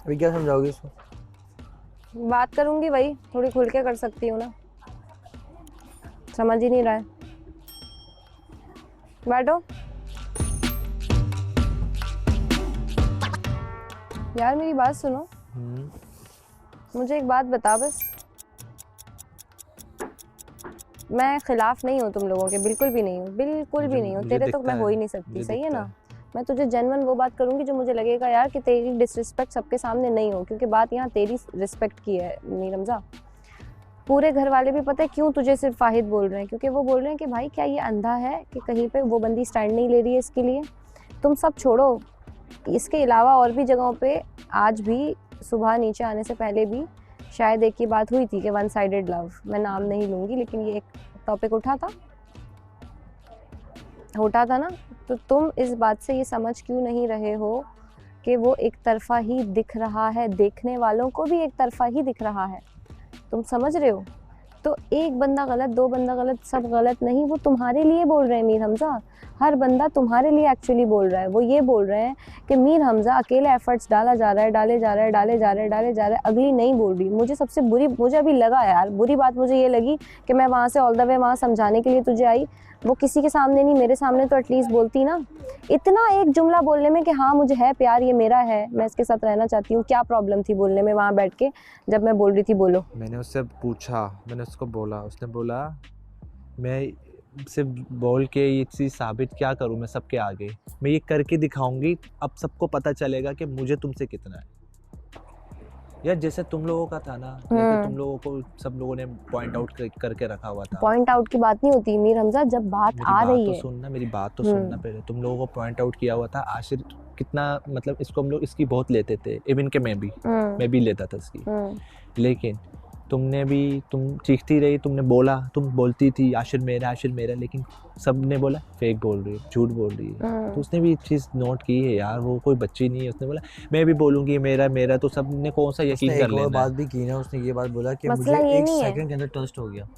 अभी क्या समझाओगे इसको? बात करूंगी वही, थोड़ी खुल के कर सकती हूँ ना, समझ ही नहीं रहा है। बैठो यार, मेरी बात सुनो। मुझे एक बात बता बस, मैं खिलाफ नहीं हूँ तुम लोगों के, बिल्कुल भी नहीं हूँ, बिल्कुल भी नहीं हूँ। तेरे तो मैं हो ही नहीं सकती, सही है ना। मैं तुझे जेन्युइन वो बात करूंगी जो मुझे लगेगा यार कि तेरी डिसरिस्पेक्ट सबके सामने नहीं हो, क्योंकि बात यहाँ तेरी रिस्पेक्ट की है मीर हमजा। पूरे घर वाले भी पता है क्यों तुझे सिर्फ वाहिद बोल रहे हैं, क्योंकि वो बोल रहे हैं कि भाई क्या ये अंधा है कि कहीं पे वो बंदी स्टैंड नहीं ले रही है इसके लिए। तुम सब छोड़ो, इसके अलावा और भी जगहों पे आज भी सुबह नीचे आने से पहले भी शायद एक ही बात हुई थी कि वन साइडेड लव, मैं नाम नहीं लूँगी लेकिन ये एक टॉपिक उठा था ना। तो तुम इस बात से ये समझ क्यों नहीं रहे हो कि वो एक तरफा ही दिख रहा है, देखने वालों को भी एक तरफा ही दिख रहा है, तुम समझ रहे हो। तो एक बंदा गलत, दो बंदा गलत, सब गलत नहीं, वो तुम्हारे लिए बोल रहे हैं मीर हमजा। हर बंदा तुम्हारे लिए एक्चुअली बोल रहा है। वो ये बोल रहे हैं कि मीर हमजा अकेले एफर्ट्स डाला जा रहा है, डाले जा रहा है, अगली नहीं बोल रही। मुझे सबसे बुरी, मुझे अभी लगा यार, बुरी बात मुझे ये लगी कि मैं वहाँ से ऑल द वे वहाँ समझाने के लिए तुझे आई, वो किसी के सामने नहीं, मेरे सामने तो एटलीस्ट बोलती ना। इतना एक जुमला बोलने में कि हाँ मुझे है प्यार, ये मेरा है, मैं इसके साथ रहना चाहती हूँ, क्या प्रॉब्लम थी बोलने में वहाँ बैठ के जब मैं बोल रही थी बोलो। मैंने उससे पूछा, मैंने उसको बोला, उसने बोला मैं सिर्फ बोल के ये चीज़ साबित क्या करूँ मैं सबके आगे, मैं ये करके दिखाऊंगी, अब सबको पता चलेगा कि मुझे तुमसे कितना है। यार जैसे तुम लोगों का था ना, जैसे तुम लोगों को सब लोगों ने पॉइंट आउट करके रखा हुआ था। पॉइंट आउट की बात नहीं होती मीर हमजा, जब बात आ रही है। सुनना, मेरी बात तो सुनना पहले। तुम लोगों को पॉइंट आउट किया हुआ था आशिर कितना, मतलब इसको हम लोग इसकी बहुत लेते थे, इवन के मैं भी लेता था इसकी। लेकिन तुमने भी, तुम चीखती रही, तुमने बोला, तुम बोलती थी आशिर मेरा, लेकिन सबने बोला फेक बोल रही है, झूठ बोल रही है। तो उसने भी एक चीज़ नोट की है यार, वो कोई बच्ची नहीं है। उसने बोला मैं भी बोलूँगी मेरा, तो सबने कौन सा यकीन कर लेना। एक और बात भी की ना उसने, ये बात बोला कि मुझे एक सेकंड के अंदर ट्रस्ट हो गया।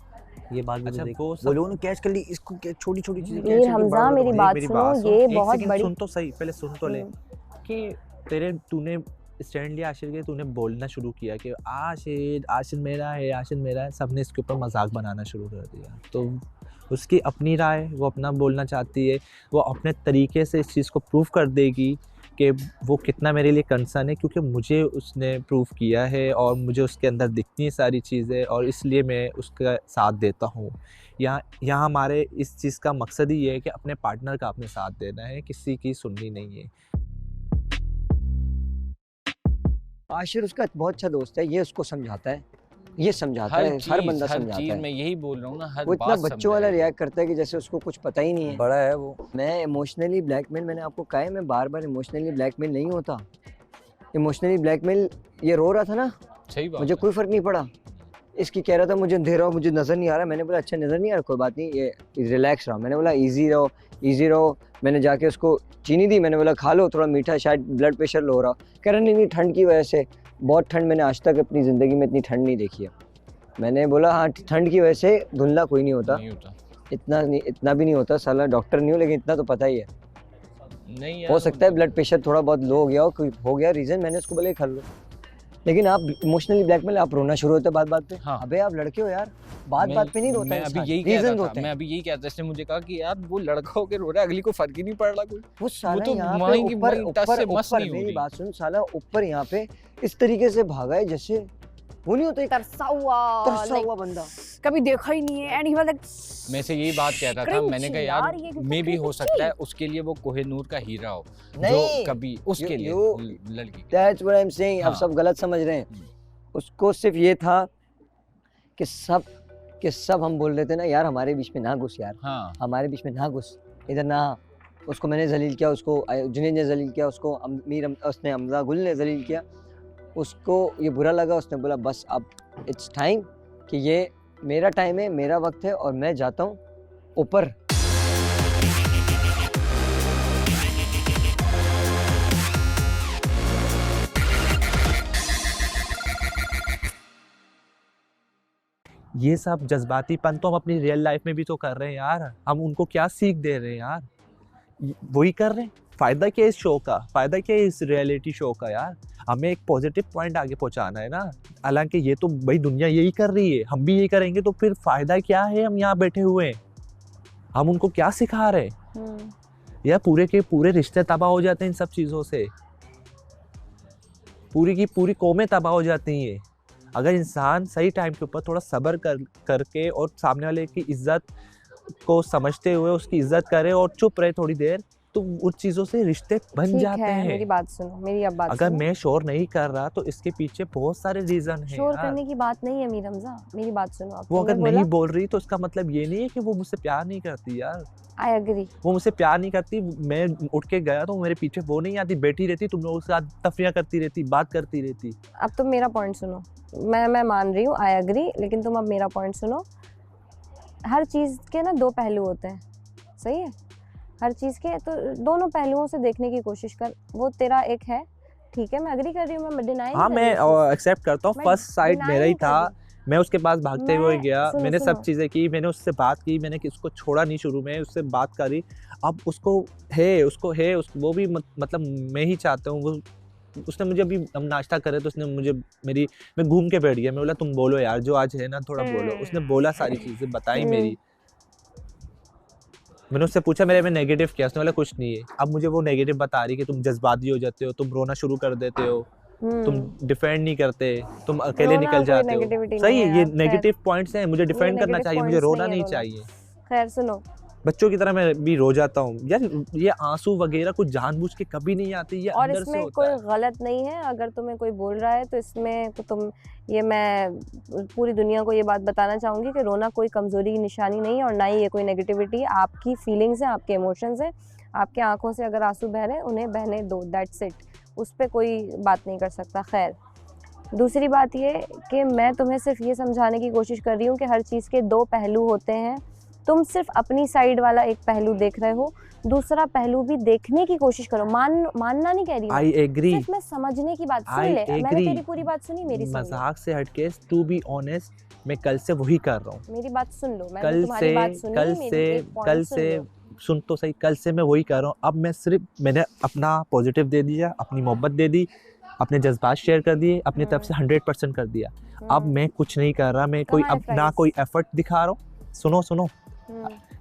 ये बात भी वो लोगों ने कैच कर ली इसको, छोटी छोटी चीजें कैच मीर हमजा मेरी बात सुनो, ये बहुत बड़ी। सुन तो सही, पहले सुन तो ले कि तूने स्टैंड लिया आशिर के, तूने बोलना शुरू किया कि आशिर मेरा है, सबने इसके ऊपर मजाक बनाना शुरू कर दिया। तो उसकी अपनी राय, वो अपना बोलना चाहती है, वो अपने तरीके से इस चीज़ को प्रूव कर देगी कि वो कितना मेरे लिए कंसर्न है, क्योंकि मुझे उसने प्रूव किया है और मुझे उसके अंदर दिखती है सारी चीज़ें, और इसलिए मैं उसका साथ देता हूँ। यहाँ हमारे इस चीज़ का मकसद ही ये है कि अपने पार्टनर का अपने साथ देना है, किसी की सुननी नहीं है। आशिर उसका बहुत अच्छा दोस्त है, ये उसको समझाता है, ये समझाता है, हर बंदा समझाता है। मैं यही बोल रहा हूँ ना, हर वो इतना बच्चों वाला रिएक्ट करता है कि जैसे उसको कुछ पता ही नहीं है। बड़ा है वो। मैं इमोशनली ब्लैकमेल, मैंने आपको कहा है, मैं बार बार इमोशनली ब्लैकमेल नहीं होता। इमोशनली ब्लैकमेल, ये रो रहा था ना, सही बात, मुझे कोई फर्क नहीं पड़ा। इसकी कह रहा था मुझे अंधेरा हो, मुझे नजर नहीं आ रहा। मैंने बोला अच्छा नजर नहीं आ रहा, कोई बात नहीं, ये रिलैक्स रहो। मैंने बोला इजी रहो। मैंने जाके उसको चीनी दी, मैंने बोला खा लो, थोड़ा मीठा, शायद ब्लड प्रेशर लो हो रहा। कह रहा नहीं ठंड की वजह से, बहुत ठंड, मैंने आज तक अपनी ज़िंदगी में इतनी ठंड नहीं देखी है। मैंने बोला हाँ ठंड की वजह से धुंधला कोई नहीं होता, इतना भी नहीं होता, साला डॉक्टर नहीं हो लेकिन इतना तो पता ही है। नहीं हो सकता है ब्लड प्रेशर थोड़ा बहुत लो हो गया हो गया रीज़न। मैंने उसको बोले कर लो, लेकिन आप इमोशनली ब्लैकमेल, आप रोना शुरू होते बात पे। हाँ। अबे आप लड़के हो यार, बात पे नहीं रोता है। मैं अभी यही कहता था, इसने मुझे कहा कि यार वो लड़का होके रो रहा है, अगली को फर्क ही नहीं पड़ रहा कोई। वो साला तो यहाँ पे ऊपर मेरी बात सुन, साला ऊपर यहाँ पे इस तरीके से भागा है जैसे वो नहीं होता, तरसा हुआ बंदा कभी देखा ही नहीं है। एंड ही वाज लाइक, मैं से यही बात कहता था, मैंने कहा यार मे भी हो सकता है उसके लिए वो कोहिनूर का हीरा हो, जो कभी उसके लिए लड़की। That's what I am saying. आप सब गलत समझ रहे हैं। उसको सिर्फ ये था कि सब हम बोल रहे थे ना यार हमारे बीच में ना घुस यार, हमारे बीच में ना घुस, इधर ना। उसको मैंने जलील किया, उसको जुनैद ने जलील किया, उसको उसने हमजा गुल ने जलील किया। उसको ये बुरा लगा, उसने बोला बस अब इट्स टाइम कि ये मेरा टाइम है, मेरा वक्त है और मैं जाता हूँ ऊपर। ये सब जज्बातीपन तो हम अपनी रियल लाइफ में भी तो कर रहे हैं यार। हम उनको क्या सीख दे रहे हैं यार, वही कर रहे हैं। फ़ायदा क्या है इस शो का, फ़ायदा क्या है इस रियलिटी शो का यार? हमें एक पॉजिटिव पॉइंट आगे पहुंचाना है ना। हालांकि ये तो भाई दुनिया यही कर रही है, हम भी यही करेंगे, तो फिर फ़ायदा क्या है हम यहाँ बैठे हुए हैं? हम उनको क्या सिखा रहे हैं? यार पूरे के पूरे रिश्ते तबाह हो जाते हैं इन सब चीज़ों से, पूरी की पूरी कौमें तबाह हो जाती हैं। अगर इंसान सही टाइम के ऊपर थोड़ा सब्र करके और सामने वाले की इज्जत को समझते हुए उसकी इज्जत करे और चुप रहे थोड़ी देर, तो उन चीज़ों से रिश्ते बन जाते हैं। मेरी बात सुनो, मेरी अब बात अगर सुनो। मैं शोर नहीं कर रहा तो इसके पीछे बहुत सारे रीजन हैं। शोर करने की बात नहीं है मीर हमजा, मेरी बात सुनो आप। वो अगर नहीं बोल रही तो इसका मतलब ये नहीं है कि वो मुझसे प्यार नहीं करती यार। I agree. वो मुझसे प्यार नहीं करती, मैं उठ के गया तो मेरे पीछे वो नहीं आती, बैठी रहती, तुम लोगों के साथ तफरियां करती रहती, बात करती रहती। अब तुम मेरा पॉइंट सुनो, मैं मान रही हूँ, आई एग्री, लेकिन तुम अब मेरा पॉइंट सुनो। हर चीज़ के ना दो पहलू होते हैं, सही है? हर चीज़ के तो दोनों पहलुओं से देखने की कोशिश कर। वो तेरा एक है, ठीक है, मैं एग्री कर रही हूँ, मैं डिनाई नहीं कर रही हूँ। मैं एक्सेप्ट करता हूँ, फर्स्ट साइड मेरा ही था, मैं उसके पास भागते हुए गया, मैंने सब चीज़ें की, मैंने उससे बात की, मैंने उसको छोड़ा नहीं, शुरू में उससे बात करी। अब उसको वो भी मतलब मैं ही चाहता हूँ, उसने मुझे अभी हम नाश्ता करे तो उसने मुझे मैं घूम के बैठ गया, मैं बोला तुम बोलो यार जो आज है ना थोड़ा बोलो। उसने बोला, सारी चीज़ें बताई मेरी, मैंने उससे पूछा मेरे में नेगेटिव क्या, उसने बोला कुछ नहीं है। अब मुझे वो नेगेटिव बता रही कि तुम जज्बाती हो जाते हो, तुम रोना शुरू कर देते हो, तुम डिफेंड नहीं करते, तुम अकेले निकल जाते हो। सही है, ये नेगेटिव पॉइंट्स हैं, मुझे डिफेंड करना चाहिए, मुझे रोना नहीं चाहिए। खैर सुनो, बच्चों की तरह मैं भी रो जाता हूँ यार, ये आंसू वगैरह कुछ जानबूझ के कभी नहीं आते, ये और अंदर से इसमें होता कोई है। गलत नहीं है। अगर तुम्हें कोई बोल रहा है तो इसमें तो तुम, ये मैं पूरी दुनिया को ये बात बताना चाहूँगी कि रोना कोई कमज़ोरी की निशानी नहीं है और ना ही ये कोई नेगेटिविटी है। आपकी फीलिंग्स हैं, आपके इमोशंस हैं, आपके आंखों से अगर आंसू बह रहे हैं उन्हें बहने दो, दैट्स इट, उस पर कोई बात नहीं कर सकता। खैर, दूसरी बात ये कि मैं तुम्हें सिर्फ ये समझाने की कोशिश कर रही हूँ कि हर चीज़ के दो पहलू होते हैं। तुम सिर्फ अपनी साइड वाला एक पहलू देख रहे हो, दूसरा पहलू भी देखने की कोशिश करो। मानना नहीं कह रही, आई एग्री, सिर्फ मैं समझने की बात सुन ले। मैंने तेरी पूरी बात सुनी, मेरी सुन ले। मजाक से हटके टू बी ऑनेस्ट मैं कल से वही कर रहा हूँ। मेरी बात सुन लो, मैंने तुम्हारी बात सुनी, कल से सुन तो सही, कल से मैं वही कर रहा हूँ। अब मैंने अपना पॉजिटिव दे दिया, अपनी मोहब्बत दे दी, अपने जज्बात शेयर कर दिए, अपनी तरफ से 100% कर दिया। अब मैं कुछ नहीं कर रहा, मैं ना कोई एफर्ट दिखा रहा हूँ, सुनो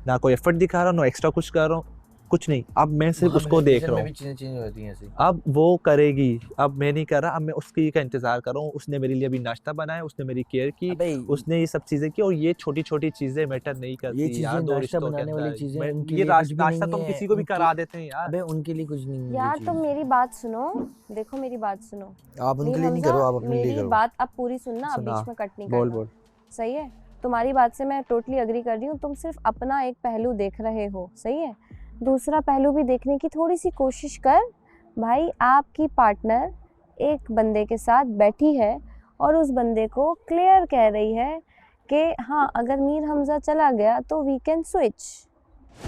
ना कोई एफर्ट दिखा रहा हूँ, ना एक्स्ट्रा कुछ कर रहा हूँ, कुछ नहीं। अब मैं सिर्फ उसको देख रहा हूँ, अब वो करेगी, अब मैं नहीं कर रहा, अब मैं उसकी का इंतजार कर रहा हूँ। उसने मेरे लिए अभी नाश्ता बनाया, उसने मेरी केयर की, उसने ये सब चीजें की, और ये छोटी छोटी चीजें मैटर नहीं करती यार दो रिश्तों के अंदर। ये नाश्ता तो हम किसी को भी करा देते हैं यार, उनके लिए कुछ नहीं है यार। तुम मेरी बात सुनो, देखो मेरी बात सुनो, आप उनके लिए नहीं करो, आप अपने लिए करो। मेरी बात अब पूरी सुनना, अब बीच में कट नहीं करना। बोल। सही है, तुम्हारी बात से मैं टोटली अग्री कर रही हूँ। तुम सिर्फ अपना एक पहलू देख रहे हो, सही है, दूसरा पहलू भी देखने की थोड़ी सी कोशिश कर। भाई, आपकी पार्टनर एक बंदे के साथ बैठी है और उस बंदे को क्लियर कह रही है कि हाँ, अगर मीर हमजा चला गया तो वी कैन स्विच।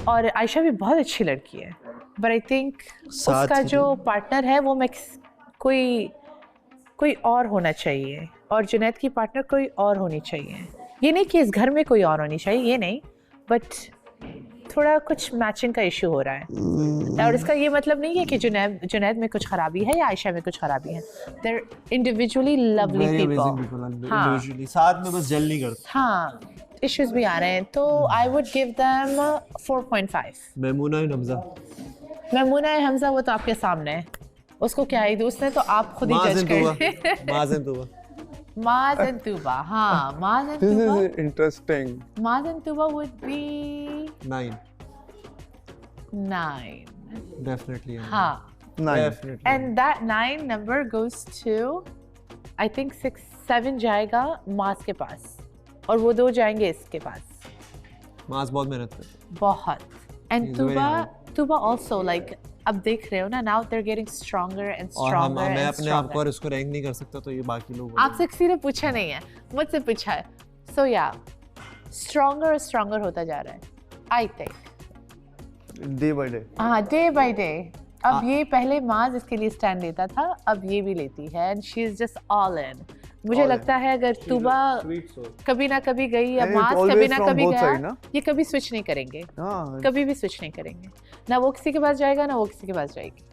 और आयशा भी बहुत अच्छी लड़की है, बट आई थिंक उसका जो पार्टनर है वो कोई और होना चाहिए, और जुनैद की पार्टनर कोई और होनी चाहिए। ये नहीं कि इस घर में कोई और होनी चाहिए, ये नहीं, बट थोड़ा कुछ मैचिंग का इशू हो रहा है। और इसका ये मतलब नहीं है कि जुनैद में कुछ खराबी है या आयशा में कुछ खराबी है। देयर इंडिविजुअली लवली पीपल, हाँ, साथ में बस जल नहीं करते। हाँ, इश्यूज भी आ रहे हैं, तो I would give them 4.5। Maimoona Hamza, Maimoona Hamza वो तो आपके सामने है, उसको क्या है, उसने तो आप खुद ही जज कर Mazen Tuba, हाँ, Mazen Tuba. This is interesting. Mazen Tuba would be 9. 9. Definitely. हाँ. 9. Definitely. And that 9 number goes to, I think 6-7 जाएगा मास के पास, और वो 2 जाएंगे इसके पास। मास बहुत मेहनत करता है। बहुत. And Tuba also, like, अब देख रहे हो ना, now they're getting stronger and stronger and मैं अपने आप को stronger. इसको रैंक नहीं कर सकता, तो ये बाकी लोग आपसे किसी ने पूछा नहीं है, मुझसे पूछा है। So yeah, stronger होता जा रहा है, I think. Day by day. हाँ, day by day. अब ये पहले माज इसके लिए स्टैंड लेता था, अब ये भी लेती है, and she is just all in. मुझे लगता है अगर तुबा कभी ना कभी गई या मास कभी ना कभी गया, ये कभी स्विच नहीं करेंगे, कभी भी स्विच नहीं करेंगे, ना वो किसी के पास जाएगा ना वो किसी के पास जाएगी।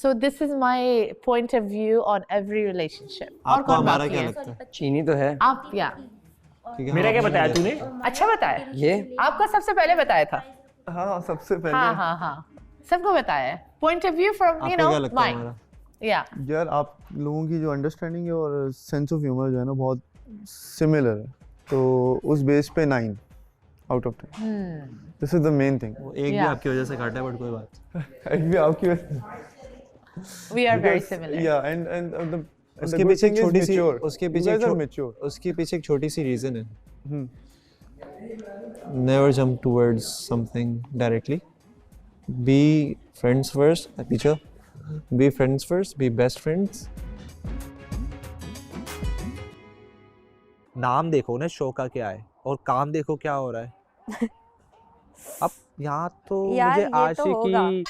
So this is my point of view on every relationship. आपको हमारा क्या लगता है? चीनी तो है आप या मेरा क्या बताया तूने? अच्छा बताया, ये आपका सबसे पहले बताया था। हाँ सबसे पहले हाँ सबको बताया है। Point of view from you आपको know क्या लगता है mine. हमारा? Yeah. यार आप लोगों की जो अंडरस्टैंडिंग है और सेंस ऑफ ह्यूमर जो है ना बहुत सिमिलर है, तो उस बेस पे 9 out of 10। This is the main thing. एक भी आपकी वजह से काटा है बट कोई बात। एक भी आपकी वजह We are very similar. yeah and the उसके पीछे एक छोटी सी mature. उसके पीछे एक छोटी सी रीजन है। Never jump towards something directly. Be friends first. पीछे be friends first, be best friends. नाम देखो ना शो का क्या है और काम देखो क्या हो रहा है। अब यहाँ तो यार, मुझे ये तो आशिकी,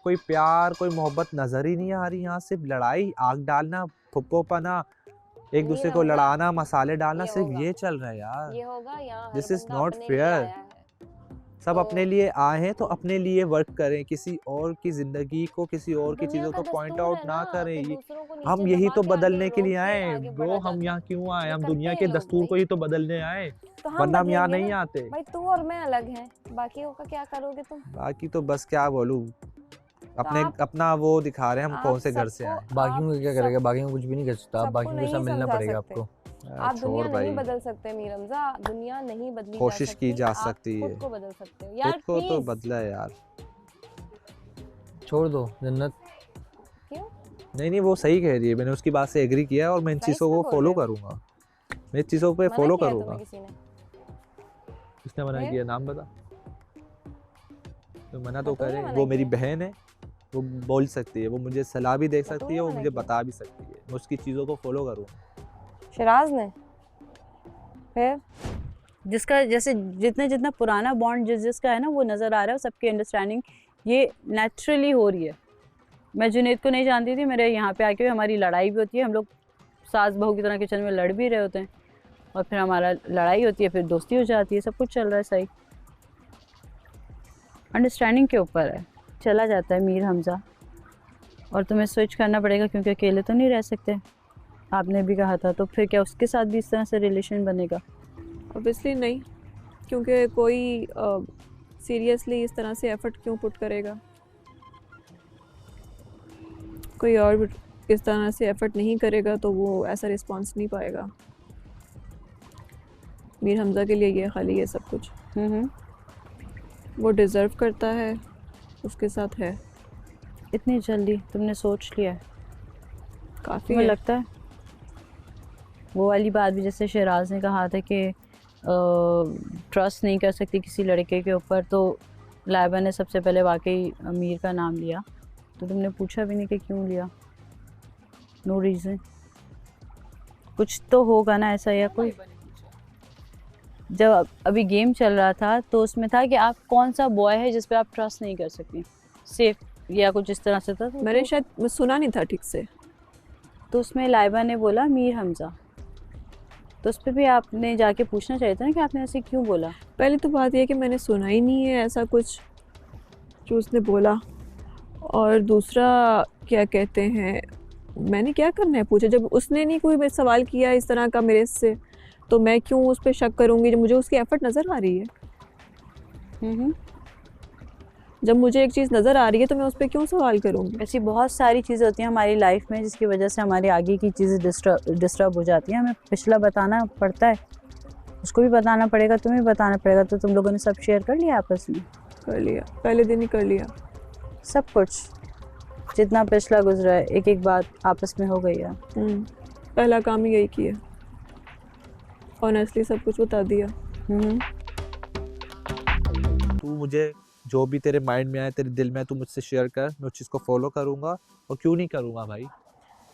कोई प्यार, कोई मोहब्बत नजर ही नहीं आ रही। यहाँ सिर्फ लड़ाई, आग डालना, फुप्पोपना, एक दूसरे को लड़ाना, मसाले डालना, सिर्फ ये चल रहा है यार। ये होगा यहाँ, This हर is बंदा not अपने लिए fair. आया है। सब तो- अपने लिए आए हैं तो अपने लिए वर्क करें, किसी और की जिंदगी को, किसी और की दुनिया चीजों का को पॉइंट दस्तूर आउट है ना ना, करें। कि दूसरों को नीचे हम यही दबा तो के बदलने आगे के लिए रोक के आए आगे ब्रो। बढ़ा हम जाता यहाँ क्यों आए? ये हम करते दुनिया हैं के लोग दस्तूर को भाई। ही तो बदलने आए, तो हम वरना हम यहाँ बदलेंगे नहीं ना। आते। भाई तू और मैं अलग हैं, बाकियों का क्या करोगे तुम? बाकी तो बस क्या बोलूं, अपने आप- अपना वो दिखा रहे हैं हम आप कौन से घर से सबको- आए। बाकियों को क्या आप करेगा? सब- बाकियों को कुछ भी नहीं कर सकता। सबको बाकियों के नहीं साथ मिलना समझा पड़ेगा सकते। आपको। आप छोड़ दुनिया भाई, नहीं बदल सकते मीर हमजा, दुनिया नहीं बदली कोशिश जा की सकती, जा आप सकती है। खुद को बदल सकते हो यार, खुद को तो प्लीज। बदला है यार। छोड़ दो जन्नत। क्यों? नहीं वो सही कह रही है, मैंने उसकी बात से एग्री किया है और मैं इन सही चीज़ों से को बोल फॉलो रहे हो। करूंगा। मैं इन चीज़ों पे मना फॉलो किया करूंगा। तुम्हें किसी ने? किसने मना फिर? किया? नाम बता। तो मना तो हाँ, तूने करे, मना वो मेरी किया। बहन है, वो बोल सकती है, वो मुझे सलाह भी दे तो सकती तूने है, वो मना मुझे किया। बता भी सकती है। मैं उसकी चीज़ों को फॉलो करूँगा। शिराज ने? फिर जिसका जैसे जितना जितना पुराना बॉन्ड जिसका है ना वो नज़र आ रहा है, सबकी अंडरस्टैंडिंग ये नेचुरली हो रही है। मैं जुनैद को नहीं जानती थी, मेरे यहाँ पे आके हमारी लड़ाई भी होती है, हम लोग सास बहू की तरह किचन में लड़ भी रहे होते हैं और फिर हमारा लड़ाई होती है, फिर दोस्ती हो जाती है, सब कुछ चल रहा है सही। अंडरस्टैंडिंग के ऊपर है। चला जाता है मीर हमजा और तुम्हें स्विच करना पड़ेगा क्योंकि अकेले तो नहीं रह सकते, आपने भी कहा था। तो फिर क्या उसके साथ भी इस तरह से रिलेशन बनेगा? ऑब्वियसली नहीं, क्योंकि कोई सीरियसली इस तरह से एफर्ट क्यों पुट करेगा? कोई और भी इस तरह से एफर्ट नहीं करेगा तो वो ऐसा रिस्पांस नहीं पाएगा। मीर हमजा के लिए ये खाली है सब कुछ। वो डिज़र्व करता है, उसके साथ है। इतनी जल्दी तुमने सोच लिया है? काफ़ी तुम्हें है। लगता है वो वाली बात भी जैसे शहराज ने कहा था कि ट्रस्ट नहीं कर सकती किसी लड़के के ऊपर, तो लाइबा ने सबसे पहले वाकई अमीर का नाम लिया, तो तुमने पूछा भी नहीं कि क्यों लिया? नो रीज़न, कुछ तो होगा ना ऐसा या कोई। जब अभी गेम चल रहा था तो उसमें था कि आप कौन सा बॉय है जिस पे आप ट्रस्ट नहीं कर सकती, सेफ या कुछ इस तरह से था। तो मैंने शायद सुना नहीं था ठीक से। तो उसमें लाइबा ने बोला मीर हमजा, तो उस पर भी आपने जाके पूछना चाहिए था ना कि आपने ऐसे क्यों बोला। पहले तो बात यह कि मैंने सुना ही नहीं है ऐसा कुछ जो उसने बोला, और दूसरा क्या कहते हैं, मैंने क्या करना है पूछा? जब उसने नहीं कोई सवाल किया इस तरह का मेरे से, तो मैं क्यों उस पर शक करूँगी जब मुझे उसकी एफर्ट नज़र आ रही है? जब मुझे एक चीज़ नज़र आ रही है तो मैं उस पर क्यों सवाल करूँगी? ऐसी बहुत सारी चीज़ें होती हैं हमारी लाइफ में जिसकी वजह से हमारी आगे की चीज़ें डिस्टर्ब हो जाती हैं। हमें पिछला बताना पड़ता है, उसको भी बताना पड़ेगा, तुम्हें भी बताना पड़ेगा। तो तुम लोगों ने सब शेयर कर लिया आपस में? कर लिया, पहले दिन ही कर लिया सब कुछ, जितना पिछला गुजरा है एक एक बात आपस में हो गई है। पहला काम ही यही किया, ऑनेस्टली सब कुछ बता दिया। तू मुझे जो भी तेरे माइंड में आए, तेरे दिल में आए, तू मुझसे शेयर कर, मैं उस चीज़ को फॉलो करूँगा। और क्यों नहीं करूँगा भाई?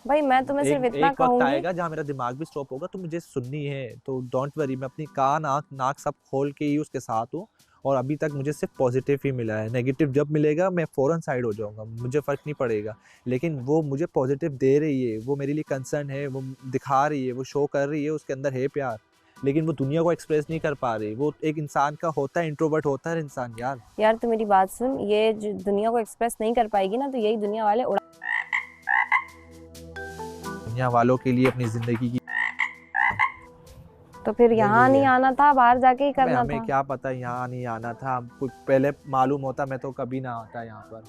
भाई मैं तुम्हें सिर्फ एक इतना वक्त कहूंगी, आएगा जहाँ मेरा दिमाग भी स्टॉप होगा, तो मुझे सुननी है, तो डोंट वरी, मैं अपनी कान आँख नाक सब खोल के ही उसके साथ हूँ और अभी तक मुझे सिर्फ पॉजिटिव ही मिला है। नेगेटिव जब मिलेगा मैं फ़ौरन साइड हो जाऊंगा, मुझे फ़र्क नहीं पड़ेगा। लेकिन वो मुझे पॉजिटिव दे रही है, वो मेरे लिए कंसर्न है, वो दिखा रही है, वो शो कर रही है, उसके अंदर है प्यार, लेकिन वो दुनिया को एक्सप्रेस नहीं कर पा रही। वो एक इंसान का होता है, इंट्रोवर्ट होता है इंसान। यार तू मेरी बात सुन, ये जो दुनिया को एक्सप्रेस नहीं कर पाएगी ना, तो यही दुनिया वाले दुनिया वालों के लिए अपनी ज़िंदगी की, तो फिर यहाँ नहीं आना था, बाहर जाके ही करना हमें था। क्या पता यहाँ नहीं आना था, कुछ पहले मालूम होता मैं तो कभी ना आता यहाँ पर।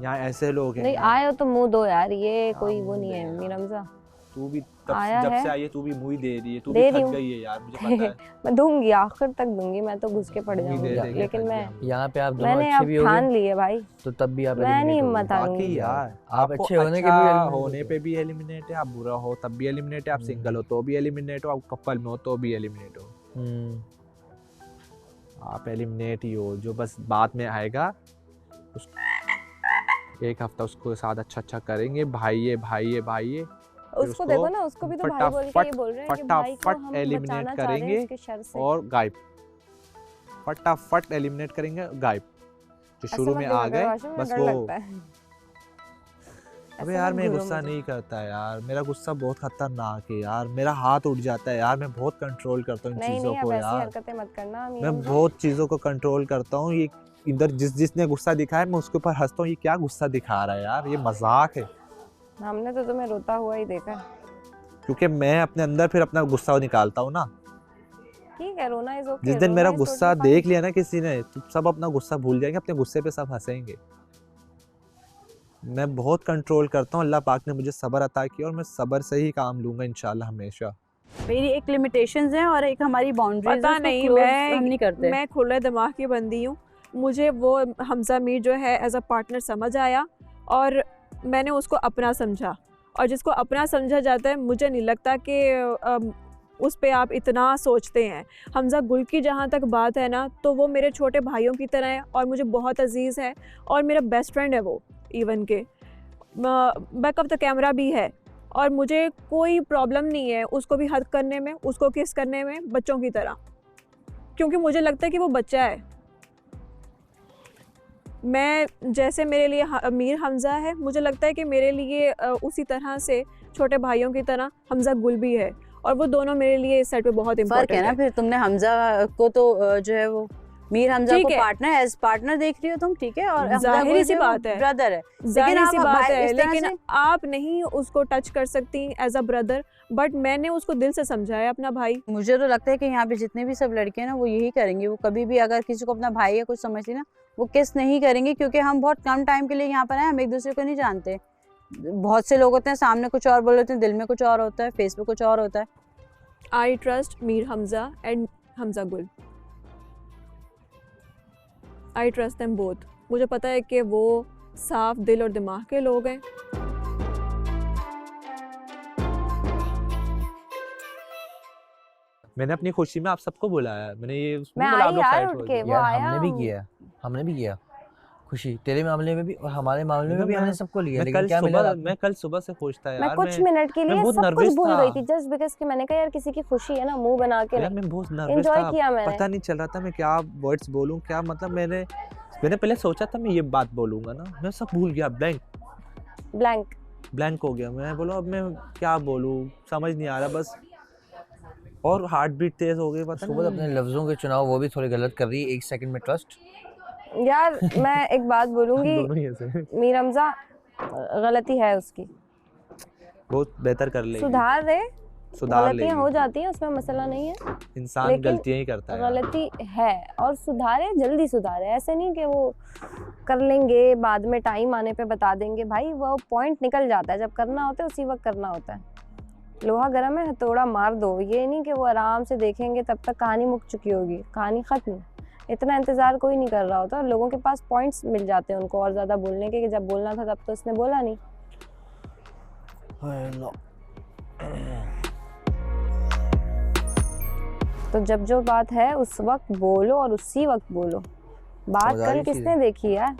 यहाँ ऐसे लोग हैं। नहीं आए हो तो मुंह दो यार, ये कोई वो नहीं है मीर हमजा। तू भी आया जब है? से आई है तू भी मुँह ही दे रही है, तू दे भी रही थक हूँ। गई है यार, मुझे पता है। मैं दूंगी, आखिर तक दूंगी, मैं तो घुस के पड़ मुँह ही दे जाऊंगी, देगी, लेकिन थक मैं गया। यहाँ पे आप दोनों मैंने अच्छे अब भी हो ठान गए ली है भाई, तो तब भी आप मैं eliminate नहीं हो गए। हिम्मत हारूंगी। बाकी यार आप आपको अच्छे होने के अच्छा भी eliminate होने हो पे भी एलिमिनेट है, आप बुरा हो तब भी एलिमिनेट है, आप सिंगल हो तो भी एलिमिनेट हो, आप कपल में हो तो भी एलिमिनेट हो। आप एलिमिनेट ही हो। जो बस बाद में आएगा एक हफ्ता उसको साथ अच्छा करेंगे, भाई है। उसको देखो ना, उसको भी तो भाई बोल के ये बोल रहे हैं कि भाई को हम एलिमिनेट बचाना चाह रहे हैं करेंगे उसके शर से। और गायब, फटाफट एलिमिनेट करेंगे, गायब। जो ऐसे शुरू मत में घूरा आ करो गए आशु, मुझे बस डर वो। लगता है। अबे ऐसे यार मत मैं घूरो गुस्सा मुझे। नहीं करता यार, मेरा गुस्सा बहुत खतरनाक है यार, मेरा हाथ उठ जाता है यार, मैं बहुत कंट्रोल करता हूँ इन नहीं चीज़ों नहीं, को अब ऐसी यार। हरकतें मत करना मीर मैं हमजा। बहुत चीज़ों को कंट्रोल करता हूँ। ये इधर जिसने गुस्सा दिखाया मैं उसके ऊपर हंसता हूँ, ये क्या गुस्सा दिखा रहा है यार, ये मजाक है। हमने तो तुम्हें रोता हुआ ही देखा है। क्योंकि मैं अपने अंदर फिर अपना गुस्सा निकालता हूँ ना। ठीक है, रोना इज ओके। जिस दिन मेरा गुस्सा देख लिया ना किसी ने, तो सब अपना गुस्सा भूल जाएंगे, अपने गुस्से पे सब हंसेंगे। मैं बहुत कंट्रोल करता हूँ, अल्लाह पाक ने मुझे सब्र अता किया और मैं सब्र से ही काम लूंगा इंशाल्लाह हमेशा। मेरी एक लिमिटेशंस हैं और एक हमारी बाउंड्रीज पता है, उसको नहीं, close हम नहीं करते। मैं खुले दिमाग की बंदी हूँ। मुझे वो हमजा मीर जो है एज अ पार्टनर समझ आया और मैंने उसको अपना समझा, और जिसको अपना समझा जाता है मुझे नहीं लगता कि उस पे आप इतना सोचते हैं। हमजा गुल की जहाँ तक बात है ना, तो वो मेरे छोटे भाइयों की तरह है और मुझे बहुत अजीज़ है और मेरा बेस्ट फ्रेंड है वो, इवन के बैकअप द कैमरा भी है, और मुझे कोई प्रॉब्लम नहीं है उसको भी हग करने में, उसको किस करने में, बच्चों की तरह, क्योंकि मुझे लगता है कि वो बच्चा है। मैं जैसे मेरे लिए मीर हमज़ा है, मुझे लगता है कि मेरे लिए उसी तरह से छोटे भाइयों की तरह हमज़ा गुल भी है, और वो दोनों मेरे लिए इस सेट पे बहुत फर्क इम्पोर्टेंट है ना। फिर तुमने हमजा को तो जो है वो मीर हमजा ठीक को है। पार्टनर एज पार्टनर देख रही हो तुम, ठीक है, और जाहिर सी बात है, ब्रदर है, जाहिर सी बात है, इस तरह लेकिन से- आप नहीं उसको टच कर सकती एज अ ब्रदर, बट मैंने उसको दिल से समझाया अपना भाई। मुझे तो लगता है कि यहाँ पे जितने भी सब लड़के हैं ना वो यही करेंगे। वो कभी भी अगर किसी को अपना भाई या कुछ समझती ना, वो किस नहीं करेंगे, क्योंकि हम बहुत कम टाइम के लिए यहाँ पर हैं, हम एक दूसरे को नहीं जानते। बहुत से लोग होते हैं सामने कुछ और बोल रहे होते हैं, दिल में कुछ और होता है, फेस पे कुछ और होता है। I trust Mir Hamza and Hamza गुल, आई ट्रस्ट देम बोथ। मुझे पता है कि वो साफ दिल और दिमाग के लोग हैं। मैंने अपनी खुशी में आप सबको बुलाया, मैंने ये मैं बोला आप आई लोग यार साइड उठ हो के, जाओ। वो यार आया। हमने भी किया खुशी, तेरे मामले में भी और हमारे मामले में मैं- भी हमने सबको लिया, मैं लेकिन कल क्या मिला सुबह रात में? मैं कल सुबह से खुश था मैं यार। कुछ मिनट के लिए बहुत सब कुछ nervous भूल था। गई थी, जस्ट बिकॉज कि मैंने कहा यार किसी की खुशी है ना, मुंह बना के यार नहीं। मैं बहुत नर्वस एंजॉय था, किया मैंने। पता नहीं चल रहा था मैं क्या वर्ड्स बोलूं, क्या मतलब मैंने पहले सोचा था मैं ये बात बोलूंगा ना, मैं सब भूल गया, ब्लैंक हो गया। मैं बोला अब मैं क्या बोलूं, समझ नहीं आ रहा बस, और हार्ट बीट तेज हो गई, पता सुबह नहीं। अपने लफ्जों के चुनाव वो भी थोड़ी गलत कर रही है, 1 सेकंड में ट्रस्ट। यार मैं एक बात बोलूंगी, दोनों ही ऐसे मीर हमजा गलती है उसकी, बहुत बेहतर कर लेगी, सुधार रहे। सुधार गलतियां हो लेगी। जाती हैं, उसमें मसला नहीं है, इंसान लेकिन गलतियां ही करता है यार। गलती है और सुधारे, जल्दी सुधारे। ऐसे नहीं कि वो कर लेंगे बाद में टाइम आने पे बता देंगे। भाई वो पॉइंट निकल जाता है, जब करना होता है उसी वक्त करना होता है। लोहा गर्म है, हथौड़ा मार दो। ये नहीं कि वो आराम से देखेंगे तब तक कहानी मुक चुकी होगी, कहानी ख़त्म। इतना इंतज़ार कोई नहीं कर रहा होता, लोगों के पास पॉइंट्स मिल जाते हैं उनको और ज़्यादा बोलने के, कि जब बोलना था तब तो उसने बोला नहीं। तो जब जो बात है उस वक्त बोलो और उसी वक्त बोलो। बात समझ आ कल रही किसने चीज़ें? देखी यार?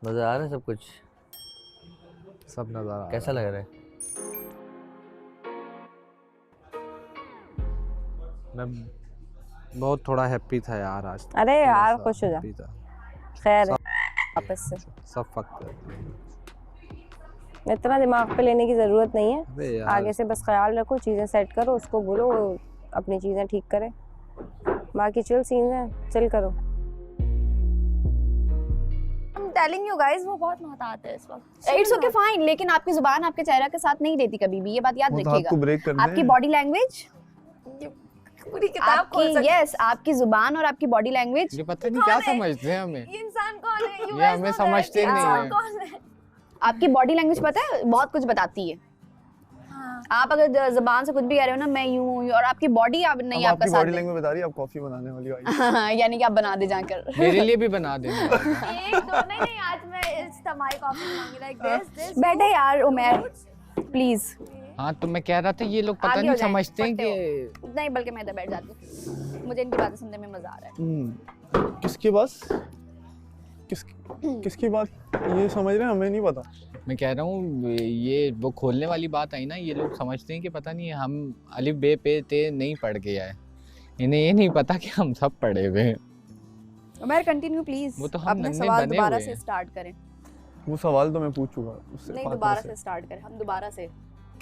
नजर आ रहा है सब कुछ, सब नजर आ रहा है। कैसा लग रहा है? मैं बहुत थोड़ा हैप्पी था यार आज। अरे थोड़ा यार सा खुश हो जा, happy था। खैर है वापस से। सब फक इतना दिमाग पे लेने की जरूरत नहीं है, अबे यार आगे से बस ख्याल रखो, चीजें सेट करो, उसको बोलो वो अपनी चीजें ठीक करे, बाकी चिल सीन है, चिल करो। I'm telling you guys, वो बहुत महतात है इस वक्त। It's okay fine, लेकिन आपकी जुबान आपके चेहरा के साथ नहीं देती कभी भी, ये बात याद रखिएगा। ब्रेक कर आपकी बॉडी लैंग्वेज, पूरी किताब आपकी यस आपकी जुबान और आपकी बॉडी लैंग्वेज। ये पता नहीं क्या समझते हैं हमें, ये इंसान कौन है? ये हमें समझते नहीं है। आपकी बॉडी लैंग्वेज पता है बहुत कुछ बताती है। हाँ। आप अगर जुबान से कुछ भी कह रहे हो ना, मैं यूं हूं, और आपकी बॉडी आप नहीं आपका साथ बॉडी लैंग्वेज बता रही है, आप कॉफी बनाने वाली हो। यानी कि आप बना दे जाकर। मेरे लिए भी बना देना। एक दो नहीं आज मैं इस तमाई कॉफी मांगी लाइक दिस बैठे यार उमर प्लीज। हाँ तो मैं कह रहा था ये लोग पता नहीं समझते हैं कि नहीं, बल्कि मैं इधर बैठ जाती हूँ, मुझे इनकी बातें सुनने में मजा आ रहा है। किसकी बात किसकी बात ये समझ रहे हैं, हमें नहीं पता। मैं कह रहा हूँ ये वो खोलने वाली बात आई ना, ये लोग समझते हैं कि पता नहीं हम अलिफ बे पे ते नहीं पढ़ के आए, इन्हें ये नहीं पता कि हम सब पढ़े हुए हैं। उमर कंटिन्यू प्लीज, वो तो हम अपना नन्हे सवाल बने दोबारा हुए से हैं। स्टार्ट करें। वो सवाल तो मैं पूछ चुका उससे, नहीं दोबारा से स्टार्ट करें, हम दोबारा से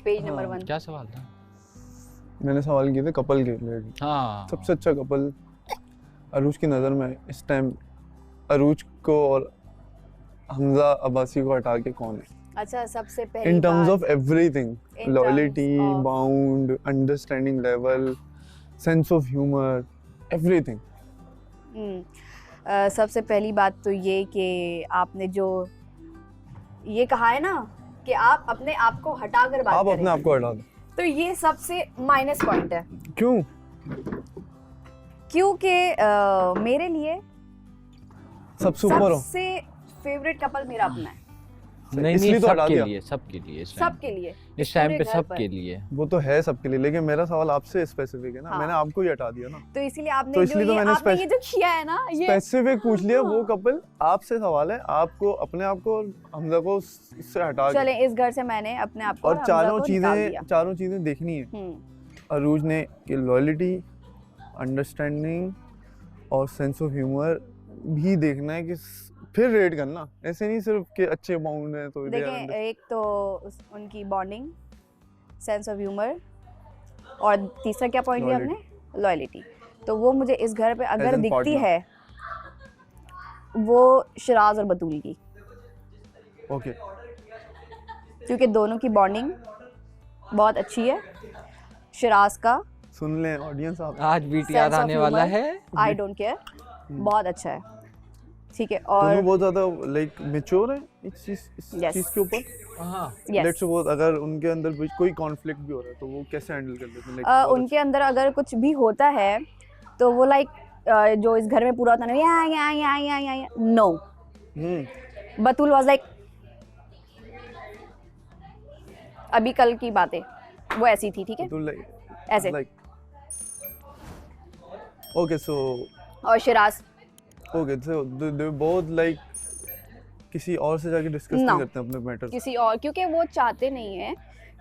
पेज नंबर 1। क्या सवाल था? मैंने सवाल किए थे कपल के रिलेटेड। हाँ सबसे अच्छा कपल अरूज की नज़र में इस टाइम अरूज को और हमजा अब्बासी को हटा के कौन है? अच्छा सबसे पहली इन टर्म्स बात of everything, In loyalty, terms of- bound, understanding level, sense of humour, everything. सबसे पहली बात तो ये कि आपने जो ये कहा है ना कि आप अपने आप को हटाकर बात आप करें, अपने आप को हटा दो। तो ये सबसे माइनस पॉइंट है। क्यों? क्योंकि मेरे लिए सबसे ऊपर हो। सबसे फेवरेट कपल मेरा अपना है। नहीं इसलिए तो हटा सबके दिया। लिए सबके लिए सबके लिए इस टाइम पूरे पे घर सबके पर। लिए। वो तो है सबके लिए, लेकिन मेरा सवाल आपसे स्पेसिफिक है ना। हाँ। मैंने आपको ही हटा दिया ना। तो इसीलिए आपने तो जो इसलिए तो ये मैंने आपने ये जो किया है ना, ये स्पेसिफिक पूछ लिया। वो कपल आपसे सवाल है, आपको अपने आप को और हमजा को इससे हटा के, चले इस घर से मैंने अपने आप को और हमजा को निकाल दिया। चारों चीजें देखनी है। अरूज ने कि लॉयल्टी, अंडरस्टैंडिंग और सेंस ऑफ ह्यूमर भी देखना है, कि फिर रेट करना। ऐसे नहीं सिर्फ कि अच्छे बाउंड है तो देखें, एक तो उनकी बॉन्डिंग, सेंस ऑफ ह्यूमर, और तीसरा क्या पॉइंट लिया आपने? लॉयल्टी। तो वो मुझे इस घर पे अगर an दिखती partner. है वो शिराज और बतूल की, ओके। क्योंकि दोनों की बॉन्डिंग बहुत अच्छी है। शिराज का सुन लें ऑडियंस आप, आज बीटीआर आने वाला है। आई डोंट केयर, बहुत अच्छा है, ठीक है। दोनों और बहुत ज्यादा लाइक मैच्योर है इस Yes. चीज के ऊपर। हाँ लेट्स सपोज अगर उनके अंदर कोई कॉन्फ्लिक्ट भी हो रहा है तो वो कैसे हैंडल कर लेते हैं? Like, उनके अंदर अगर कुछ भी होता है तो वो लाइक जो इस घर में पूरा होता है ना, या नो। बतूल वाज लाइक, अभी कल की बातें वो ऐसी थी, ठीक है, तो लाइक ऐसे। ओके सो और Siraj okay so they both like किसी और से जाके डिस्कस No. नहीं करते अपने मैटर। किसी और, क्योंकि वो चाहते नहीं है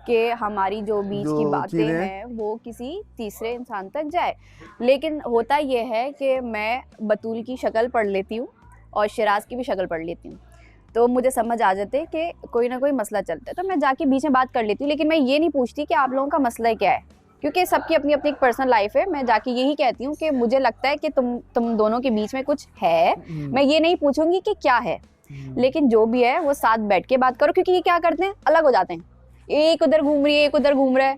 कि हमारी जो बीच जो की बातें चीज़ें हैं वो किसी तीसरे इंसान तक जाए। लेकिन होता ये है कि मैं बतूल की शक्ल पढ़ लेती हूँ और शिराज की भी शक्ल पढ़ लेती हूँ, तो मुझे समझ आ जाते कि कोई ना कोई मसला चलता है, तो मैं जाके बीच में बात कर लेती हूँ। लेकिन मैं ये नहीं पूछती कि आप लोगों का मसला क्या है, क्योंकि सबकी अपनी अपनी एक पर्सनल लाइफ है। मैं जाके यही कहती हूँ कि मुझे लगता है कि तुम दोनों के बीच में कुछ है। मैं ये नहीं पूछूंगी कि क्या है, लेकिन जो भी है वो साथ बैठ के बात करो, क्योंकि ये क्या करते हैं, अलग हो जाते हैं, एक उधर घूम रही है, एक उधर घूम रहा है,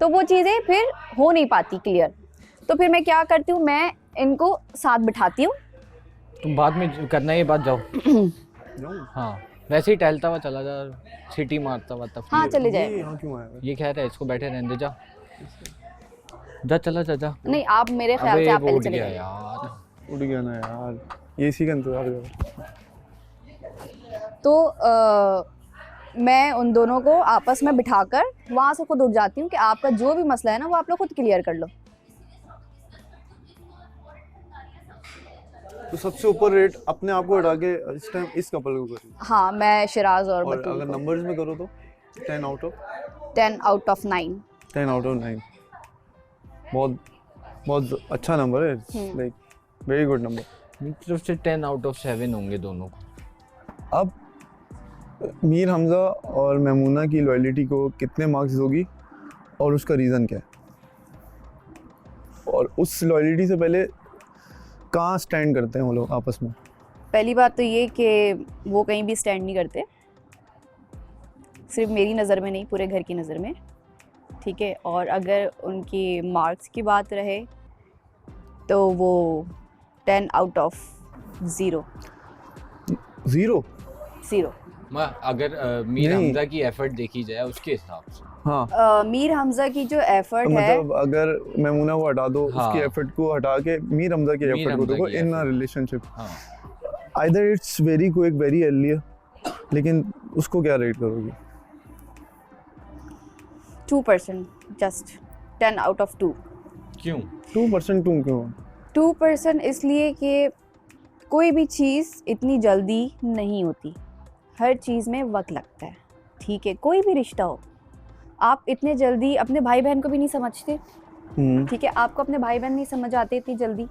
तो वो चीज़ें फिर हो नहीं पाती क्लियर। तो फिर मैं क्या करती हूँ, मैं इनको साथ बिठाती हूँ। तुम बाद में करना ये बात, जाओ। हाँ वैसे ही टहलता हुआ चला जा, सीटी मारता हुआ तब। हाँ चले जाए। यहाँ क्यों आया? ये कह रहा है इसको बैठे रहने दे, जा जा चला जा जा। नहीं आप मेरे ख्याल से अबे आप वो पहले उड़ चले गया जाइए। यार। उड़ गया ना यार, ये इसी का इंतजार कर। तो मैं उन दोनों को आपस में बिठाकर वहाँ से खुद उठ जाती हूँ कि आपका जो भी मसला है ना वो आप लोग खुद क्लियर कर लो। तो सबसे ऊपर रेट अपने आप को हटा के इस टाइम इस कपल को करो। हाँ मैं शिराज और और बतूल अगर को नंबर्स में करो तो 10 out of 10 out of 9। 10 out of 9 बहुत बहुत अच्छा नंबर है, लाइक वेरी गुड नंबर। मेरी तरफ से 10 आउट ऑफ 7 होंगे दोनों को। अब मीर हमज़ा और मैमूना की लॉयल्टी को कितने मार्क्स दोगी और उसका रीज़न क्या है, और उस लॉयल्टी से पहले कहाँ स्टैंड करते हैं वो लोग आपस में? पहली बात तो ये कि वो कहीं भी स्टैंड नहीं करते, सिर्फ मेरी नज़र में नहीं, पूरे घर की नज़र में, ठीक है। और अगर उनकी मार्क्स की बात रहे तो वो 10 आउट ऑफ 0। अगर मीर हमजा की एफर्ट देखी जाए उसके हिसाब से, हाँ मीर हमजा की जो एफर्ट है, मतलब अगर मैमूना को हटा दो, हाँ। उसकी एफर्ट को हटा के मीर हमजा की एफर्ट को देखो in a relationship, either it's very quick very earlier, लेकिन उसको क्या रेट करोगी? 2%, जस्ट 10 आउट ऑफ 2। क्यों 2% क्यों? 2% इसलिए कि कोई भी चीज़ इतनी जल्दी नहीं होती, हर चीज़ में वक्त लगता है, ठीक है। कोई भी रिश्ता हो, आप इतने जल्दी अपने भाई बहन को भी नहीं समझते, ठीक है, आपको अपने भाई बहन नहीं समझ आते इतनी जल्दी,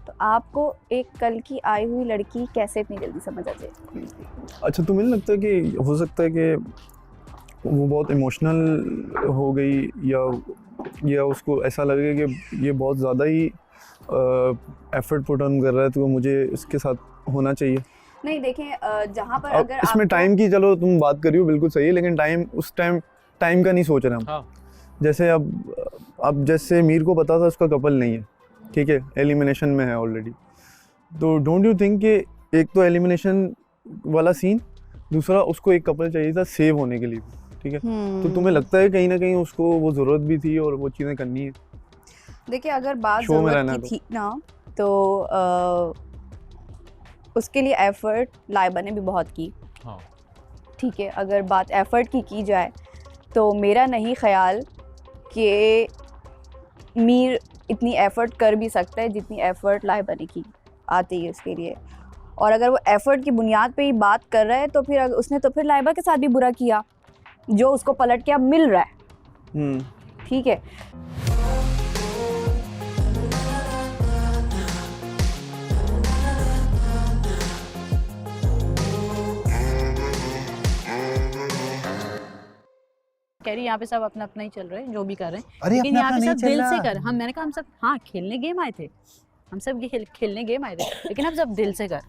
तो आपको एक कल की आई हुई लड़की कैसे इतनी जल्दी समझ आ जाए? अच्छा, तुम्हें नहीं लगता कि हो सकता है कि वो बहुत इमोशनल हो गई, या उसको ऐसा लगे कि ये बहुत ज़्यादा ही एफर्ट पुट ऑन कर रहा है, तो मुझे इसके साथ होना चाहिए? नहीं, देखें, जहाँ पर अब अगर इसमें टाइम की, चलो तुम बात कर रही हो बिल्कुल सही है, लेकिन टाइम का नहीं सोच रहे हम। हाँ। जैसे अब जैसे मीर को पता था उसका कपल नहीं है, ठीक है, एलिमिनेशन में है ऑलरेडी, तो डोंट यू थिंक कि एक तो एलिमिनेशन वाला सीन, दूसरा उसको एक कपल चाहिए था सेव होने के लिए, ठीक है, तो तुम्हें लगता है कहीं ना कहीं उसको वो ज़रूरत भी थी और वो चीज़ें करनी है? देखिए, अगर बात शो में ज़रूरत रहना की थी ना, तो उसके लिए एफ़र्ट लाइबा ने भी बहुत की, हाँ। ठीक है। अगर बात एफ़र्ट की जाए तो मेरा नहीं ख्याल कि मीर इतनी एफ़र्ट कर भी सकता है जितनी एफ़र्ट लाइबा ने की आती है उसके लिए। और अगर वो एफ़र्ट की बुनियाद पे ही बात कर रहा है तो फिर उसने तो फिर लाइबा के साथ भी बुरा किया, जो उसको पलट के अब मिल रहा है, ठीक है। कह रही यहाँ पे सब अपना अपना ही चल रहे हैं, जो भी कर रहे हैं, अरे लेकिन अपना यहाँ पे अपना सब नहीं दिल चल से रहा। कर। मैंने कहा हम सब हाँ खेलने गेम आए थे, हम सब खेलने गेम आए थे, लेकिन अब सब दिल से कर।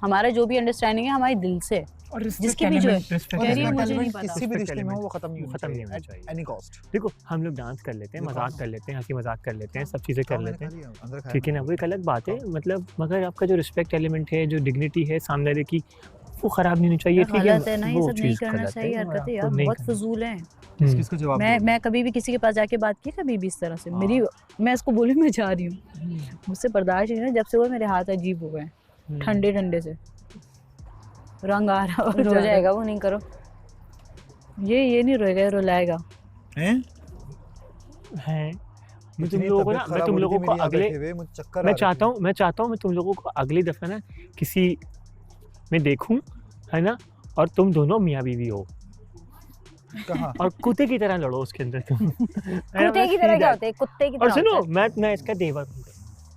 हमारा जो भी अंडरस्टैंडिंग है हमारी दिल से, और जिसकी भी जो है, कह रही है मुझे नहीं पता। किसी भी रिश्ते में हो वो खत्म नहीं नहीं होना होना चाहिए चाहिए एनी कॉस्ट। देखो, हम लोग डांस कर लेते हैं, देखो, मजाक हाँ। कर लेते हैं, हंसी मजाक कर लेते हैं, सब चीज़ें कर लेते हैं, अंदर खाया ठीक है ना, वो एक अलग बात है, मतलब मगर आपका जो रिस्पेक्ट एलिमेंट है, जो डिग्निटी है सामने वाले की, वो खराब नहीं होनी चाहिए, ठीक है, गलत है ना, ये वो सब नहीं चीज़ करना गलत चाहिए, है, हरकतें यार आपको नहीं बहुत करना। फजूल हैं। किसको जवाब मैं कभी भी किसी के पास जाके बात की कभी भी इस तरह से, मेरी मैं इसको बोली मैं जा रही हूँ, मुझसे बर्दाश्त नहीं है, जब से वो मेरे हाथ अजीब हो गए, ठंडे ठंडे से रंग आ रहा और रो जाएगा वो, नहीं करो। ये नहीं रोएगा, रुलाएगा। हैं? मैं तुम लोगों को ना, मैं तुम लोगों को अगले, मैं चाहता हूँ मैं तुम लोगों को अगली दफ़ा ना किसी में देखूं, है ना, और तुम दोनों मियाँ बीवी हो, कहाँ? और कुत्ते की तरह लड़ो उसके अंदर तुम। कुत्ते की तरह क्या होते हैं? कुत्ते की और तरह सुनो, होता है। मैं इसका देवर हूँ।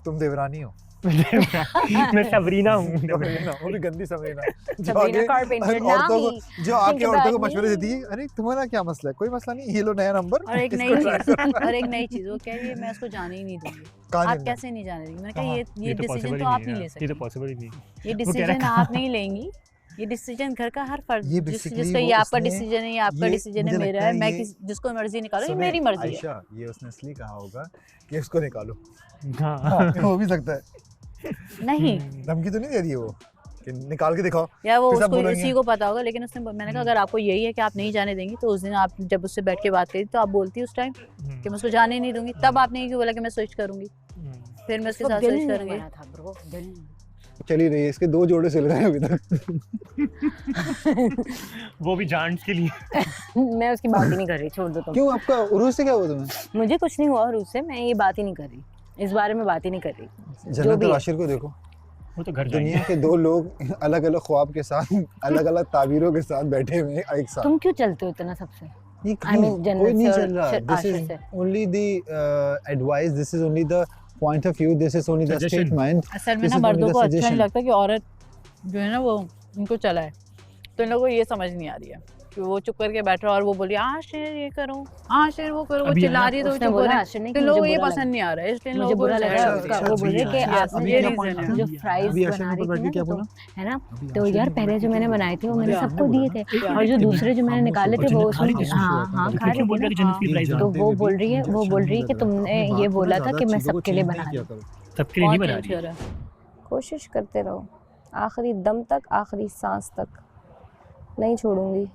तुम देवरानी हो। मैं सबरीना हूँ। सबरीना, वो भी गंदी सबरीना, जो सबरीना आके कारपेंटर, औरतों नामी, को, जो आके think औरतों about को मशवरे me। देती है, अरे तुम्हारा क्या मसला है? कोई मसला नहीं, ये लो नया नंबर। और एक इसको नई try चीज करो। और एक नई चीज वो कह रही है मैं उसको जाने ही नहीं दूंगी। कहाँ आप जाना? कैसे नहीं जाने देंगी? मैंने कहा कहाँ? ये तो डिसीजन possible तो ही आप नहीं नहीं है, ले ये सकते, तो पॉसिबल ही नहीं है। ये वो कह रहा डिसीजन है, आप नहीं लेंगी, ये डिसीजन घर का हर फर्द, ये जिसका basically ये वो आपका उसने- डिसीजन है, ये आपका ये डिसीजन है, मुझे मेरा लगता है, है मैं ये- जिसको मर्जी निकालो, ये सुने, मेरी मर्जी है। आयशा, ये उसने इसलिए कहा होगा कि इसको निकालो। हाँ। हो भी सकता है। नहीं धमकी तो नहीं दे रही है वो कि निकाल के दिखाओ? या वो फिर सब उसको बोलेंगे। इसी को पता होगा, लेकिन उसने मैंने कहा अगर आपको यही है कि आप नहीं जाने देंगी तो उस दिन आप जब उससे बैठ के बात करी तो आप बोलती उस टाइम कि मैं उसको जाने नहीं दूंगी, तब आपने क्यों बोला कि मैं स्विच करूंगी, फिर मैं उसके उसको साथ दिल स्विच नहीं करूंगी। बना था ब्रो, दिल। चल ही रही है, इसके 2 जोड़े सिल गए हैं अभी तक। वो भी जांच के लिए। मैं उसकी बात ही नहीं कर रही, छोड़ दो तुम। क्यों, आपका उर्वशी से क्या हुआ तुम्हें? मुझे कुछ नहीं हुआ और उससे मैं ये बात ही नहीं कर रही, इस बारे में बात ही नहीं कर रही। जो जन्नत भी और है। आशिर को देखो, वो तो घर दुनिया जाएंगे। के 2 लोग अलग अलग ख्वाब के साथ, अलग अलग ताबीरों के साथ बैठे हुए हैं एक साथ। तुम क्यों चलते हो इतना सबसे? ये I mean, कोई जन्नत नहीं से चल रहा. और This आशिर is से। only the advice. This is only the point of view. This is only the Suggestion. statement. असल में This ना is only मर्दों the को अच्छा नहीं suggestion. लगता कि औरत जो है ना वो इनको चलाए, तो इन लोगों को ये समझ नहीं आ रही है कि वो चुप करके बैठ रहा है और वो बोली आशिर ये करो, आशिर वो करो, वो अभी चिल्ला है ना, रही है तो उसने चुप हो बोला रहे हैं। आशिर ने तो कि लोगों को मुझे ये बुरा पसंद लगा। नहीं आ रहा है, इसलिए इन मुझे लोगों को बुरा लगा sad उसका, हो वो गया। बोल रहे कि Yes, आपने ये जो reason है। जो फ्राइज अभी आशिर बना ने रही बैठ के थी क्या ना, बोला? है ना, तो यार पहले जो मैंने बनाए थे वो मैंने सबको दिए थे, और जो दूसरे जो मैंने निकाले थे वो उसमें हाँ हाँ खा रही थी ना। तो वो बोल रही है कि तुमने ये बोला था कि मैं सबके लिए बना रही हूँ। सबके लिए नहीं कौन बना change रही कर रहा है? कोशिश करते रहो, आखिरी दम तक, आखिरी सांस तक नहीं छोड़ूंगी।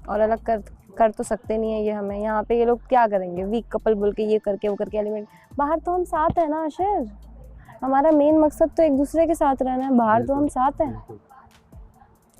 और अलग कर तो सकते नहीं है ये हमें। यहाँ पे ये लोग क्या करेंगे, वीक कपल बोल के ये करके वो करके एलिमेंट। बाहर तो हम साथ हैं ना आशिर, हमारा मेन मकसद तो एक दूसरे के साथ रहना है। बाहर तो हम साथ हैं,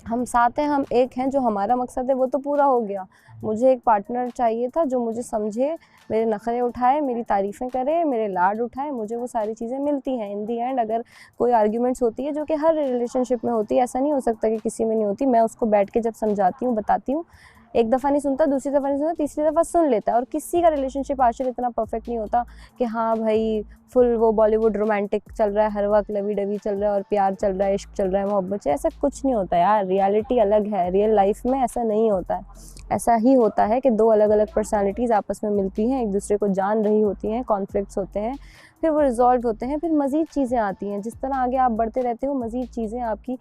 हम साथ हैं, हम एक हैं। जो हमारा मकसद है वो तो पूरा हो गया। मुझे एक पार्टनर चाहिए था जो मुझे समझे, मेरे नखरे उठाए, मेरी तारीफ़ें करे, मेरे लाड उठाए। मुझे वो सारी चीज़ें मिलती हैं इन दी एंड। अगर कोई आर्ग्यूमेंट्स होती है जो कि हर रिलेशनशिप में होती है, ऐसा नहीं हो सकता कि किसी में नहीं होती। मैं उसको बैठ के जब समझाती हूँ, बताती हूँ, एक दफ़ा नहीं सुनता, दूसरी दफ़ा नहीं सुनता, तीसरी दफ़ा सुन लेता है। और किसी का रिलेशनशिप आशिर इतना परफेक्ट नहीं होता कि हाँ भाई फुल वो बॉलीवुड रोमांटिक चल रहा है, हर वक्त लवी डवी चल रहा है और प्यार चल रहा है, इश्क चल रहा है, मोहब्बत। ऐसा कुछ नहीं होता यार, रियलिटी अलग है। रियल लाइफ में ऐसा नहीं होता है। ऐसा ही होता है कि दो अलग अलग पर्सनालिटीज़ आपस में मिलती हैं, एक दूसरे को जान रही होती हैं, कॉन्फ्लिक्ट्स होते हैं, फिर वो रिजॉल्व होते हैं, फिर मज़ीद चीज़ें आती हैं। जिस तरह आगे आप बढ़ते रहते हो, मज़ीद चीज़ें आपकी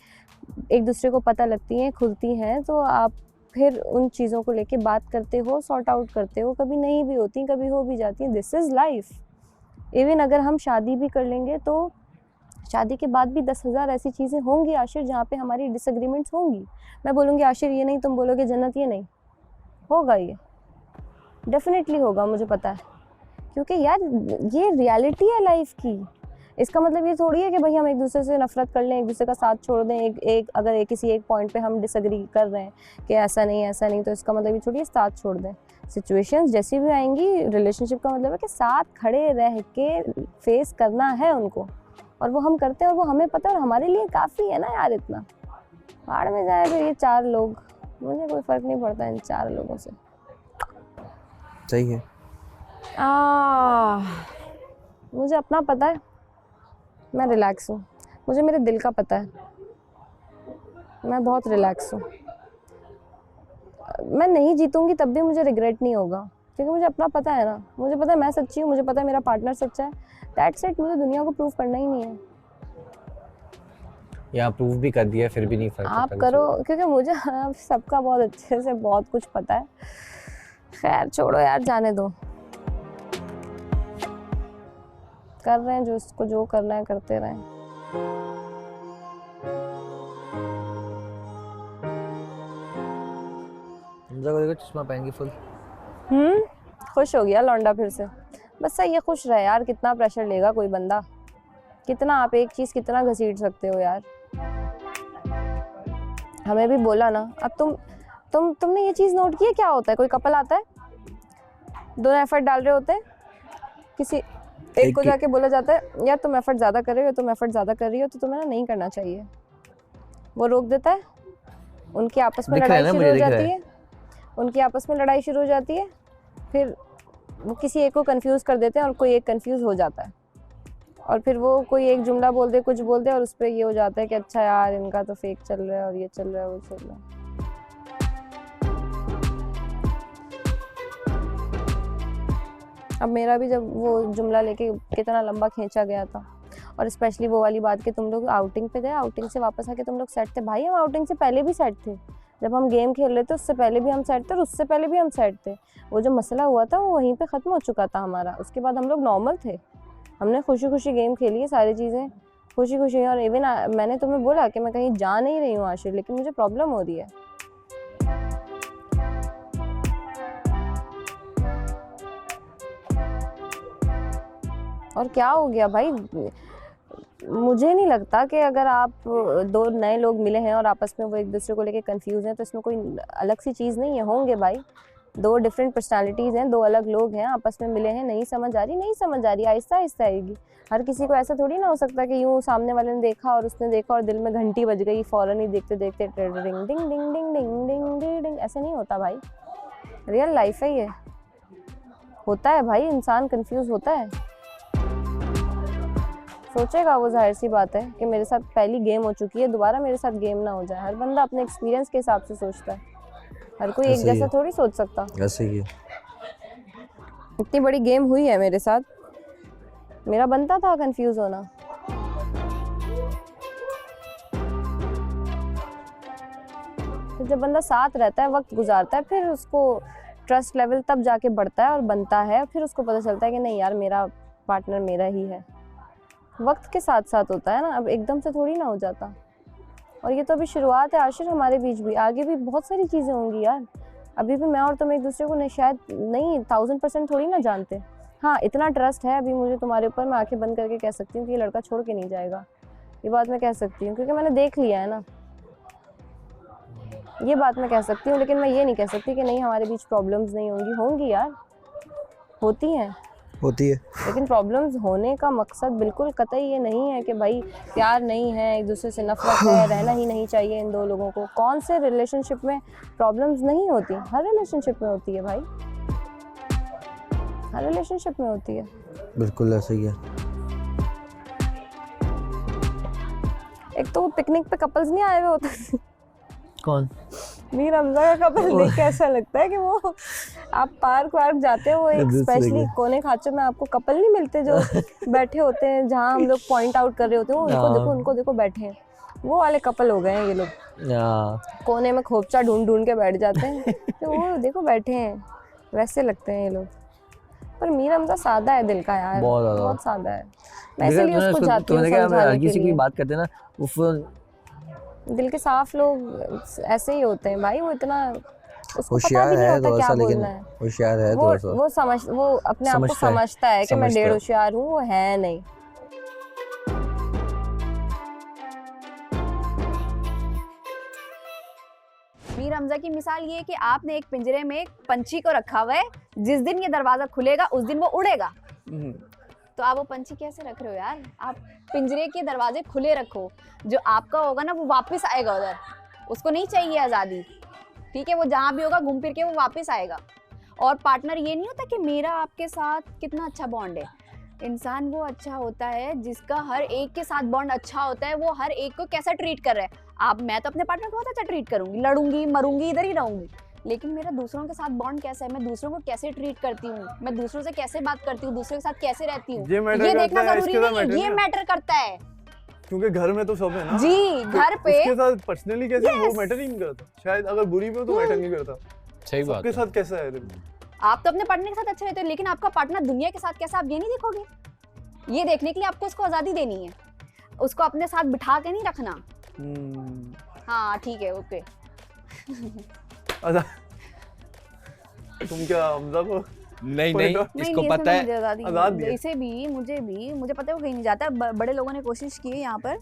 एक दूसरे को पता लगती हैं, खुलती हैं, तो आप फिर उन चीज़ों को लेके बात करते हो, सॉर्ट आउट करते हो। कभी नहीं भी होती, कभी हो भी जाती हैं। This is life. इवन अगर हम शादी भी कर लेंगे तो शादी के बाद भी 10,000 ऐसी चीज़ें होंगी आशिर जहाँ पे हमारी डिसएग्रीमेंट्स होंगी। मैं बोलूँगी आशिर ये नहीं, तुम बोलोगे जन्नत ये नहीं, होगा, ये डेफिनेटली होगा, मुझे पता है। क्योंकि यार ये रियलिटी है लाइफ की। इसका मतलब ये थोड़ी है कि भाई हम एक दूसरे से नफरत कर लें, एक दूसरे का साथ छोड़ दें। अगर किसी एक पॉइंट पे हम डिसएग्री कर रहे हैं कि ऐसा नहीं, तो इसका मतलब ये थोड़ी है साथ छोड़ दें। सिचुएशंस जैसी भी आएंगी, रिलेशनशिप का मतलब है कि साथ खड़े रह के फेस करना है उनको, और वो हम करते हैं और वो हमें पता है और हमारे लिए काफ़ी है ना यार। इतना बाढ़ में जाए तो ये 4 लोग, मुझे कोई फ़र्क नहीं पड़ता इन 4 लोगों से। सही है। मुझे अपना पता है, मैं रिलैक्स हूँ। मुझे मेरे दिल का पता है, मैं बहुत रिलैक्स हूँ। मैं नहीं जीतूंगी तब भी मुझे रिग्रेट नहीं होगा, क्योंकि मुझे अपना पता है ना। मुझे पता है मैं सच्ची हूँ, मुझे पता है मेरा पार्टनर सच्चा है। That's it. मुझे दुनिया को प्रूव करना ही नहीं है। यहाँ प्रूव भी कर दिया फिर भी नहीं फर्क आप पड़ता करो, क्योंकि मुझे सबका बहुत अच्छे से बहुत कुछ पता है। खैर छोड़ो यार, जाने दो। कर रहे हैं जो इसको जो करना है करते रहें। हमजा को देखो चश्मा पहन के फुल। खुश हो गया लौंडा फिर से। बस सही है, खुश रहे यार। कितना प्रेशर लेगा कोई बंदा, कितना आप एक चीज़ कितना घसीट सकते हो यार। हमें भी बोला ना। अब तुमने ये चीज़ नोट की है, क्या होता है कोई कपल आता है, दोनों एफर्ट डाल रहे होते हैं, किसी एक को जाके बोला जाता है यार तुम एफर्ट ज़्यादा कर रहे हो, तुम एफर्ट ज़्यादा कर रही हो, तो तुम्हें ना नहीं करना चाहिए। वो रोक देता है, उनकी आपस में लड़ाई शुरू हो जाती है, उनकी आपस में लड़ाई शुरू हो जाती है। फिर वो किसी एक को कंफ्यूज कर देते हैं और कोई एक कंफ्यूज हो जाता है, और फिर वो कोई एक जुमला बोल दे, कुछ बोल दे, और उस पर ये हो जाता है कि अच्छा यार इनका तो फेक चल रहा है और ये चल रहा है वो चल रहा है। अब मेरा भी जब वो जुमला लेके कितना लंबा खींचा गया था, और स्पेशली वो वाली बात कि तुम लोग आउटिंग पे गए, आउटिंग से वापस आके तुम लोग सेट थे। भाई हम आउटिंग से पहले भी सेट थे, जब हम गेम खेल रहे थे उससे पहले भी हम सेट थे, और उससे पहले भी हम सेट थे। वो जो मसला हुआ था वो वहीं पे ख़त्म हो चुका था हमारा। उसके बाद हम लोग नॉर्मल थे, हमने खुशी खुशी गेम खेली है, सारी चीज़ें खुशी खुशी। और इवन मैंने तुम्हें बोला कि मैं कहीं जा नहीं रही हूँ आशिर, लेकिन मुझे प्रॉब्लम हो रही है। और क्या हो गया भाई, मुझे नहीं लगता कि अगर आप 2 नए लोग मिले हैं और आपस में वो एक दूसरे को लेके कंफ्यूज हैं तो इसमें कोई अलग सी चीज़ नहीं है। होंगे भाई, दो डिफरेंट पर्सनालिटीज़ हैं, दो अलग लोग हैं, आपस में मिले हैं, नहीं समझ आ रही, आहिस्ता आहिस्ता आएगी। हर किसी को ऐसा थोड़ी ना हो सकता कि यूँ सामने वाले ने देखा और उसने देखा और दिल में घंटी बज गई, फ़ौरन ही देखते देखते डिंग डिंग डिंग डिंग डिंग डिंग डिंग, ऐसे नहीं होता भाई। रियल लाइफ है ये, होता है भाई, इंसान कंफ्यूज होता है, सोचेगा वो, जाहिर सी बात है कि मेरे साथ पहली गेम हो चुकी है, दोबारा मेरे साथ गेम ना हो जाए। हर बंदा अपने एक्सपीरियंस के हिसाब से सोचता है, हर कोई एक जैसा थोड़ी सोच सकता। ऐसे ही है। इतनी बड़ी गेम हुई है मेरे साथ, मेरा बनता था कंफ्यूज होना। तो जब बंदा साथ रहता है, वक्त गुजारता है, फिर उसको ट्रस्ट लेवल तब जाके बढ़ता है और बनता है, फिर उसको पता चलता है कि नहीं यार मेरा पार्टनर मेरा ही है। वक्त के साथ साथ होता है ना, अब एकदम से थोड़ी ना हो जाता। और ये तो अभी शुरुआत है आशिर, हमारे बीच भी आगे भी बहुत सारी चीज़ें होंगी यार। अभी भी मैं और तुम एक दूसरे को शायद नहीं 1000% थोड़ी ना जानते। हाँ, इतना ट्रस्ट है अभी मुझे तुम्हारे ऊपर, मैं आंखें बंद करके कह सकती हूँ कि ये लड़का छोड़ के नहीं जाएगा। ये बात मैं कह सकती हूँ क्योंकि मैंने देख लिया है ना, ये बात मैं कह सकती हूँ। लेकिन मैं ये नहीं कह सकती कि नहीं हमारे बीच प्रॉब्लम्स नहीं होंगी, होंगी यार, होती हैं, होती है। लेकिन प्रॉब्लम्स होने का मकसद बिल्कुल कतई ये नहीं है कि भाई प्यार नहीं है, एक दूसरे से नफरत है, रहना ही नहीं चाहिए इन दो लोगों को। कौन से रिलेशनशिप में प्रॉब्लम्स नहीं होती? हर रिलेशनशिप में होती है भाई, हर रिलेशनशिप में होती है। बिल्कुल ऐसा ही है। एक तो वो पिकनिक पे कपल्स नहीं आए हुए होते कौन? मीर हमजा का कपल देख के ऐसा लगता है कि वो आप पार्क वार्क जाते हो, वो एक स्पेशली कोने खाचे में आपको कपल नहीं मिलते जो बैठे होते हैं, जहाँ हम लोग पॉइंट आउट कर रहे होते हैं, उनको देखो बैठे हैं, वो वाले कपल हो गए हैं ये लोग। कोने में खोपचा ढूंढ ढूंढ के बैठ जाते हैं, तो वो देखो बैठे हैं, वैसे लगते हैं ये लोग। पर मीर हमजा सादा है दिल का यार, बहुत सादा है। मैं इसलिए उसको चाहती हूँ समझाने के किसी की लिए। बात करते हैं ना, दिल के साफ लोग ऐसे ही होते हैं भाई, वो इतना उसको पता होशियार भी नहीं है होता थोड़ा क्या सा, लेकिन बोलना है। होशियार है वो थोड़ा सा। वो अपने आप को समझता है कि मैं डेढ़ होशियार हूँ, वो है नहीं। मीर हमजा की मिसाल ये है कि आपने एक पिंजरे में एक पंछी को रखा हुआ है, जिस दिन ये दरवाजा खुलेगा उस दिन वो उड़ेगा। तो आप वो पंछी कैसे रख रहे हो यार? आप पिंजरे के दरवाजे खुले रखो, जो आपका होगा ना वो वापस आएगा उधर, उसको नहीं चाहिए आज़ादी, ठीक है? वो जहाँ भी होगा घूम फिर के वो वापस आएगा। और पार्टनर ये नहीं होता कि मेरा आपके साथ कितना अच्छा बॉन्ड है। इंसान वो अच्छा होता है जिसका हर एक के साथ बॉन्ड अच्छा होता है, वो हर एक को कैसा ट्रीट कर रहा है। मैं तो अपने पार्टनर को बहुत अच्छा ट्रीट करूंगी, लड़ूंगी मरूंगी, इधर ही रहूंगी, लेकिन मेरा दूसरों के साथ बॉन्ड कैसा है, मैं दूसरों को कैसे ट्रीट करती हूँ, मैं दूसरों से कैसे बात करती हूँ, दूसरों के साथ कैसे रहती हूँ, ये देखना जरूरी नहीं है, ये मैटर करता है। क्योंकि घर में तो सब है ना जी, घर पे उसके साथ पर्सनली कैसे वो मैटर ही नहीं करता। शायद अगर बुरी भी हो तो मैटर नहीं करता। सही बात सबके साथ कैसा है? आप तो अपने पार्टनर के साथ अच्छे रहते हो, लेकिन आपका पार्टनर दुनिया के साथ कैसा, आप ये नहीं देखोगे। ये देखने के लिए आपको उसको आजादी देनी है, उसको अपने साथ बिठा के नहीं रखना। हाँ ठीक है, ओके। तुम क्या हमजा को नहीं इसको पता है, इसे भी मुझे पता है वो कहीं नहीं जाता। बड़े लोगों ने कोशिश की है, यहाँ पर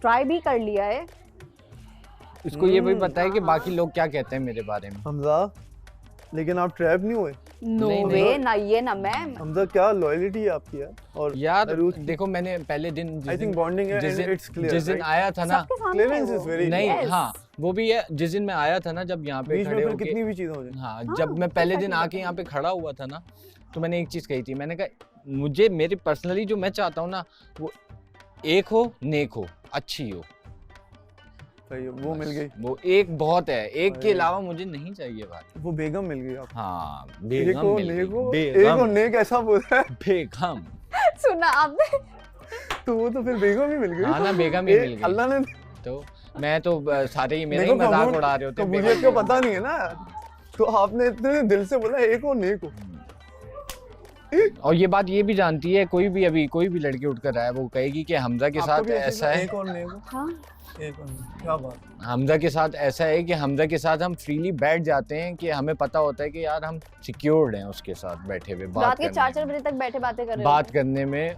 ट्राई भी कर लिया है। इसको ये भी पता है कि बाकी लोग क्या कहते हैं मेरे बारे में। हमजा, लेकिन आप ट्रैप नहीं हुए? नो वे, ना ये ना मैं। हमजा क्या लॉयल्टी है आपकी यार। और यार देखो, मैंने पहले दिन आई थिंक बॉन्डिंग है एंड इट्स क्लियर, जिस दिन आया था ना, क्लियरेंस इज वेरी नहीं हाँ वो भी है। जिस दिन मैं आया था ना, जब यहाँ पे खड़े होके कितनी भी चीजें हो जाए, हाँ जब मैं पहले दिन आके यहाँ पे खड़ा हुआ था ना, तो मैंने एक चीज कही थी। मैंने कहा मुझे मेरी पर्सनली जो मैं चाहता हूँ ना, वो एक हो, नेक हो, अच्छी हो, वो मिल गई। वो एक बहुत है, एक के अलावा मुझे नहीं चाहिए बात। वो बेगम मिल गई आपको। हाँ बेगम मिल गई। एक और नेक ऐसा बोल रहा है बेगम। सुना आपने? तो वो तो फिर बेगम ही मिल गई। हाँ ना, बेगम ही मिल गई। अल्लाह ने तो मैं तो सारे ही मेरा ही मजाक उड़ा रहे होते। कबूलियत को पता नहीं है ना, तो आपने इतने दिल से बोला एक और नेक हो। और ये बात ये भी जानती है, कोई भी लड़की उठकर आए वो कहेगी कि हमजा के साथ ऐसा है। एक और नेक हो। हाँ क्या बात। हमजा के साथ ऐसा है कि हमजा के साथ हम फ्रीली बैठ जाते हैं, कि हमें पता होता है कि यार हम सिक्योर्ड हैं उसके साथ बैठे हुए, रात के 4-4 बजे तक बैठे बातें कर रहे बात करने में,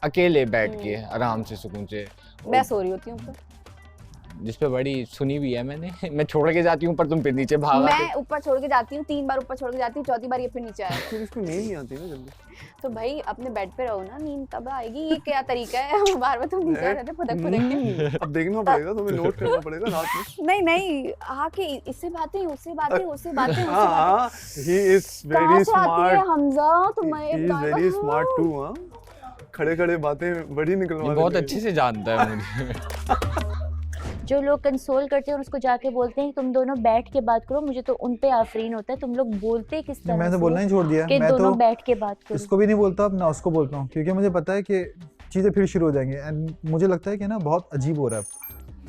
अकेले बैठ के आराम से सुकून से। मैं सो रही होती हूँ तो जिस पे बड़ी सुनी भी है मैंने। मैं छोड़ के जाती हूँ पर तुम फिर नीचे भाग आते मैं ऊपर छोड़ के जाती हूँ, 3 बार ऊपर छोड़ के जाती हूँ, चौथी बार ये फिर नीचे आया। फिर इसको नींद नहीं आती ना जल्दी। तो भाई अपने बेड पे रहो ना, नींद तब आएगी। ये क्या तरीका है? बार बार तुम नीचे आ जाते फुदक फुदक के। अब देखना पड़ेगा, तुम्हें नोट करना पड़ेगा रात में। नहीं नहीं, आके इससे बातें, उससे बातें, उससे बातें, उससे हाँ बातें। He is very smart, Hamza तुम्हारे he is very smart too. हाँ खड़े खड़े बातें बड़ी निकलवा ये बहुत अच्छे से जानता है मुझे। जो लोग कंसोल करते हैं और उसको जाके बोलते हैं कि तुम दोनों बैठ के बात करो, मुझे तो उन पे आफरीन होता है। तुम लोग बोलते किस तरह मैं तो से बोलना ही छोड़ दिया। कि मैं दोनों तो बैठ के बात करो। इसको भी नहीं बोलता अब, ना उसको बोलता हूँ, क्योंकि मुझे पता है कि चीज़ें फिर शुरू हो जाएंगी। एंड मुझे लगता है कि ना बहुत अजीब हो रहा है,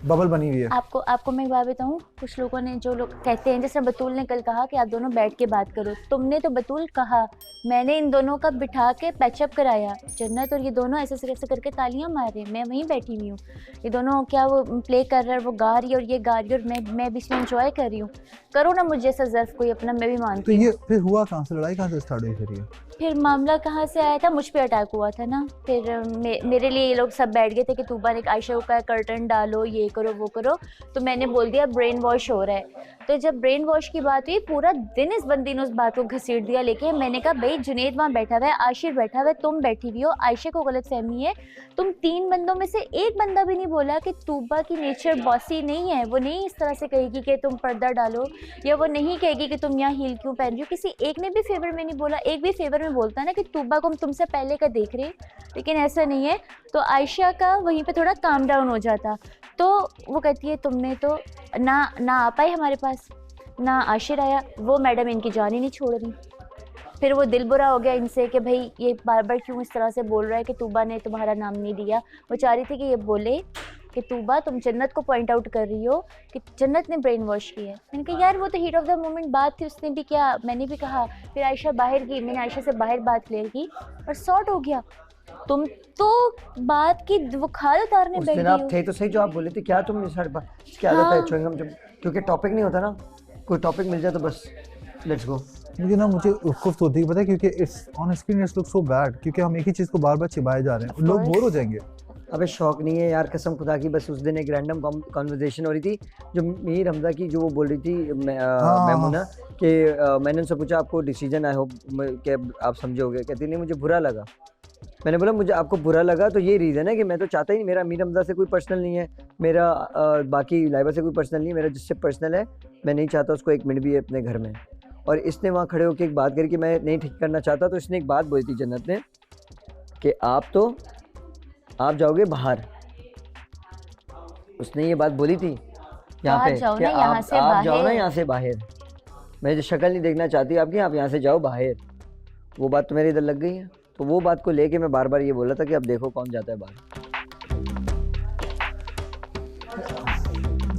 बबल बनी हुई है। आपको मैं एक बात बताऊँ, कुछ लोगों ने, जो लोग कहते हैं, जैसे बतूल ने कल कहा कि आप दोनों बैठ के बात करो, तुमने तो बतूल कहा, मैंने इन दोनों का बिठा के पैचअप कराया। जन्नत और ये दोनों ऐसे करके तालियां मार रहे हैं, मैं वहीं बैठी हुई हूँ। ये दोनों क्या वो प्ले कर रहा है, वो गा रही है और ये गा रही है और मैं बीच में एंजॉय कर रही हूँ। करो ना मुझे जैसा ज़र्फ कोई अपना, मैं भी तो मानती हूँ। ये फिर हुआ कहाँ से, लड़ाई कहाँ से स्टार्ट हुई फिर ये? फिर मामला कहाँ से आया था, मुझ पे अटैक हुआ था ना। फिर मेरे लिए ये लोग सब बैठ गए थे कि तूबा ने आयशा को कहा कर्टन डालो, ये करो वो करो, तो मैंने बोल दिया ब्रेन वॉश हो रहा है। तो जब ब्रेन वॉश की बात हुई, पूरा दिन इस बंदी ने उस बात को घसीट दिया लेके। मैंने कहा भाई जुनेद वहाँ बैठा हुआ है, आशिर बैठा हुआ है, तुम बैठी हुई हो, आयशा को गलत फहमी है। तुम 3 बंदों में से एक बंदा भी नहीं बोला कि तूबा की नेचर बॉसी नहीं है, वो नहीं इस तरह से कहेगी कि तुम पर्दा डालो, या वो नहीं कहेगी कि तुम यहाँ हील क्यों पहन रही हो। किसी एक ने भी फेवर में नहीं बोला। एक भी फेवर में बोलता है ना कि तूबा को हम तुमसे पहले का देख रहे, लेकिन ऐसा नहीं है। तो आयशा का वहीं पे थोड़ा काम डाउन हो जाता। तो वो कहती है तुमने तो ना आ पाई हमारे पास, ना आशिर आया, वो मैडम इनकी जान ही नहीं छोड़ रही। फिर वो दिल बुरा हो गया इनसे कि भाई ये बार बार क्यों इस तरह से बोल रहा है कि तूबा ने तुम्हारा नाम नहीं लिया। वो चाह रही थी कि ये बोले कि तूबा तुम जन्नत को पॉइंट आउट कर रही हो कि जन्नत ने ब्रेन वॉश किया है। मैंने कहा यार वो तो हीट ऑफ द मोमेंट बात थी, उसने भी क्या, मैंने भी कहा। फिर आयशा बाहर गई, मैंने आयशा से बाहर बात क्लियर की और सॉर्ट हो गया। तुम तो बात की बुखार उतारने उस बैठ दिन गई आप हो। थे तो सही जो आप बोले थे, क्या तुम इस क्या आदत है च्युइंगम, जब क्योंकि टॉपिक नहीं होता ना, कोई टॉपिक मिल जाए तो बस लेट्स गो। मुझे उसको होती है पता है, क्योंकि it's on screen it's look so bad, क्योंकि हम एक ही चीज़ को बार बार चिबाए जा रहे हैं, लोग बोर हो जाएंगे। अबे शौक नहीं है यार, कसम खुदा की। बस उस दिन एक रैंडम कॉन्वर्जेशन हो रही थी, जो मीर हमजा की, जो वो बोल रही थी मैमुना कि मैंने उनसे पूछा आपको डिसीजन आई होप कि आप समझोगे। कहती नहीं मुझे बुरा लगा। मैंने बोला मुझे आपको बुरा लगा तो ये रीज़न है कि मैं तो चाहता ही नहीं, मेरा मीर हमजा से कोई पर्सनल नहीं है, मेरा बाकी लाइबा से कोई पर्सनल नहीं है, मेरा जिससे पर्सनल है मैं नहीं चाहता उसको 1 मिनट भी अपने घर में। और इसने वहाँ खड़े होकर एक बात करी कि मैं नहीं ठीक करना चाहता, तो इसने एक बात बोली थी जन्नत ने कि आप जाओगे बाहर। उसने ये बात बोली थी यहाँ पे कि आप जाओ ना यहाँ से बाहर, मैं जो शक्ल नहीं देखना चाहती आपकी, आप यहाँ से जाओ बाहर। वो बात तो मेरे इधर लग गई है, तो वो बात को लेके मैं बार बार ये बोला था कि अब देखो कौन जाता है बाहर।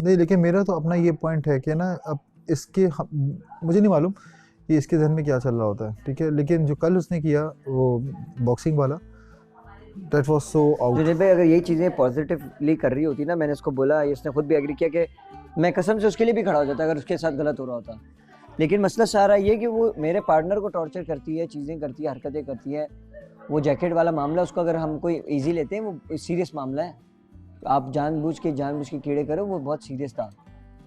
नहीं लेकिन मेरा तो अपना ये पॉइंट है कि ना, अब इसके मुझे नहीं मालूम कि इसके जहन में क्या चल रहा होता है, ठीक है, लेकिन जो कल उसने किया वो बॉक्सिंग वाला, दैट वाज सो आउट। मुझे भाई अगर यही चीज़ें पॉजिटिवली कर रही होती ना, मैंने उसको बोला, इसने खुद भी एग्री किया कि मैं कसम से उसके लिए भी खड़ा हो जाता अगर उसके साथ गलत हो रहा होता। लेकिन मसला सारा ये कि वो मेरे पार्टनर को टॉर्चर करती है, चीज़ें करती है, हरकतें करती है। वो जैकेट वाला मामला, उसको अगर हम कोई ईजी लेते हैं, वो सीरियस मामला है। आप जानबूझ के कीड़े करो, वो बहुत सीरियस था।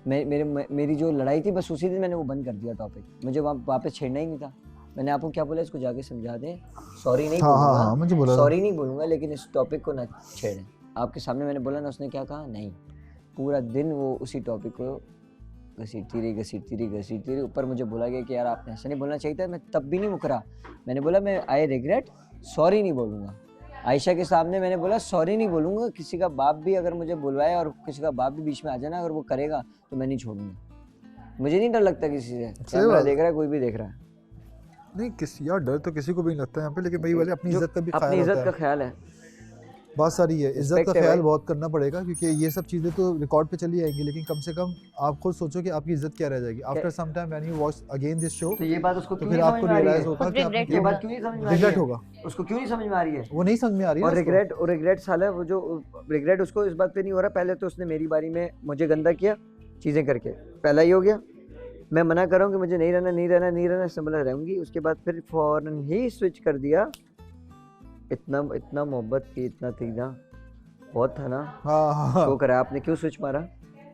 मेरी जो लड़ाई थी बस उसी दिन मैंने वो बंद कर दिया टॉपिक, मुझे वहाँ वापस छेड़ना ही नहीं था। मैंने आपको क्या बोला, इसको जाके समझा दें, सॉरी नहीं बोलूँगा, सॉरी नहीं बोलूँगा, लेकिन इस टॉपिक को ना छेड़ें। आपके सामने मैंने बोला ना, उसने क्या कहा, नहीं। पूरा दिन वो उसी टॉपिक को घसीटती रही। ऊपर मुझे बोला गया कि यार आपने ऐसा नहीं बोलना चाहिए था। मैं तब भी नहीं मुकरा, मैंने बोला मैं आई रिग्रेट, सॉरी नहीं बोलूँगा। आयशा के सामने मैंने बोला सॉरी नहीं बोलूँगा। किसी का बाप भी अगर मुझे बुलवाए और किसी का बाप भी बीच में आ जाए ना, अगर वो करेगा तो मैं नहीं छोड़ूंगा। मुझे नहीं डर लगता किसी से, कैमरा देख रहा है, कोई भी देख रहा है। नहीं किसी यार डर तो किसी को भी नहीं लगता है यहाँ पे, लेकिन भाई वाले अपनी इज्जत का भी ख्याल, अपनी इज्जत का ख्याल है, बात सारी है, इज्जत का ख्याल बहुत करना पड़ेगा, क्योंकि ये सब चीज़ें तो रिकॉर्ड पे चली आएंगी, लेकिन कम से कम आप खुद सोचो कि आपकी इज्जत क्या रह जाएगी after some time when you watch again this show. तो ये बात उसको तो फिर आपको रियलाइज होगा कि आपने ये बात क्यों नहीं समझ में आ रही है, रिग्रेट होगा, उसको क्यों नहीं समझ में आ रही है, वो नहीं समझ में आ रही है। और रिग्रेट साला, वो जो रिग्रेट उसको इस बात पे नहीं हो रहा। पहले तो उसने मेरी बारी में मुझे गंदा किया चीज़ें करके, पहला ही हो गया। मैं मना कर रहा हूँ कि मुझे नहीं रहना, इससे बोला रहूँगी। उसके बाद फिर फौरन ही स्विच कर दिया। इतना मोहब्बत की, इतना थी ना, बहुत था ना। हाँ। तो करा आपने क्यों स्विच मारा?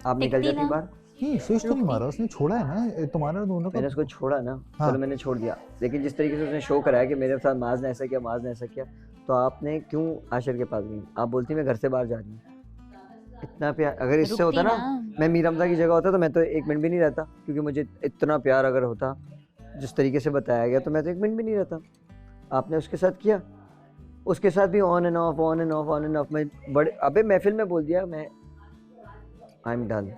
आप निकल टिकती जाती ना। बाहर। नहीं स्विच तो नहीं मारा उसने, छोड़ा है ना तुम्हारा दोनों का। मैंने उसको छोड़ा ना, हाँ। चलो मैंने छोड़ दिया, लेकिन जिस तरीके से उसने शो कराया कि मेरे साथ माज ने ऐसा किया, माज ने ऐसा किया, तो आपने क्यों आशिर के पास गई? आप बोलती मैं घर से बाहर जा रही हूँ। इतना प्यार अगर इससे होता ना, मैं मीर हमजा की जगह होता तो मैं तो 1 मिनट भी नहीं रहता, क्योंकि मुझे इतना प्यार अगर होता जिस तरीके से बताया गया तो मैं तो 1 मिनट भी नहीं रहता। आपने उसके साथ किया, उसके साथ भी on end of on end of on end of. मैं बड़े अबे महफिल में बोल दिया मैं आई एम डन,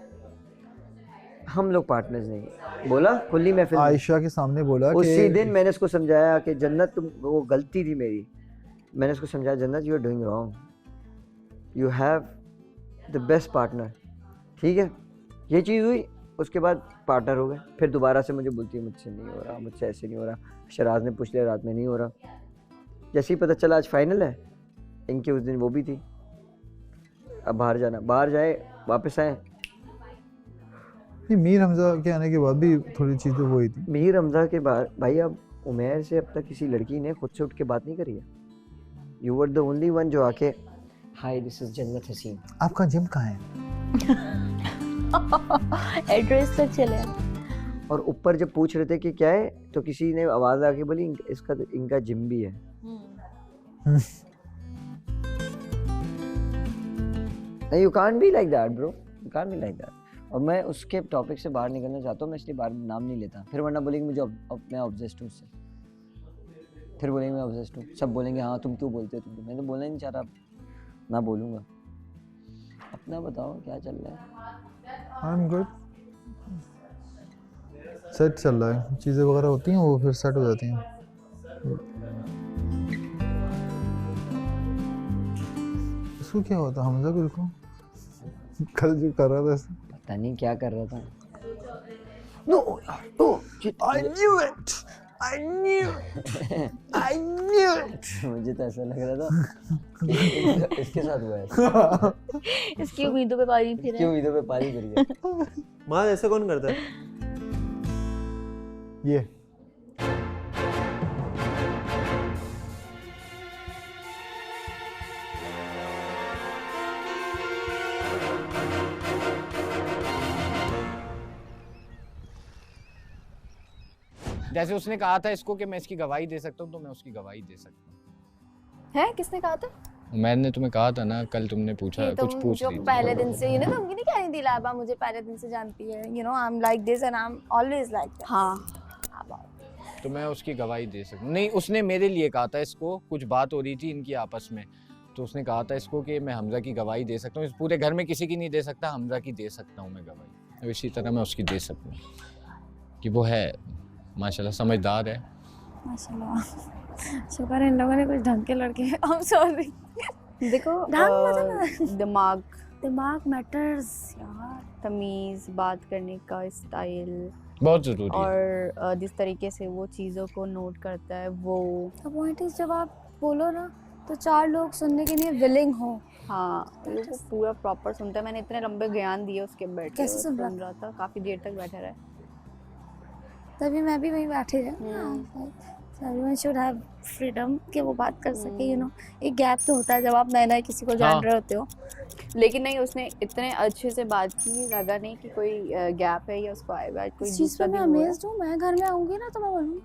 हम लोग पार्टनर्स नहीं, बोला खुली महफिल में। आयशा के सामने बोला उसी दिन मैंने उसको समझाया कि जन्नत तुम, वो गलती थी मेरी, मैंने उसको समझाया Jannat you are doing wrong, you have the best partner, ठीक है। ये चीज़ हुई, उसके बाद पार्टनर हो गए। फिर दोबारा से मुझे बोलती है मुझसे नहीं हो रहा, मुझसे ऐसे नहीं हो रहा। शराज ने पूछ लिया रात में, नहीं हो रहा। जैसे ही पता चला आज फाइनल है, इनकी उस दिन वो भी थी, अब बाहर जाना, बाहर जाए वापस आए। नहीं, मीर हमजा के आने के बाद भी थोड़ी चीज़ें वो हुई थी। मीर हमजा के बाद भाई, अब उमैर से अब तक किसी लड़की ने खुद से उठ के बात नहीं करी है। You were the only one जो आके हाय दिस इज जन्नत हसीन। आपका जिम कहाँ है? एड्रेस तक चले। और ऊपर जब पूछ रहे थे कि क्या है, तो किसी ने आवाज आके बोली इसका इनका जिम भी है। नहीं, you can't be like that bro, you can't be like that. और मैं उसके टॉपिक से बाहर निकलना चाहता हूँ, मैं इसलिए बार नाम नहीं लेता, फिर वरना बोलेंगे मुझे मैं ऑब्सेस्ड हूँ उससे, फिर बोलेंगे मैं ऑब्सेस्ड हूँ, सब बोलेंगे हाँ तुम क्यों बोलते हो, तुम। मैं तो बोलना ही नहीं चाह रहा, ना बोलूँगा। अपना बताओ क्या चल रहा है? आई एम गुड, सेट चल रहा है, चीज़ें वगैरह होती हैं वो फिर सेट हो जाती हैं। इसको क्या होता हमजा को कल जो कर रहा था ऐसा, पता नहीं क्या कर रहा था। No no, I knew it, I knew I knew it. मुझे तो ऐसा लग रहा था इसके साथ हुआ है। इसकी उम्मीदों पे पानी फिर इसकी उम्मीदों पे पानी फिर गया। माँ ऐसा कौन करता है? ये जैसे उसने कहा था इसको कि मैं इसकी गवाही दे सकता हूँ, तो मैं उसकी गवाही दे सकता हूँ। है किसने कहा था? मैंने तुम्हें कहा था ना, कल तुमने पूछा, कि कुछ तुम पूछ जो रही थी। पहले दिन से तुम नहीं कह रही थी लाइबा मुझे पहले दिन से जानती है, I am like this and I am always like that. हाँ तो मैं उसकी गवाही दे सकता हूँ। नहीं, उसने मेरे लिए कहा था, इसको कुछ बात हो रही थी इनकी आपस में, तो उसने कहा था इसको कि मैं हमजा की गवाही दे सकता हूँ, इस पूरे घर में किसी की नहीं दे सकता, हमजा की दे सकता हूँ मैं गवाही। इसी तरह मैं उसकी दे सकता हूँ कि वो है माशाल्लाह समझदार है। माशाल्लाह, शुक्र है इन लोगों ने कुछ ढंग के लड़के। I am sorry. देखो दिमाग मैटर्स यार, तमीज़, बात करने का स्टाइल बहुत ज़रूरी है। और जिस तरीके से वो चीज़ों को नोट करता है वो। पॉइंट इज जब आप बोलो ना तो 4 लोग सुनने के लिए विलिंग हो। हाँ, वो पूरा प्रॉपर सुनता है। मैंने इतने लंबे बयान दिए उसके, बैठ के कैसे सुन रहा था, काफ़ी देर तक बैठा रहा। तभी मैं भी वहीं बैठी है। एवरीवन शुड हैव फ्रीडम कि वो बात कर सके। एक गैप तो होता है जब आप नए नए किसी को जान रहे होते हो। लेकिन नहीं, उसने इतने अच्छे से बात की, लगा नहीं कि कोई गैप है या उसको आएगा कोई दूसरा। मैं अमेज्ड हूँ। मैं घर में आऊंगी ना तो मैं बोलूँगी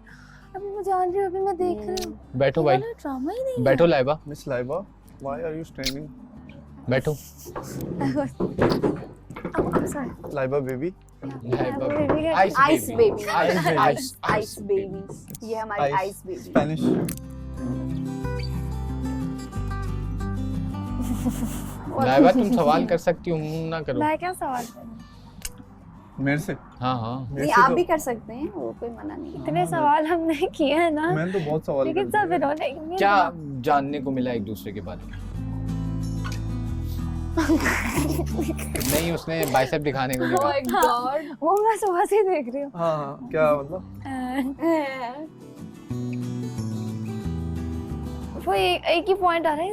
अभी मैं जान रही हूँ, अभी मैं देख रही हूँ। बैठो भाई, ड्रामा ही नहीं बैठो Laiba. Miss Laiba, why are you standing? बैठो Laiba baby, ice baby, ice baby, ये हमारी आइस बेबी। स्पेनिश। लाइबा तुम सवाल कर सकती हो, ना करो। मैं क्या सवाल करूँ मेरे से? हाँ नहीं, आप भी कर सकते हैं, वो कोई मना नहीं। इतने सवाल हमने किए हैं ना। मैंने तो बहुत सवाल लेकिन सब इन्होंने क्या जानने को मिला एक दूसरे के बारे में? नहीं, उसने बाइसेप दिखाने को नहीं कहा। Oh my God, वो मैं सुबह से देख रही हूँ। हाँ, क्या मतलब? वो एक ही पॉइंट आ रहा है,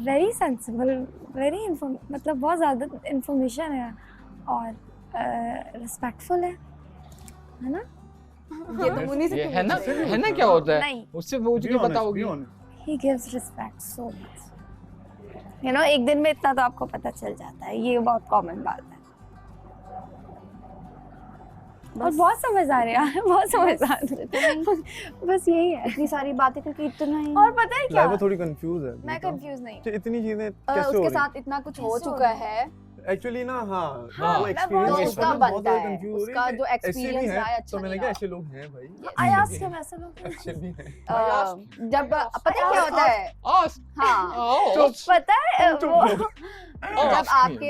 वेरी सेंसिबल, वेरी मतलब बहुत ज़्यादा इन्फॉर्मेशन है और रिस्पेक्टफुल है ना? ये तो मुन्नी से है ना क्या होता है? नहीं, उससे पूछ के बताओगी। He gives respect so much. एक दिन में इतना तो आपको पता चल जाता है, ये बहुत कॉमन बात है। और बहुत समझदार है यार, बहुत समझदार बस यही है, इतनी सारी बातें करके इतना ही। और पता है क्या, लाइबा थोड़ी कंफ्यूज है। मैं कंफ्यूज नहीं, तो इतनी चीजें कैसे हो उसके रही? साथ इतना कुछ हो चुका है एक्चुअली ना, हाँ हाँ, वो एक्सपीरियंस उसका बनता है, उसका जो एक्सपीरियंस रहा है अच्छा तो मैंने नहीं कहा रहा। ऐसे लोग हैं भाई, आयास के ऐसे लोग एक्चुअली हैं। जब पता है क्या होता है, हाँ पता है वो जब आपके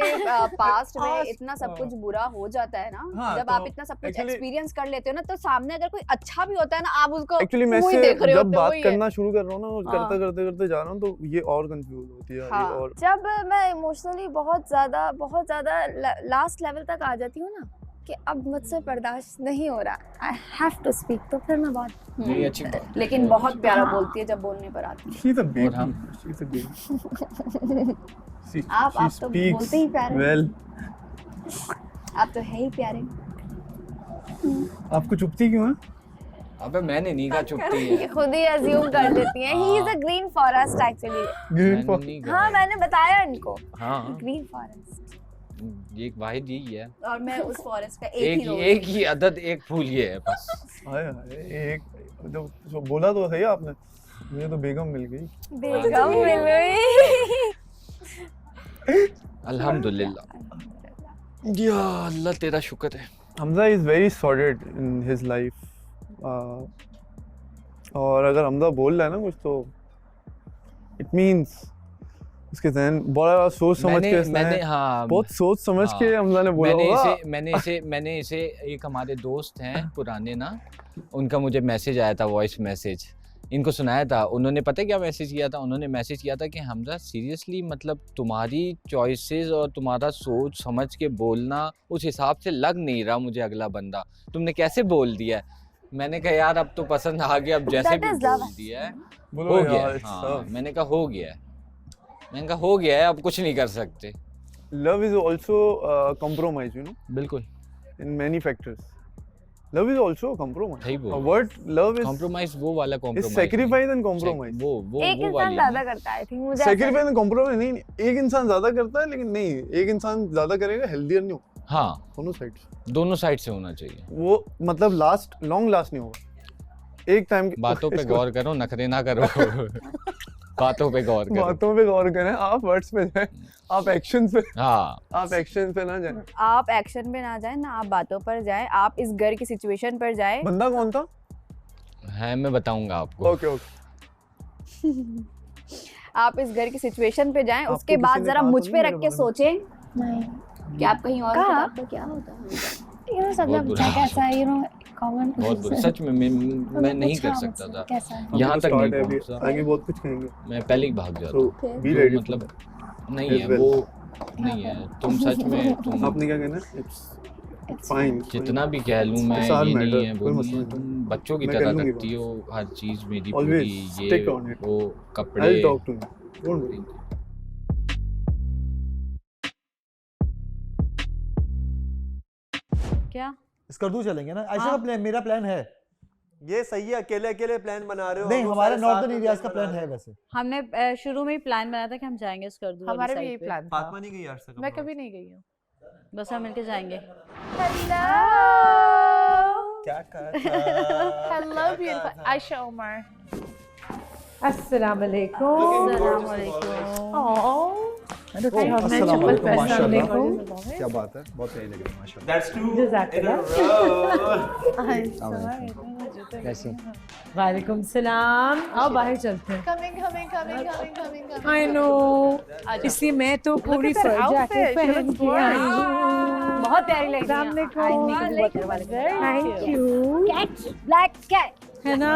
पास्ट में इतना सब कुछ बुरा हो जाता है ना, हाँ, जब तो आप इतना सब कुछ actually- एक्सपीरियंस कर लेते हो ना, तो सामने अगर कोई अच्छा भी होता है ना, आप उसको एक्चुअली मैं वही से देख रहे जब होते हो, बात वही है। करना शुरू कर रहा हूँ ना, और हाँ। करते करते करते जा रहा हूँ, तो ये और कंफ्यूज होती है, ये हाँ, और जब मैं इमोशनली बहुत ज्यादा लास्ट लेवल तक आ जाती हूँ ना, कि अब मुझसे बर्दाश्त नहीं हो रहा, आई हैव टू स्पीक, तो फिर मैं बात नहीं अच्छी बात। लेकिन बहुत प्यारा बोलती है जब बोलने पर आती है। she's a baby, हाँ। she's a baby. आप तो बोलते ही प्यारे, well. आप तो है ही प्यारे। आपको चुपती क्यों है? अबे मैंने नहीं कहा चुपती ये है। खुद ही अज्यूम कर लेती हैं, he is a green forest actually. Green मैंने for- नहीं कहा। हाँ मैंने बताया इनको, हाँ ग्रीन फॉरेस्ट। ये एक वाहिद यही है। और मैं उस फॉरेस्ट का एक ही रोज एक ही अदद, एक फूल ये है बस। हाय हाय, एक जो बोला तो सही आपने, मुझे तो बेगम मिल गई। बेगम मिल गई। अल्हम्दुलिल्लाह, या अल्लाह तेरा शुक्र है। Hamza is very sorted in his life, और अगर हमजा बोल रहा है ना कुछ, तो इट मींस उसके जहन बड़ा सोच समझ के इसने, हाँ बहुत सोच समझ के हाँ, हमजा ने बोला होगा। मैंने इसे एक हमारे दोस्त हैं पुराने ना, उनका मुझे मैसेज आया था, वॉइस मैसेज, इनको सुनाया था। उन्होंने पता है क्या मैसेज किया था? उन्होंने मैसेज किया था कि हमजा सीरियसली, मतलब तुम्हारी चॉइसेस और तुम्हारा सोच समझ के बोलना उस हिसाब से लग नहीं रहा मुझे अगला बंदा, तुमने कैसे बोल दिया। मैंने कहा यार अब तो पसंद आ गया, अब जैसे That भी is love. बोल दिया है बोलो हो यार, गया है। it's हाँ, love. मैंने कहा हो गया है, मैंने कहा हो गया है, अब कुछ नहीं कर सकते। Love is also compromise, you know, बिल्कुल in many factors. Love is also a compromise. सही बोल A रहे हो। word love is कॉम्प्रोमाइज वो वाला is compromise sacrifice and compromise. वो एक इंसान वाली ज्यादा करता है, आई थिंक मुझे ऐसा Sacrifice and compromise नहीं, एक इंसान ज्यादा करता है, लेकिन नहीं, एक इंसान ज्यादा करेगा हेल्दियर नहीं होगा, हाँ दोनों साइड से। दोनों साइड से होना चाहिए। वो मतलब लॉन्ग लास्ट नहीं होगा। एक टाइम बातों पे गौर करो, नखरे ना करो। बातों पे गौर करो। बातों पे गौर करें, आप वर्ड्स पे जाएं, आप एक्शन पे, हाँ आप एक्शन पे ना जाएं। आप एक्शन पे ना जाए ना, आप बातों पर जाए, आप इस घर की सिचुएशन पर जाए। बंदा कौन था? है, मैं बताऊंगा आपको। Okay okay. आप इस घर की सिचुएशन पे जाएं, आपको उसके किसी बाद ने जरा कहा मुझ तो पे नहीं रख के मेरे बारे में? सोचें नहीं, कि आप कहीं और कहा? होते तो आपको क्या होता। यू नो सब बहुत लोग बुरा। कैसा है, यू नो कॉमन बहुत बुरा, सच में मैं नहीं कर सकता था। कैसा है? यहाँ अभी तक तो नहीं start है, अभी पहुँचता। आगे बहुत कुछ कहेंगे। मैं पहले ही भाग जाता। So be जो ready. मतलब नहीं as है well. वो नहीं है। तुम सच में तुम आपने क्या कहना है? It's fine. जितना भी कह लूँ मैं, It's our ये नहीं matter, है, कोई वो मसला नहीं है। नहीं। तुम बच्चों की मैं कर तरह लूंगी रखती हो हर चीज मेरी Always पूरी, ये stick on it. वो कपड़े। I'll talk to you. Don't worry. क्या स्कर्दू चलेंगे ना, ऐसा प्लान, मेरा प्लान है। ये सही है, अकेले अकेले प्लान बना रहे हो। नहीं, हम लोग हमारा सारे नॉर्दर्न साथ में एरियाज का बना प्लान रहे है हैं। वैसे। हमने शुरू में ही प्लान बनाया था कि हम जाएंगे स्कर्दू वाली हमारा भी साइड यही पे। प्लान था। फातिमा नहीं गई यार से मैं कभी नहीं गई हूँ। बस हम मिलके जाएंगे। क्या कर Hello beautiful Aisha Omar. अस्सलाम वालेकुम। अस्सलाम वालेकुम। अस्सलाम वालेकुम, माशाल्लाह। माशाल्लाह। क्या बात है, बहुत सही लग रही है माशाल्लाह। That's two जज़ाकल्लाह। कैसी? वालेकुम सलाम। आओ बाहर चलते हैं। I know. इसलिए मैं तो पूरी फर जैकेट पहन के आई हूँ। बहुत प्यारी लग रही सामने है। को थैंक यू। ब्लैक कैट, है ना,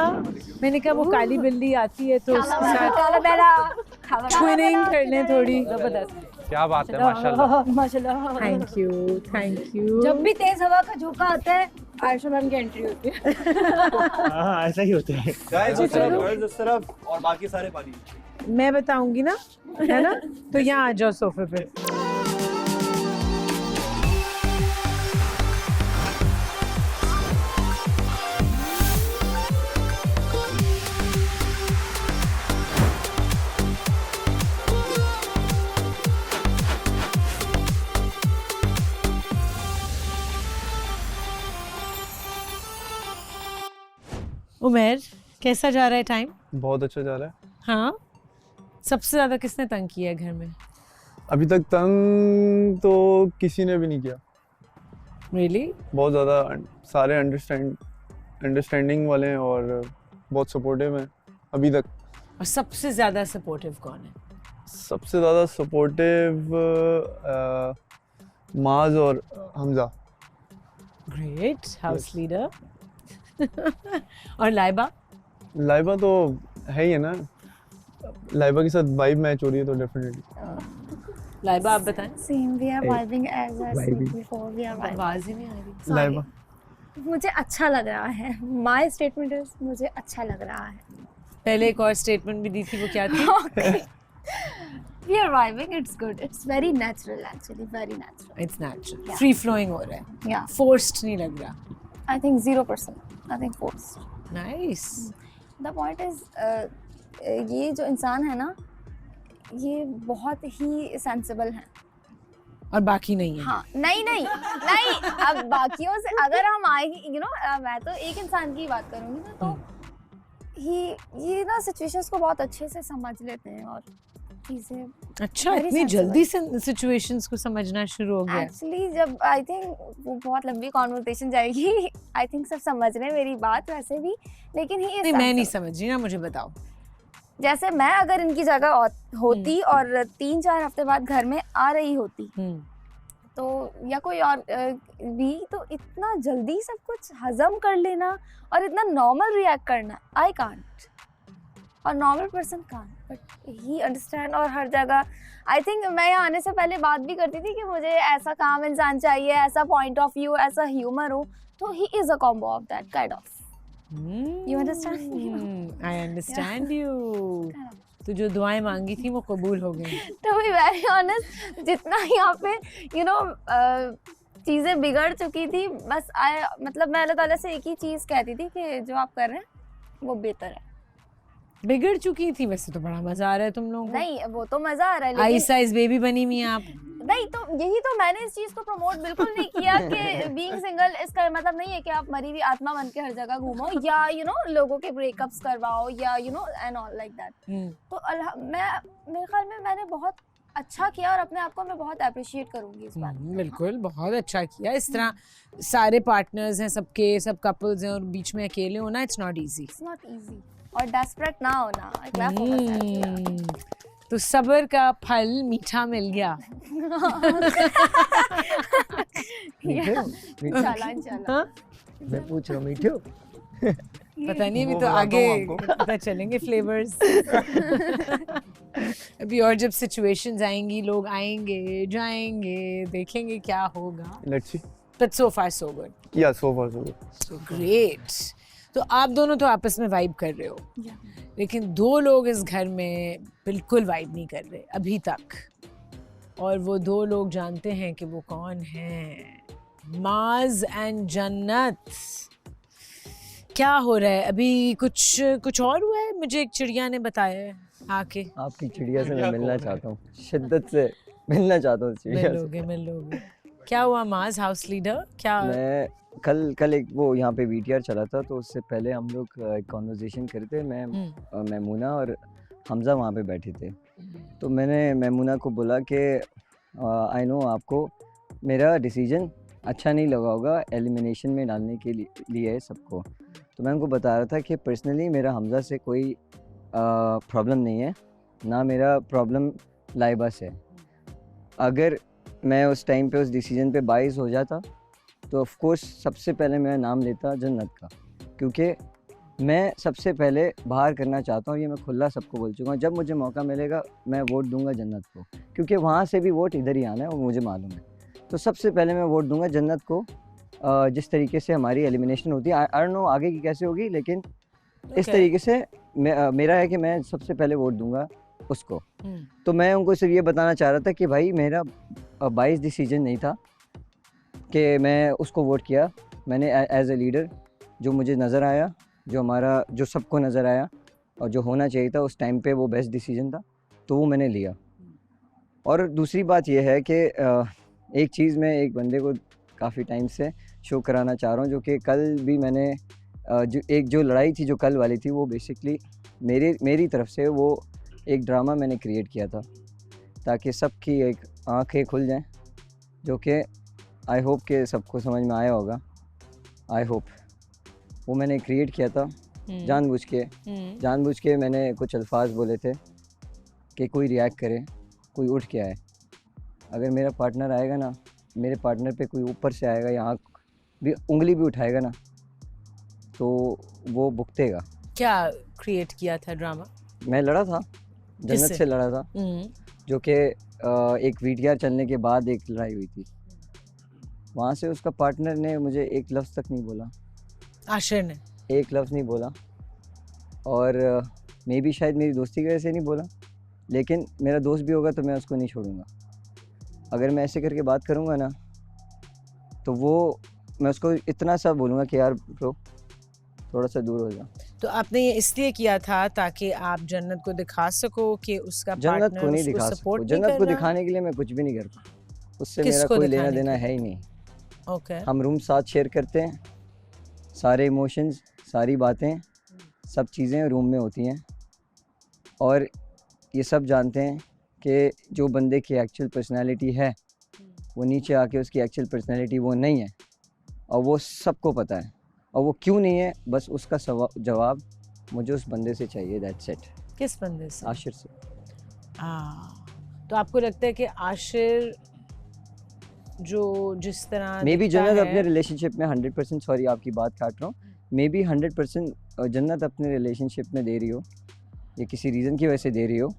मैंने कहा वो काली बिल्ली आती है तो उसके साथ काला बेला, ट्विनिंग कर लें थोड़ी। जबरदस्त। क्या बात है, माशाल्लाह। माशाल्लाह। Thank you thank you. जब भी तेज हवा का झोंका आता है, आयशा मैम की एंट्री होती है। हाँ ऐसा ही होता है। गाइस उस तरफ, गर्ल्स उस तरफ, और बाकी सारे पानी। मैं बताऊंगी ना, है ना, तो यहाँ आ जाओ सोफे पे। उमेर, कैसा जा रहा है टाइम? बहुत अच्छा जा रहा है। हाँ, सबसे ज़्यादा किसने तंग किया है घर में? अभी तक तंग तो किसी ने भी नहीं किया। Really? बहुत ज़्यादा सारे अंडरस्टैंडिंग वाले हैं और बहुत सपोर्टिव हैं अभी तक। और सबसे ज़्यादा सपोर्टिव कौन है? सबसे ज़्यादा सपोर्टिव माज और हमजा। Great, house leader. और लाइबा? लाइबा तो है ही है ना, लाइबा के साथ वाइब मैच हो रही है तो डेफिनेटली। लाइबा आप बताएं। Same, we are vibing as I said before. We are vibing. आवाज़ ही नहीं आ रही। लाइबा मुझे अच्छा लग रहा है। My statement is मुझे अच्छा लग रहा है। पहले एक और स्टेटमेंट भी दी थी, वो क्या थी? Okay. We are vibing. It's good. It's very natural actually. Very natural. It's natural. Yeah. Free flowing हो रहा है। Yeah. Forced नहीं लग रहा। I think 0%. Nothing forced. Nice. The point is ये जो इंसान है ना, ये बहुत ही सेंसिबल है। और बाकी नहीं है। हाँ, नहीं अब बाकियों से अगर हम आएंगे, मैं तो एक इंसान की बात करूंगी ना, तो ये ना सिचुएशंस को बहुत अच्छे से समझ लेते हैं और चीजें। अच्छा, इतनी जल्दी से सिचुएशंस को समझना शुरू हो गया। एक्चुअली जब आई थिंक वो बहुत लंबी कॉन्वर्सेशन जाएगी, आई थिंक सब समझ रहे हैं मेरी बात वैसे भी, लेकिन नहीं, मैं नहीं समझी ना, मुझे बताओ। जैसे मैं अगर इनकी जगह होती और 3-4 हफ्ते बाद घर में आ रही होती, तो या कोई और भी, तो इतना जल्दी सब कुछ हजम कर लेना और इतना नॉर्मल रिएक्ट करना, आई कांट, और normal person can't, but he understand. और हर जगह आई थिंक मैं यहाँ आने से पहले बात भी करती थी कि मुझे ऐसा काम इंसान चाहिए, ऐसा पॉइंट ऑफ व्यू, ऐसा ह्यूमर हो, तो he is a combo of that kind of. You understand me? I understand you. तो जो दुआएं मांगी थी वो कबूल हो गई। To be very honest, जितना यहाँ पे चीज़ें बिगड़ चुकी थी, बस मतलब मैं अल्लाह ताला से एक ही चीज़ कहती थी कि जो आप कर रहे हैं वो बेहतर है। बिगड़ चुकी थी, वैसे तो बड़ा मजा आ रहा है तुम लोगों को। नहीं, वो तो मजा आ रहा है, आई साइज बेबी बनी हुई आप। नहीं, तो यही तो मैंने इस चीज को प्रमोट बिल्कुल नहीं किया कि बीइंग सिंगल इसका मतलब नहीं है कि आप मरी हुई आत्मा बन के हर जगह घूमो या लोगों के ब्रेकअप्स करवाओ या एंड ऑल लाइक दैट। तो मेरे ख्याल में मैंने बहुत अच्छा किया और अपने आप को मैं बहुत अप्रिशिएट करूंगी इस बात। बिल्कुल, बहुत अच्छा किया। इस तरह सारे पार्टनर्स हैं, सब कपल्स हैं, और बीच में अकेले होना, इट्स नॉट इजी। और डेस्परेट ना होना, क्लैप होगा। तो सब्र का फल मीठा मिल गया। इंशाल्लाह। मैं पूछ रहा हूँ मीठे हो? पता नहीं, अभी तो आगे पता चलेंगे फ्लेवर्स। अभी और जब सिचुएशंस आएंगी, लोग आएंगे जाएंगे, देखेंगे क्या होगा। Let's see. But so far so good. या सो फार सो गुड। So great. तो आप दोनों तो आपस में वाइब कर रहे हो, लेकिन 2 लोग इस घर में बिल्कुल वाइब नहीं कर रहे अभी तक, और वो 2 लोग जानते हैं कि वो कौन हैं। माज एंड जन्नत। क्या हो रहा है अभी? कुछ और हुआ है? मुझे एक चिड़िया ने बताया है आके। आपकी चिड़िया से मैं मिलना चाहता हूँ, शिद्दत से मिलना चाहता हूँ चिड़िया से। मिल लोगे। क्या हुआ माज, हाउस लीडर? क्या मैं कल एक वो यहाँ पे VTR चला था, तो उससे पहले हम लोग एक कॉन्वर्जेशन कर रहे थे। मैं मैमूना और हमजा वहाँ पे बैठे थे, तो मैंने मैमूना को बोला कि आई नो आपको मेरा डिसीजन अच्छा नहीं लगा होगा एलिमिनेशन में डालने के लिए सबको। तो मैं उनको बता रहा था कि पर्सनली मेरा हमजा से कोई प्रॉब्लम नहीं है, ना मेरा प्रॉब्लम लाइबा से। अगर मैं उस टाइम पे उस डिसीजन पे बाइस हो जाता तो ऑफ कोर्स सबसे पहले मेरा नाम लेता जन्नत का, क्योंकि मैं सबसे पहले बाहर करना चाहता हूँ। ये मैं खुला सबको बोल चुका हूँ, जब मुझे मौका मिलेगा मैं वोट दूंगा जन्नत को, क्योंकि वहाँ से भी वोट इधर ही आना है और मुझे मालूम है। तो सबसे पहले मैं वोट दूंगा जन्नत को। जिस तरीके से हमारी एलिमिनेशन होती है, आई डोंट नो आगे की कैसे होगी, लेकिन इस तरीके से मेरा है कि मैं सबसे पहले वोट दूंगा उसको। तो मैं उनको सिर्फ ये बताना चाह रहा था कि भाई मेरा 22 डिसीजन नहीं था कि मैं उसको वोट किया। मैंने एज ए लीडर जो मुझे नज़र आया, जो सबको नज़र आया और जो होना चाहिए था उस टाइम पे वो बेस्ट डिसीजन था, तो वो मैंने लिया। और दूसरी बात ये है कि एक चीज़ मैं एक बंदे को काफ़ी टाइम से शो कराना चाह रहा हूँ, जो कि कल भी मैंने जो लड़ाई थी जो कल वाली थी वो बेसिकली मेरी तरफ से वो एक ड्रामा मैंने क्रिएट किया था ताकि सबकी एक आंखें खुल जाएं, जो कि आई होप के सबको समझ में आया होगा। आई होप वो मैंने क्रिएट किया था जानबूझ के मैंने कुछ अल्फाज बोले थे कि कोई रिएक्ट करे, कोई उठ के आए। अगर मेरा पार्टनर आएगा ना, मेरे पार्टनर पे कोई ऊपर से आएगा या आँख भी उंगली भी उठाएगा ना, तो वो भुगतेगा। क्या क्रिएट किया था ड्रामा? मैं लड़ा था, जन्नत से लड़ा था, जो कि एक वीटीआर चलने के बाद एक लड़ाई हुई थी। वहाँ से उसका पार्टनर ने मुझे एक लफ्ज़ तक नहीं बोला, आशिर ने एक लफ्ज़ नहीं बोला, और मे भी शायद मेरी दोस्ती की वजह से नहीं बोला, लेकिन मेरा दोस्त भी होगा तो मैं उसको नहीं छोड़ूंगा। अगर मैं ऐसे करके बात करूँगा ना तो वो मैं उसको इतना सा बोलूँगा कि यार ब्रो थोड़ा सा दूर हो जा। तो आपने ये इसलिए किया था ताकि आप जन्नत को दिखा सको कि उसका जन्नत को नहीं दिखा सकता, जन्नत को दिखाने के लिए मैं कुछ भी नहीं करता, उससे मेरा कोई लेना देना है ही नहीं। ओके। हम रूम साथ शेयर करते हैं, सारे इमोशंस, सारी बातें, सब चीज़ें रूम में होती हैं, और ये सब जानते हैं कि जो बंदे की एक्चुअल पर्सनालिटी है वो नीचे आके उसकी एक्चुअल पर्सनालिटी वो नहीं है, और वो सबको पता है, और वो क्यों नहीं है बस उसका जवाब मुझे उस बंदे से चाहिए। That's it. किस बंदे से? आशिर से। तो आपको लगता है कि आशिर जो जिस तरह मे बी जन्नत अपने रिलेशनशिप में 100%, सॉरी आपकी बात काट रहा हूँ, मे बी 100% जन्नत अपने रिलेशनशिप में दे रही हो, ये किसी रीज़न की वजह से दे रही हो,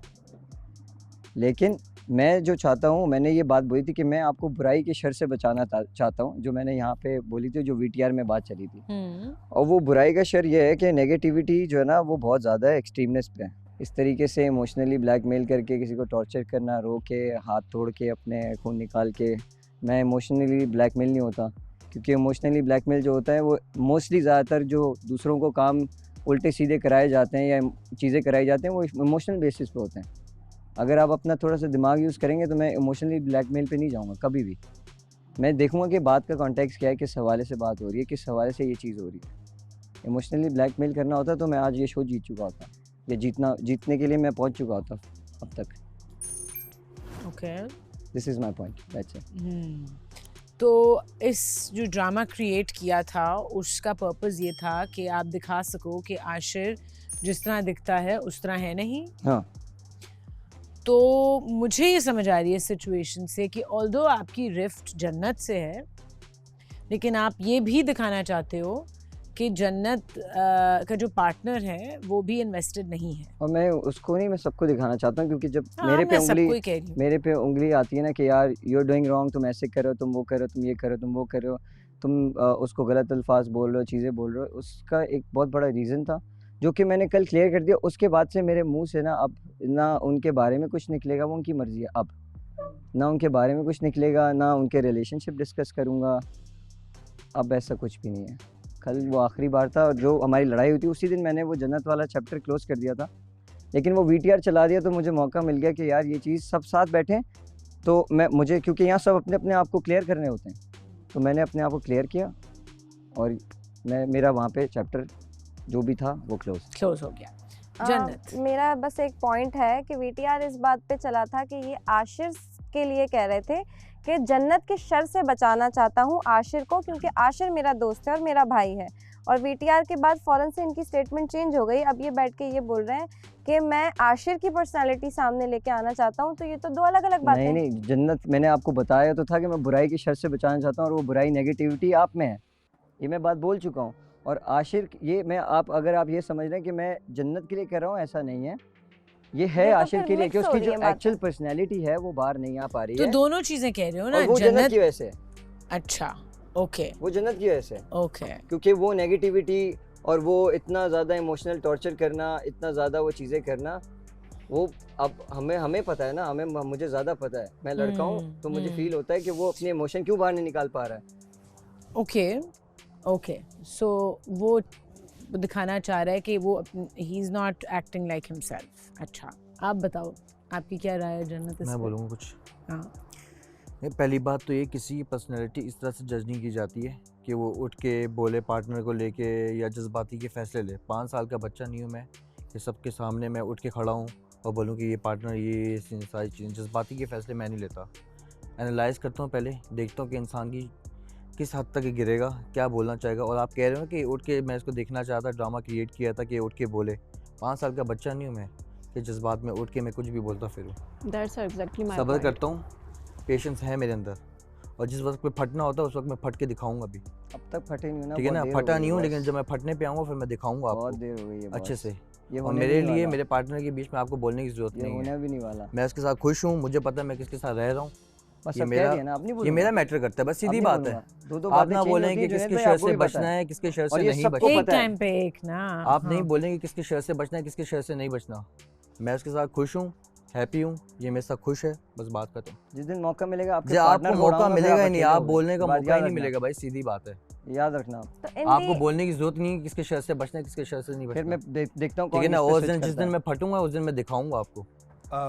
लेकिन मैं जो चाहता हूँ, मैंने ये बात बोली थी कि मैं आपको बुराई के शर से बचाना चाहता हूँ, जो मैंने यहाँ पे बोली थी, जो वीटीआर में बात चली थी। और वो बुराई का शर ये है कि नेगेटिविटी जो है ना वो बहुत ज़्यादा है, एक्सट्रीमनेस पे है। इस तरीके से इमोशनली ब्लैकमेल करके किसी को टॉर्चर करना, रो के, हाथ तोड़ के, अपने खून निकाल के। मैं इमोशनली ब्लैकमेल नहीं होता, क्योंकि इमोशनली ब्लैकमेल जो होता है वो मोस्टली ज़्यादातर जो दूसरों को काम उल्टे सीधे कराए जाते हैं या चीज़ें कराई जाते हैं वो इमोशनल बेसिस पे होते हैं। अगर आप अपना थोड़ा सा दिमाग यूज़ करेंगे तो मैं इमोशनली ब्लैकमेल पे नहीं जाऊँगा कभी भी। मैं देखूँगा कि बात का कॉन्टेक्स्ट क्या है, किस हवाले से बात हो रही है, किस हवाले से ये चीज़ हो रही है। इमोशनली ब्लैकमेल करना होता तो मैं आज ये शो जीत चुका होता, या जीतने के लिए मैं पहुँच चुका होता अब तक। Okay, this is my point, that's it. तो इस जो ड्रामा क्रिएट किया था उसका पर्पस ये था कि आप दिखा सको कि आशिर जिस तरह दिखता है उस तरह है नहीं। हाँ। तो मुझे ये समझ आ रही है सिचुएशन से कि ऑल्दो आपकी रिफ्ट जन्नत से है, लेकिन आप ये भी दिखाना चाहते हो कि जन्नत का जो पार्टनर है वो भी इन्वेस्टेड नहीं है। और मैं उसको नहीं, मैं सबको दिखाना चाहता हूँ, क्योंकि जब मेरे पे उंगली आती है ना कि यार यू आर डूइंग रॉन्ग, तुम ऐसे करो, तुम वो करो, तुम ये करो, तुम वो करो, तुम उसको गलत अल्फाज बोल रहे हो, चीज़ें बोल रहे हो, उसका एक बहुत बड़ा रीज़न था जो कि मैंने कल क्लियर कर दिया। उसके बाद से मेरे मुंह से ना अब ना उनके बारे में कुछ निकलेगा, वो उनकी मर्ज़ी है। अब ना उनके बारे में कुछ निकलेगा, ना उनके रिलेशनशिप डिस्कस करूँगा, अब ऐसा कुछ भी नहीं है। कल वो आखिरी बार था, और जो हमारी लड़ाई हुई थी उसी दिन मैंने वो जन्नत वाला चैप्टर क्लोज़ कर दिया था, लेकिन वो वीटीआर चला दिया तो मुझे मौका मिल गया कि यार ये चीज़ सब साथ बैठें, तो मुझे क्योंकि यहाँ सब अपने अपने आप को क्लियर करने होते हैं, तो मैंने अपने आप को क्लियर किया, और मेरा वहाँ पे चैप्टर जो भी था वो क्लोज हो गया। जन्नत, मेरा बस एक पॉइंट है कि वीटीआर इस बात पे चला था कि ये आशिर के लिए कह रहे थे कि जन्नत के शर से बचाना चाहता हूँ आशिर को, क्योंकि आशिर मेरा दोस्त है और मेरा भाई है। और वीटीआर के बाद फ़ौरन से इनकी स्टेटमेंट चेंज हो गई, अब ये बैठ के ये बोल रहे हैं कि मैं आशिर की पर्सनालिटी सामने लेके आना चाहता हूँ। तो ये तो दो अलग अलग बातें हैं। नहीं, जन्नत मैंने आपको बताया तो था कि मैं बुराई के शर से बचाना चाहता हूँ, और वो बुराई नेगेटिविटी आप में है, ये मैं बात बोल चुका हूँ। और आशिर ये मैं अगर आप ये समझ रहे हैं कि मैं जन्नत के लिए कह रहा हूँ, ऐसा नहीं है, ये है आशिर के लिए कि उसकी जो एक्चुअल पर्सनैलिटी है वो बाहर नहीं आ पा रही है। तो दोनों चीजें कह रहे हो ना, वो जन्नत की वजह से। अच्छा, ओके, वो जन्नत की वजह से, ओके, क्योंकि वो नेगेटिविटी और वो इतना ज़्यादा इमोशनल टॉर्चर करना, इतना ज़्यादा वो चीज़ें करना, वो अब हमें पता है ना, मुझे ज़्यादा पता है, मैं लड़का हूँ तो मुझे फील होता है कि वो अपने इमोशन क्यों बाहर नहीं निकाल पा रहा है। ओके, सो वो दिखाना चाह रहा है कि वो he is not acting like himself. अच्छा, आप बताओ आपकी क्या राय है जन्नत? मैं बोलूँगा कुछ। हाँ, पहली बात तो ये किसी की पर्सनैलिटी इस तरह से जज नहीं की जाती है कि वो उठ के बोले पार्टनर को लेके या जज्बाती के फ़ैसले ले। 5 साल का बच्चा नहीं हूँ मैं कि सबके सामने मैं उठ के खड़ा हूँ और बोलूँ कि ये पार्टनर ये सारी चीज़ें। जज्बाती के फ़ैसले मैं नहीं लेता, एनालाइज़ करता हूँ पहले, देखता हूँ कि इंसान की किस हद तक गिरेगा, क्या बोलना चाहेगा। और आप कह रहे हो कि उठ के मैं इसको देखना चाहता, ड्रामा क्रिएट किया था कि उठ के बोले। 5 साल का बच्चा नहीं हूँ मैं कि जज्बात में उठ के मैं कुछ भी बोलता फिरूँ। That's exactly my सब्र point. करता हूँ, पेशेंस है मेरे अंदर, और जिस वक्त पे फटना होता है उस वक्त मैं फट के दिखाऊंगा भी। अब तक फटे नहीं हो ना, ठीक है ना, बहुत देर हो फटा गई नहीं हूँ, बस। लेकिन जब मैं फटने पे आऊँगा फिर मैं दिखाऊंगा आपको बहुत देर हो गई है अच्छे बॉस। से। ये और होने मेरे भी नहीं लिए वाला। मेरे पार्टनर के बीच में आपको बोलने की जरूरत ये नहीं होने है। भी नहीं वाला। मैं उसके साथ खुश हूँ, मुझे पता है मैं किसके साथ रह रहा हूँ। बस ये अब कह मेरा दिया ना, अब नहीं ये बोलूंगा। मेरा मैटर करता है, बस सीधी अब नहीं बात है। बोलूंगा। दो-दो आप बातें ना change बोलेंगे होती कि हैं, किसके जुनैद शर भाई, से आपको भी बचना पता है, किसके शर और से ये नहीं सबको बचना। एक पता है। टाइम पे एक ना। आप नहीं हाँ। बोलेंगे किसके शर से बचना है, किसके शर से नहीं बचना। मैं उसके साथ खुश हूँ, हैप्पी हूँ, ये मेरे साथ खुश है, बस बात खत्म। जिस दिन मौका मिलेगा आपके जब आपको पार्टनर मौका दौड़ाऊंगा, फिर मिलेगा आप ही नहीं, अकेले आप होगे। बोलने का ये बात मौका ही याद नहीं रखना। मिलेगा भाई, सीधी बात है। याद रखना आप। तो आपको बोलने की जरूरत नहीं है किसके शर से बचना है, किसके शर से नहीं बचना। फिर मैं देखता हूँ ठीक है कौन ना, किस पे उस switch दिन जिस करता दिन है। मैं फटूंगा उस दिन मैं दिखाऊंगा आपको।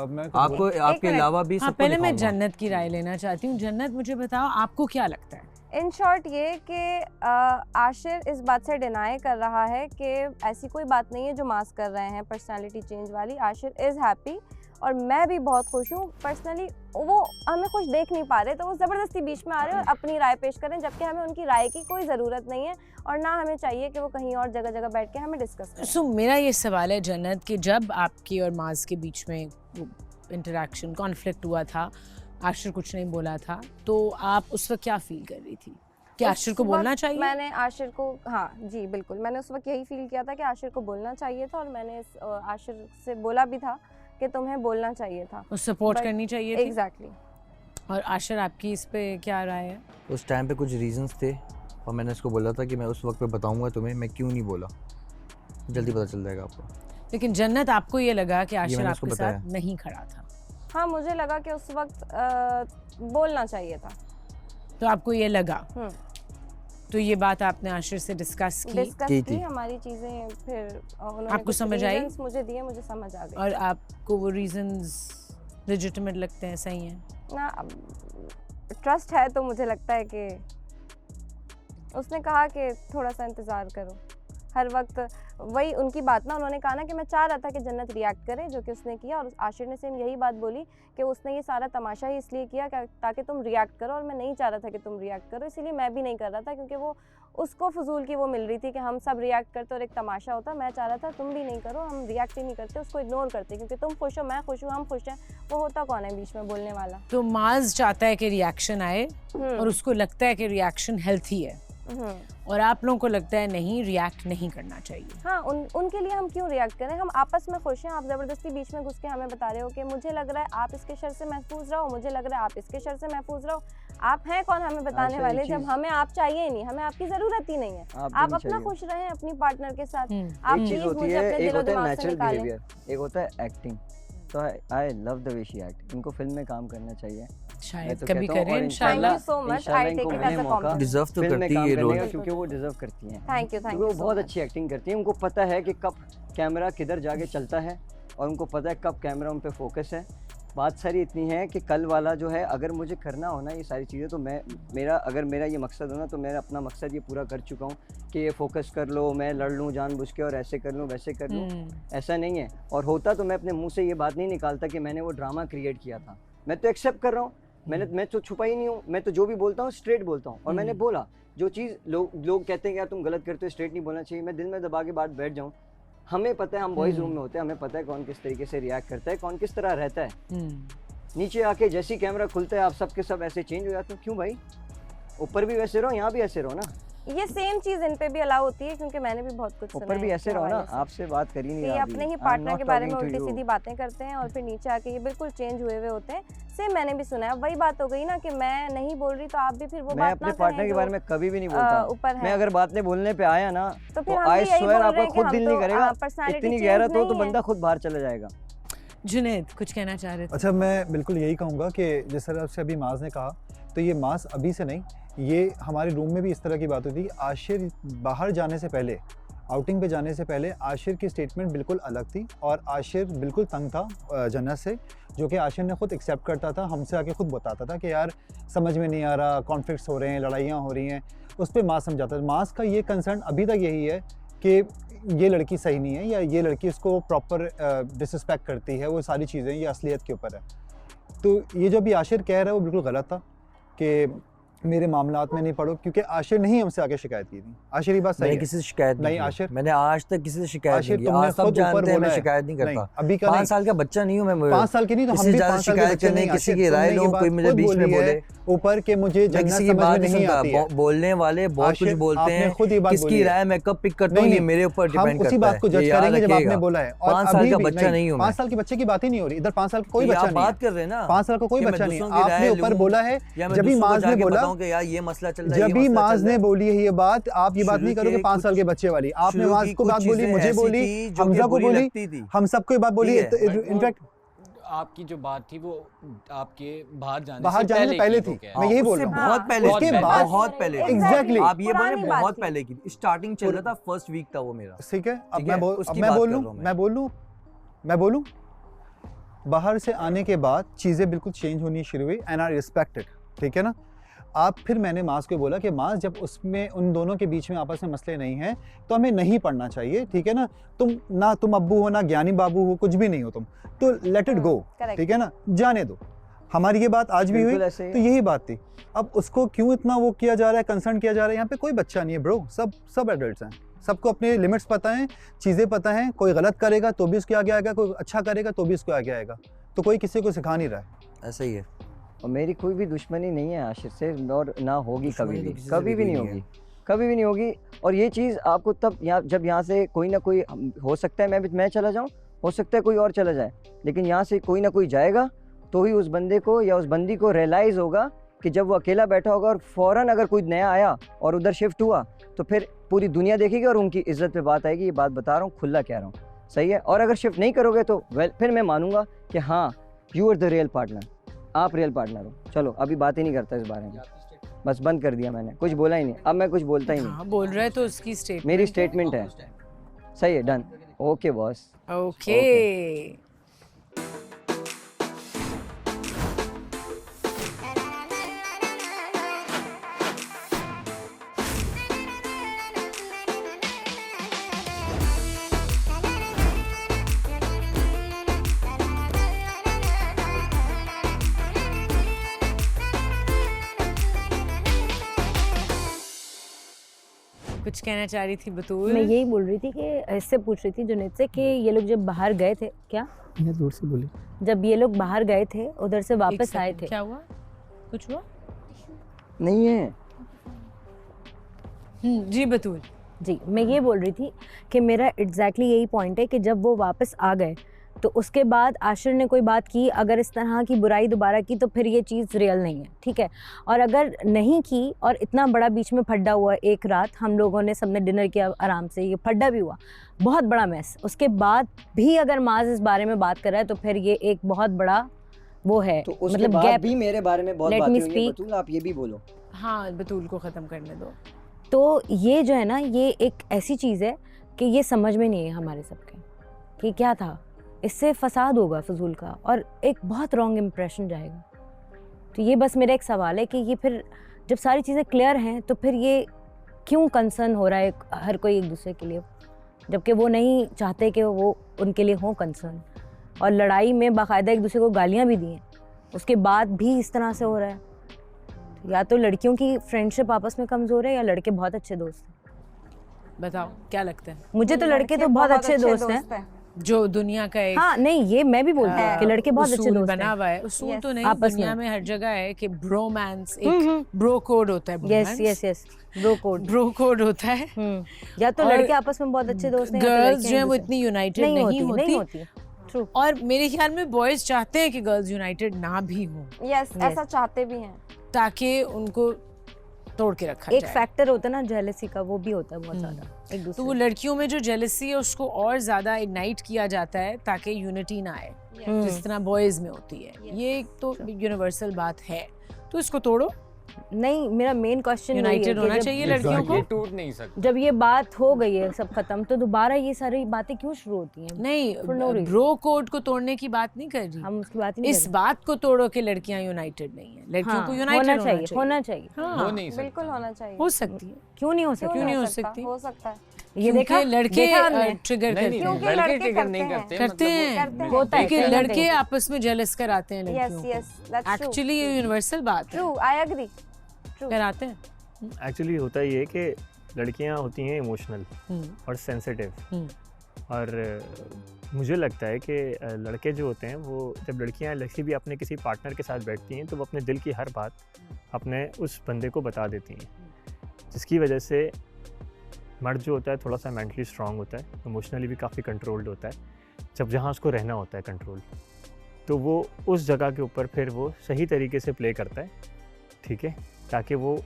मैं आपको आपके मिनट। अलावा भी हाँ, सबको पहले मैं दिखाऊंगा। जन्नत की राय लेना चाहती हूँ। जन्नत, मुझे बताओ आपको क्या लगता है? इन शॉर्ट ये कि आशिर इस बात से डिनाई कर रहा है कि ऐसी कोई बात नहीं है जो मास्क कर रहे हैं पर्सनालिटी चेंज वाली। आशिर इज़ हैप्पी और मैं भी बहुत खुश हूँ पर्सनली। वो हमें खुश देख नहीं पा रहे तो वो ज़बरदस्ती बीच में आ रहे हैं और अपनी राय पेश करें, जबकि हमें उनकी राय की कोई ज़रूरत नहीं है और ना हमें चाहिए कि वो कहीं और जगह जगह बैठ के हमें डिस्कस करें। सो मेरा ये सवाल है जन्नत कि जब आपकी और माज के बीच में इंटरेक्शन कॉन्फ्लिक्ट हुआ था, आशिर कुछ नहीं बोला था, तो आप उस वक्त क्या फील कर रही थी कि आशिर को उस बोलना वक्त चाहिए? मैंने आशिर को, हाँ जी बिल्कुल, मैंने उस वक्त यही फील किया था कि आशिर को बोलना चाहिए था और मैंने आशिर से बोला भी था कि तुम्हें बोलना चाहिए था और सपोर्ट करनी चाहिए थी। एग्जैक्टली। और आशिर आपकी इस पे क्या राय है? उस टाइम पे कुछ रीजंस थे और मैंने उसको बोला था कि मैं उस वक्त पे बताऊंगा तुम्हें, मैं क्यों नहीं बोला, जल्दी पता चल जाएगा आपको। लेकिन जन्नत, आपको ये लगा कि आशिर मैंने उसको आपके साथ बताया। नहीं खड़ा था? हाँ, मुझे लगा कि उस वक्त बोलना चाहिए था। तो आपको ये लगा? तो ये बात आपने आशिर से डिस्कस की हमारी चीज़ें, फिर उन्होंने आपको कुछ समझ आई? reasons मुझे दिए, मुझे समझ आ गई। और आपको वो रीजंस लेजिटिमेट लगते हैं, सही हैं? ना ट्रस्ट है तो मुझे लगता है कि उसने कहा कि थोड़ा सा इंतज़ार करो। हर वक्त वही उनकी बात ना, उन्होंने कहा ना कि मैं चाह रहा था कि जन्नत रिएक्ट करे, जो कि उसने किया। और आशिर ने सेम यही बात बोली कि उसने ये सारा तमाशा ही इसलिए किया ताकि तुम रिएक्ट करो, और मैं नहीं चाह रहा था कि तुम रिएक्ट करो, इसीलिए मैं भी नहीं कर रहा था, क्योंकि वो उसको फजूल की वो मिल रही थी कि हम सब रिएक्ट करते और एक तमाशा होता। मैं चाह रहा था तुम भी नहीं करो, हम रिएक्ट ही नहीं करते, उसको इग्नोर करते, क्योंकि तुम खुश हो, मैं खुश हूँ, हम खुश हैं, वो होता कौन है बीच में बोलने वाला। तो माज चाहता है कि रिएक्शन आए और उसको लगता है कि रिएक्शन हेल्थी है, और आप लोगों को लगता है नहीं, रिएक्ट नहीं करना चाहिए। हाँ, उनके लिए हम क्यों रिएक्ट करें, हम आपस में खुश हैं। आप ज़बरदस्ती बीच में घुस के हमें बता रहे हो कि मुझे लग रहा है आप इसके शर से महफूज रहो, मुझे लग रहा है आप इसके शर से महफूज रहो। आप हैं कौन हमें बताने वाले, जब हमें आप चाहिए ही नहीं, हमें आपकी ज़रूरत ही नहीं है। आप अपना खुश रहें अपनी पार्टनर के साथ। आप एक चीज़ प्लीज होती मुझे है, अपने एक दिलो होता है दिमाग से नेचुरल निकालें। बिहेवियर, एक होता है एक्टिंग। तो I love the way she act. इनको फिल्म में काम करना चाहिए, शायद कभी करें इंशाल्लाह। Thank you so much. I take it as a compliment. Deserve तो फिल्म में करती काम है ये करने रोल। का, क्योंकि वो डिजर्व करती हैं। Thank you क्योंकि वो so बहुत much. अच्छी एक्टिंग करती हैं। उनको पता है कि कब कैमरा किधर जाके चलता है और उनको पता है कब कैमरा उन पे फोकस है। बात सारी इतनी है कि कल वाला जो है, अगर मुझे करना हो ना ये सारी चीज़ें, तो अगर मेरा ये मकसद हो ना, तो मैं अपना मकसद ये पूरा कर चुका हूँ कि ये फोकस कर लो, मैं लड़ लूँ जानबूझ के और ऐसे कर लूँ वैसे कर लूँ। ऐसा नहीं है, और होता तो मैं अपने मुंह से ये बात नहीं निकालता कि मैंने वो ड्रामा क्रिएट किया था। मैं तो एक्सेप्ट कर रहा हूँ, मैं तो छुपा ही नहीं हूँ, मैं तो जो भी बोलता हूँ स्ट्रेट बोलता हूँ। और मैंने बोला जो चीज़ लोग कहते हैं कि यार तुम गलत करते हो, स्ट्रेट नहीं बोलना चाहिए, मैं दिल में दबा के बात बैठ जाऊँ। हमें पता है, हम बॉयज़ रूम में होते हैं, हमें पता है कौन किस तरीके से रिएक्ट करता है, कौन किस तरह रहता है। नीचे आके जैसी कैमरा खुलता है आप सब के सब ऐसे चेंज हो जाते हो। क्यों भाई, ऊपर भी वैसे रहो, यहाँ भी ऐसे रहो ना। ये सेम चीज़ इन पे भी अलाउ होती है, क्योंकि मैंने भी बहुत कुछ सुना ऊपर भी है ऐसे इसके रहो ना, हवाले से। आपसे बात करी नहीं ये आ रही। अपने ही I'm पार्टनर not के बारे में talking to उल्टी you. सीधी बातें करते हैं और फिर नीचे आके ये बिल्कुल चेंज हुए हुए होते हैं। सेम मैंने भी सुना है। अब वही बात हो गई ना कि मैं नहीं बोल रही तो आप भी फिर वो मैं बात अपने ना पार्टनर कहें के जो, बारे में कभी भी नहीं बोलता। ऊपर है। मैं अगर बात नहीं बोलने पे आया ना, तो फिर तो हम भी आई यही बोल स्वेयर रहे आपका हैं कि खुद हम दिल तो, नहीं करेगा, personality इतनी change गहरा तो नहीं है। बंदा खुद बाहर चला जाएगा। जुनैद कुछ कहना चाह रहे थे? अच्छा, मैं बिल्कुल यही कहूँगा कि जिस तरह से अभी माज ने कहा, तो ये माज अभी से नहीं, ये हमारे रूम में भी इस तरह की बात होती है। आशिर बाहर जाने से पहले, आउटिंग पे जाने से पहले आशिर की स्टेटमेंट बिल्कुल अलग थी और आशिर बिल्कुल तंग था जन्नत से। जो कि आशिर ने खुद एक्सेप्ट करता था, हमसे आके खुद बताता था कि यार समझ में नहीं आ रहा, कॉन्फ्लिक्ट्स हो रहे हैं, लड़ाइयाँ हो रही हैं, उस पर मास समझाता था। मास का ये कंसर्न अभी तक यही है कि ये लड़की सही नहीं है या ये लड़की उसको प्रॉपर डिसरिस्पेक्ट करती है, वो सारी चीज़ें ये असलियत के ऊपर है। तो ये जो भी आशिर कह रहा है वो बिल्कुल गलत था कि मेरे मामलात में नहीं पढ़ो, क्योंकि आशिर ने ही हमसे आके शिकायत की थी। आशिर ये बात सही मैंने है। किसी से शिकायत नहीं की। आशिर मैंने आज तक किसी से शिकायत आशिर नहीं की। तुमने आज सब खुद ऊपर जानते हैं बोला मैं है। शिकायत नहीं करता। अभी का 5 साल का बच्चा नहीं हूँ मैं। 5 साल की नहीं तो हम भी 5 साल के बच्चे नहीं। किसी की राय आशिर, लो, तुमने कोई ये मुझे बात बीच खुद में बोली है बोले ऊपर के मुझे मैं जन्नत किसी की समझ बात में नहीं नहीं आती है। सुनता। बोलने वाले बहुत कुछ आशिर, बोलते आपने हैं, खुद ये बात बोली किसकी है। राय मैं कब पिक करता हूँ ये मेरे ऊपर डिपेंड करता है। हम उसी बात को जज करेंगे जब आपने बोला है। 5 साल का बच्चा नहीं हूँ मैं। 5 साल के बच्चे की बात ही नहीं हो रही इधर। 5 साल का कोई बच्चा नहीं बात कर रहे हैं ना, 5 साल का कोई कि मैं बच्चा नहीं। दूसरों की आपने राय ऊपर लूं, बोला है या मैं जब भी दूसरों को माज ने जाके बोला, बताऊं कि यार ये मसला चल रहा है, जब भी माज ने बोली है ये बात, आप ये बात नहीं करोगे 5 साल के बच्चे वाली। आपने माज को बात बोली, मुझे बोली, हमजा को बोली, हम सबको ये बात बोली। इनफैक्ट आपकी जो बात थी वो आपके बाहर जाने से पहले थी। मैं यही बोल रहा हूँ, बहुत पहले, उसके बाद बहुत पहले। एग्जैक्टली आप ये बोले बहुत पहले की स्टार्टिंग चल रहा था, फर्स्ट वीक था वो मेरा। ठीक है, अब मैं बोलूं बाहर से आने के बाद चीज़ें बिल्कुल चेंज होनी शुरू हुई एंड आई रिस्पेक्ट इट। ठीक है ना। आप फिर मैंने मास को बोला कि मास जब उसमें उन दोनों के बीच में आपस में मसले नहीं हैं तो हमें नहीं पढ़ना चाहिए। ठीक है ना। तुम अब्बू हो ना ज्ञानी बाबू हो, कुछ भी नहीं हो तुम, तो लेट इट गो। ठीक है ना, जाने दो। हमारी ये बात आज भी हुई तो यही बात थी। अब उसको क्यों इतना वो किया जा रहा है, कंसर्न किया जा रहा है? यहाँ पे कोई बच्चा नहीं है ब्रो, सब एडल्ट्स हैं, सबको अपने लिमिट्स पता हैं, चीज़ें पता हैं। कोई गलत करेगा तो भी उसके आगे आएगा, कोई अच्छा करेगा तो भी उसको आगे आएगा। तो कोई किसी को सिखा नहीं रहा है। ऐसा ही है। और मेरी कोई भी दुश्मनी नहीं है आशिर से, और ना होगी कभी भी, किसी से कभी भी नहीं नहीं होगी, कभी भी नहीं होगी। और ये चीज़ आपको तब जब यहाँ से कोई ना कोई, हो सकता है मैं चला जाऊँ, हो सकता है कोई और चला जाए, लेकिन यहाँ से कोई ना कोई जाएगा तो ही उस बंदे को या उस बंदी को रियलाइज़ होगा कि जब वो अकेला बैठा होगा और फ़ौरन अगर कोई नया आया और उधर शिफ्ट हुआ तो फिर पूरी दुनिया देखेगी और उनकी इज्जत पे बात आएगी। ये बात बता रहा हूँ, खुला कह रहा हूँ, सही है। और अगर शिफ्ट नहीं करोगे तो फिर मैं मानूंगा कि हाँ you are the real partner, आप रियल पार्टनर हो। चलो अभी बात ही नहीं करता इस बारे में, बस बंद कर दिया मैंने, कुछ बोला ही नहीं। अब मैं कुछ बोलता ही नहीं। बोल रहा है तो उसकी स्टेटमेंट, मेरी स्टेटमेंट है, सही है, डन, ओके बॉस, ओके। कुछ कहना चाह रही थी बतूल? मैं यही बोल रही थी कि इससे पूछ रही थी जुनैद से कि ये लोग जब बाहर गए थे, क्या दूर से बोली, जब ये लोग बाहर गए थे उधर से वापस आए थे, क्या हुआ? कुछ हुआ? नहीं है। जी बतूल जी, मैं ये बोल रही थी कि मेरा एग्जैक्टली यही पॉइंट है कि जब वो वापस आ गए तो उसके बाद आशिर ने कोई बात की, अगर इस तरह की बुराई दोबारा की तो फिर ये चीज़ रियल नहीं है। ठीक है। और अगर नहीं की और इतना बड़ा बीच में फड्डा हुआ, एक रात हम लोगों ने सबने डिनर किया आराम से, ये फड्डा भी हुआ, बहुत बड़ा मैस, उसके बाद भी अगर माज इस बारे में बात कर रहा है तो फिर ये एक बहुत बड़ा वो है, तो उसके बाद गैप भी मेरे बारे में बहुत बातें हुई हैं बतूल, आप ये भी बोलो। हाँ बतूल को ख़त्म करने दो। तो ये जो है ना, ये एक ऐसी चीज़ है कि ये समझ में नहीं है हमारे सबके कि क्या था, इससे फसाद होगा फजूल का और एक बहुत रॉन्ग इम्प्रेशन जाएगा। तो ये बस मेरा एक सवाल है कि ये फिर जब सारी चीज़ें क्लियर हैं तो फिर ये क्यों कंसर्न हो रहा है हर कोई एक दूसरे के लिए, जबकि वो नहीं चाहते कि वो उनके लिए हो कंसर्न। और लड़ाई में बाकायदा एक दूसरे को गालियाँ भी दी हैं, उसके बाद भी इस तरह से हो रहा है। या तो लड़कियों की फ्रेंडशिप आपस में कमज़ोर है या लड़के बहुत अच्छे दोस्त हैं। बताओ क्या लगता है? मुझे तो लड़के तो बहुत अच्छे दोस्त हैं जो दुनिया का एक, हाँ नहीं ये मैं भी बोलती हूँ कि लड़के बहुत अच्छे दोस्त बना हुआ है। उसूल तो नहीं, दुनिया में हर जगह है कि ब्रोमांस, एक ब्रो कोड होता है। यस ब्रो कोड होता है। या तो लड़के आपस में बहुत अच्छे दोस्त हैं, गर्ल्स जो है वो इतनी यूनाइटेड नहीं होती। True. और मेरे ख्याल में बॉयज चाहते हैं कि गर्ल्स यूनाइटेड ना भी हो। यस ऐसा चाहते भी हैं, ताकि उनको तोड़ के रखा जाए। एक फैक्टर होता है ना जेलसी का, वो भी होता है बहुत ज़्यादा एक दूसरे। तो वो लड़कियों में जो जेलसी है उसको और ज़्यादा इग्नाइट किया जाता है ताकि यूनिटी ना आए, जिस तरह बॉयज़ में होती है। ये एक तो यूनिवर्सल बात है, तो इसको तोड़ो नहीं, मेरा मेन क्वेश्चन यूनाइटेड होना चाहिए लड़कियों को। ये टूट नहीं सकता। जब ये बात हो गई है सब खत्म, तो दोबारा ये सारी बातें क्यों शुरू होती हैं? नहीं, For no reason. Bro code को तोड़ने की बात नहीं कर रही, हम उसकी बात नहीं इस बात को तोड़ो कि लड़कियां यूनाइटेड नहीं है। लड़कियों को यूनाइटेड होना चाहिए, होना चाहिए। हाँ, हो नहीं सकता। बिल्कुल होना चाहिए। हो सकती है, क्यों नहीं हो सकती? क्यों नहीं हो सकती? हो सकता है। ये देखा, लड़के ट्रिगर नहीं, करते नहीं, हैं, लड़के ट्रिगर नहीं करते, करते हैं, होता है, लेकिन करते हैं। लड़के आपस में जेलस कराते हैं यस लड़कियों यस दैट्स को। एक्चुअली ये यूनिवर्सल बात है, ट्रू, आई एग्री, ट्रू कराते हैं। एक्चुअली होता ये है कि लड़कियां होती हैं इमोशनल और सेंसिटिव, और मुझे लगता है कि लड़के जो होते हैं वो, जब लड़कियां लड़की भी अपने किसी पार्टनर के साथ बैठती हैं तो वो अपने दिल की हर बात अपने उस बंदे को बता देती हैं, जिसकी वजह से मर्द जो होता है थोड़ा सा मेंटली स्ट्रांग होता है, इमोशनली भी काफ़ी कंट्रोल्ड होता है। जब जहाँ उसको रहना होता है कंट्रोल, तो वो उस जगह के ऊपर फिर वो सही तरीके से प्ले करता है, ठीक है, ताकि वो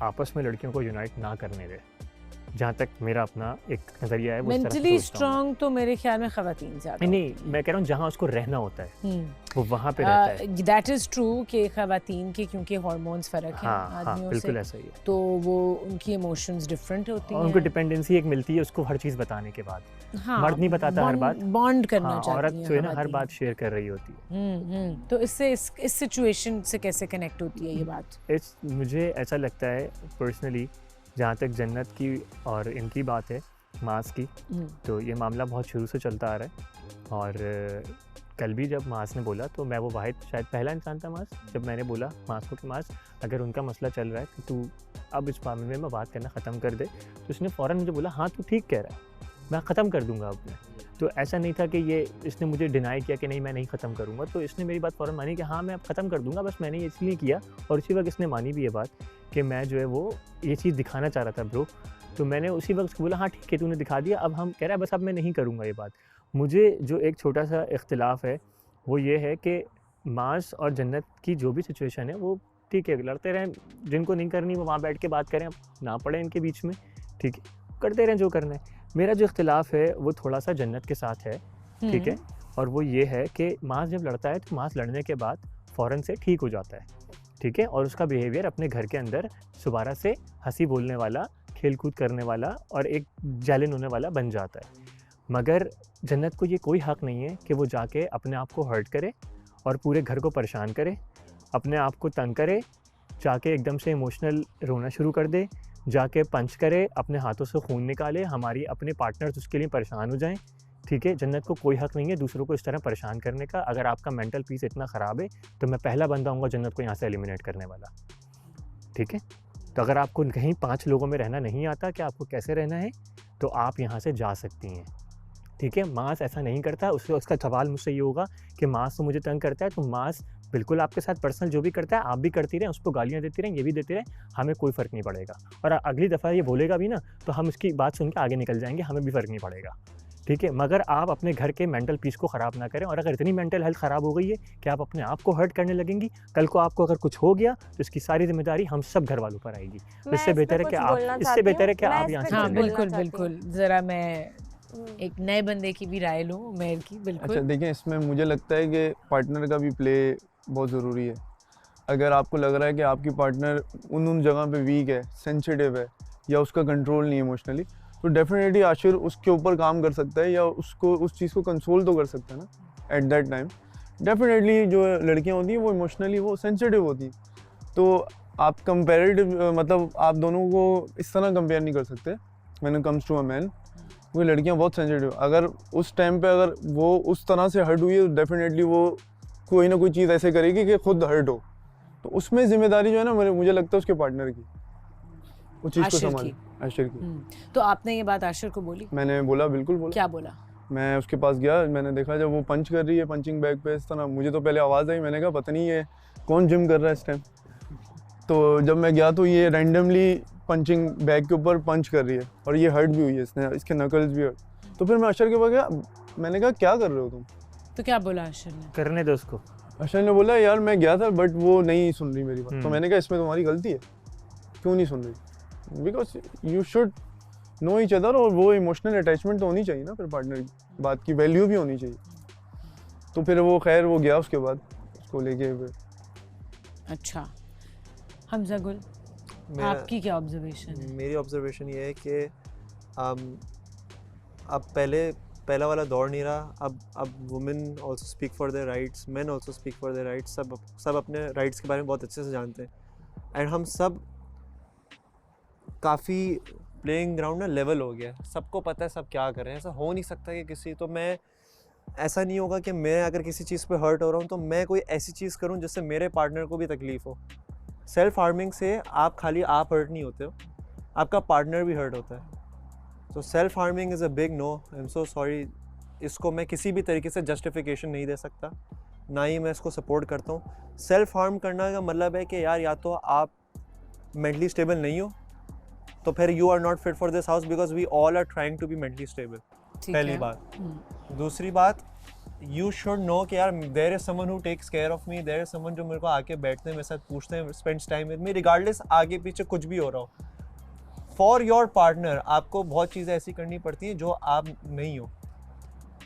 आपस में लड़कियों को यूनाइट ना करने दे। जहाँ तक मेरा अपना एक नज़रिया है, वो इस तरह से मेंटली सोचता हूँ। स्ट्रांग तो मेरे ख्याल में खवातीन ज़्यादा नहीं, मैं कह रहा हूँ जहाँ उसको रहना होता है वो वहाँ पे होती रहता है। हैं। दैट इज़ ट्रू कि खवातीन के क्योंकि हार्मोन्स फ़र्क हैं हाँ, हाँ, आदमियों बिल्कुल से, ऐसा ही है। तो वो उनकी इमोशंस डिफरेंट होती और हैं। उनको डिपेंडेंसी एक मिलती है उसको हर चीज़ बताने के बाद। हाँ, मर्द नहीं बताता हर बात, बॉन्ड करना हाँ, चाहती औरत हैं जो है ना हर खवातीन। बात शेयर कर रही होती है। तो इससे इस सिचुएशन से कैसे कनेक्ट होती है ये बात? मुझे ऐसा लगता है पर्सनली, जहाँ तक जन्नत की और इनकी बात है, मास की, तो ये मामला बहुत शुरू से चलता आ रहा है। और कल भी जब मास ने बोला तो मैं वो वाहिद शायद पहला इंसान था मास, जब मैंने बोला मास को कि मास अगर उनका मसला चल रहा है कि तू अब इस मामले में बात करना ख़त्म कर दे, तो उसने फ़ौरन मुझे बोला हाँ तू ठीक कह रहा है, मैं ख़त्म कर दूंगा अब मैं। तो ऐसा नहीं था कि ये इसने मुझे डिनाई किया कि नहीं मैं नहीं ख़त्म करूँगा, तो इसने मेरी बात फ़ौरन मानी कि हाँ मैं अब ख़त्म कर दूंगा, बस मैंने ये इसलिए किया। और उसी वक्त इसने मानी भी ये बात कि मैं जो है वो ये चीज़ दिखाना चाह रहा था ब्रो। तो मैंने उसी वक्त उसको बोला हाँ ठीक है तूने दिखा दिया, अब हम कह रहा है बस अब मैं नहीं करूँगा ये बात। मुझे जो एक छोटा सा इख्तिलाफ़ है वो ये है कि मास और जन्नत की जो भी सिचुएशन है वो ठीक है, लड़ते रहें, जिनको नहीं करनी वो वहाँ बैठ के बात करें, ना पड़े इनके बीच में, ठीक है, करते रहें जो करना है। मेरा जो इख्तिलाफ़ है वो थोड़ा सा जन्नत के साथ है, ठीक है, और वो ये है कि मास जब लड़ता है तो मास लड़ने के बाद फ़ौरन से ठीक हो जाता है, ठीक है, और उसका बिहेवियर अपने घर के अंदर दोबारा से हंसी बोलने वाला, खेल कूद करने वाला और एक जालिन होने वाला बन जाता है। मगर जन्नत को ये कोई हक़ नहीं है कि वो जाके अपने आप को हर्ट करे और पूरे घर को परेशान करे, अपने आप को तंग करे, जाके एकदम से इमोशनल रोना शुरू कर दे, जाके पंच करे, अपने हाथों से खून निकाले, हमारी अपने पार्टनर्स उसके लिए परेशान हो जाएं, ठीक है। जन्नत को कोई हक़ नहीं है दूसरों को इस तरह परेशान करने का। अगर आपका मेंटल पीस इतना ख़राब है तो मैं पहला बंदा हूँगा जन्नत को यहाँ से एलिमिनेट करने वाला, ठीक है। तो अगर आपको कहीं 5 लोगों में रहना नहीं आता कि आपको कैसे रहना है, तो आप यहाँ से जा सकती हैं, ठीक है। मास ऐसा नहीं करता। उसका सवाल मुझसे ये होगा कि मास तो मुझे तंग करता है, तो मास बिल्कुल आपके साथ पर्सनल जो भी करता है आप भी करती रहें, उसको गालियाँ देती रहें, ये भी देती रहें, हमें कोई फ़र्क नहीं पड़ेगा। और अगली दफ़ा ये बोलेगा भी ना तो हम उसकी बात सुन के आगे निकल जाएंगे, हमें भी फ़र्क नहीं पड़ेगा, ठीक है। मगर आप अपने घर के मेंटल पीस को ख़राब ना करें। और अगर इतनी मेंटल हेल्थ ख़राब हो गई है कि आप अपने आप को हर्ट करने लगेंगी, कल को आपको अगर कुछ हो गया तो इसकी सारी जिम्मेदारी हम सब घर वालों पर आएगी। इससे बेहतर है कि आप यहाँ से हाँ, बिल्कुल बिल्कुल। ज़रा मैं एक नए बंदे की भी राय लूँ, मेयर की। बिल्कुल। अच्छा देखिए, इसमें मुझे लगता है कि पार्टनर का भी प्ले बहुत ज़रूरी है। अगर आपको लग रहा है कि आपकी पार्टनर उन जगह पे वीक है, सेंसिटिव है, या उसका कंट्रोल नहीं है इमोशनली, तो डेफिनेटली आशिर उसके ऊपर काम कर सकता है या उसको उस चीज़ को कंसोल तो कर सकता है ना एट दैट टाइम। डेफिनेटली जो लड़कियां होती हैं वो इमोशनली वो सेंसिटिव होती हैं, तो आप कंपेरेटिव मतलब आप दोनों को इस तरह कंपेयर नहीं कर सकते when it comes to a man. वो लड़कियां बहुत सेंसिटिव, अगर उस टाइम पे अगर वो उस तरह से हर्ट हुई है तो डेफिनेटली वो कोई ना कोई चीज़ ऐसे करेगी कि खुद हर्ट हो, तो उसमें जिम्मेदारी जो है ना मुझे लगता है उसके पार्टनर की, वो चीज़ को संभाले। आशिर की। तो आपने ये बात आशिर को बोली? मैंने बोला, बिल्कुल बोला। क्या बोला? मैं उसके पास गया, मैंने देखा जब वो पंच कर रही है पंचिंग बैग पे इस तरह, मुझे तो पहले आवाज़ आई, मैंने कहा पता नहीं ये कौन जिम कर रहा है इस टाइम। तो जब मैं गया तो ये रैंडमली पंचिंग बैग के ऊपर पंच कर रही है और ये हर्ट भी हुई है, इसने इसके नकल्स भी हर्ट। तो फिर मैं अशर के पास गया, मैंने कहा क्या कर रहे हो तुम? तो क्या बोला अशर ने? करने दो उसको। अशर ने बोला यार मैं गया था बट वो नहीं सुन रही मेरी बात। तो मैंने कहा इसमें तुम्हारी गलती है, क्यों नहीं सुन रही? Because you should know each other, और वो इमोशनल अटैचमेंट तो होनी चाहिए ना, फिर पार्टनर की बात की वैल्यू भी होनी चाहिए। तो फिर वो खैर वो गया उसके बाद उसको लेके फिर। अच्छा, हमजा गुल, मेरा- आपकी क्या ऑब्जर्वेशन है? मेरी ऑब्जर्वेशन ये है कि अब पहला वाला दौर नहीं रहा। अब women also speak for their rights, main also speak for their rights. सब अपने राइट्स के बारे में बहुत अच्छे से जानते हैं एंड हम सब काफ़ी प्लेइंग ग्राउंड ना लेवल हो गया, सबको पता है सब क्या कर रहे हैं। ऐसा हो नहीं सकता कि किसी तो मैं ऐसा नहीं होगा कि मैं अगर किसी चीज़ पे हर्ट हो रहा हूँ तो मैं कोई ऐसी चीज़ करूँ जिससे मेरे पार्टनर को भी तकलीफ़ हो। सेल्फ हार्मिंग से आप हर्ट नहीं होते हो, आपका पार्टनर भी हर्ट होता है। तो self harming is a big no. I am so sorry, इसको मैं किसी भी तरीके से जस्टिफिकेशन नहीं दे सकता, ना ही मैं इसको सपोर्ट करता हूँ। सेल्फ हार्म करना का मतलब है कि यार या तो आप मेंटली स्टेबल नहीं हो तो फिर you are not fit for this house because we all are trying to be mentally stable. पहली बात। दूसरी बात, यू शुड नो कि यार there is someone who takes care of me, there is someone जो मेरे को आके बैठते हैं, मेरे साथ पूछते हैं, spends time with me regardless आगे पीछे कुछ भी हो रहा हो। फॉर योर पार्टनर आपको बहुत चीज़ें ऐसी करनी पड़ती हैं जो आप नहीं हो।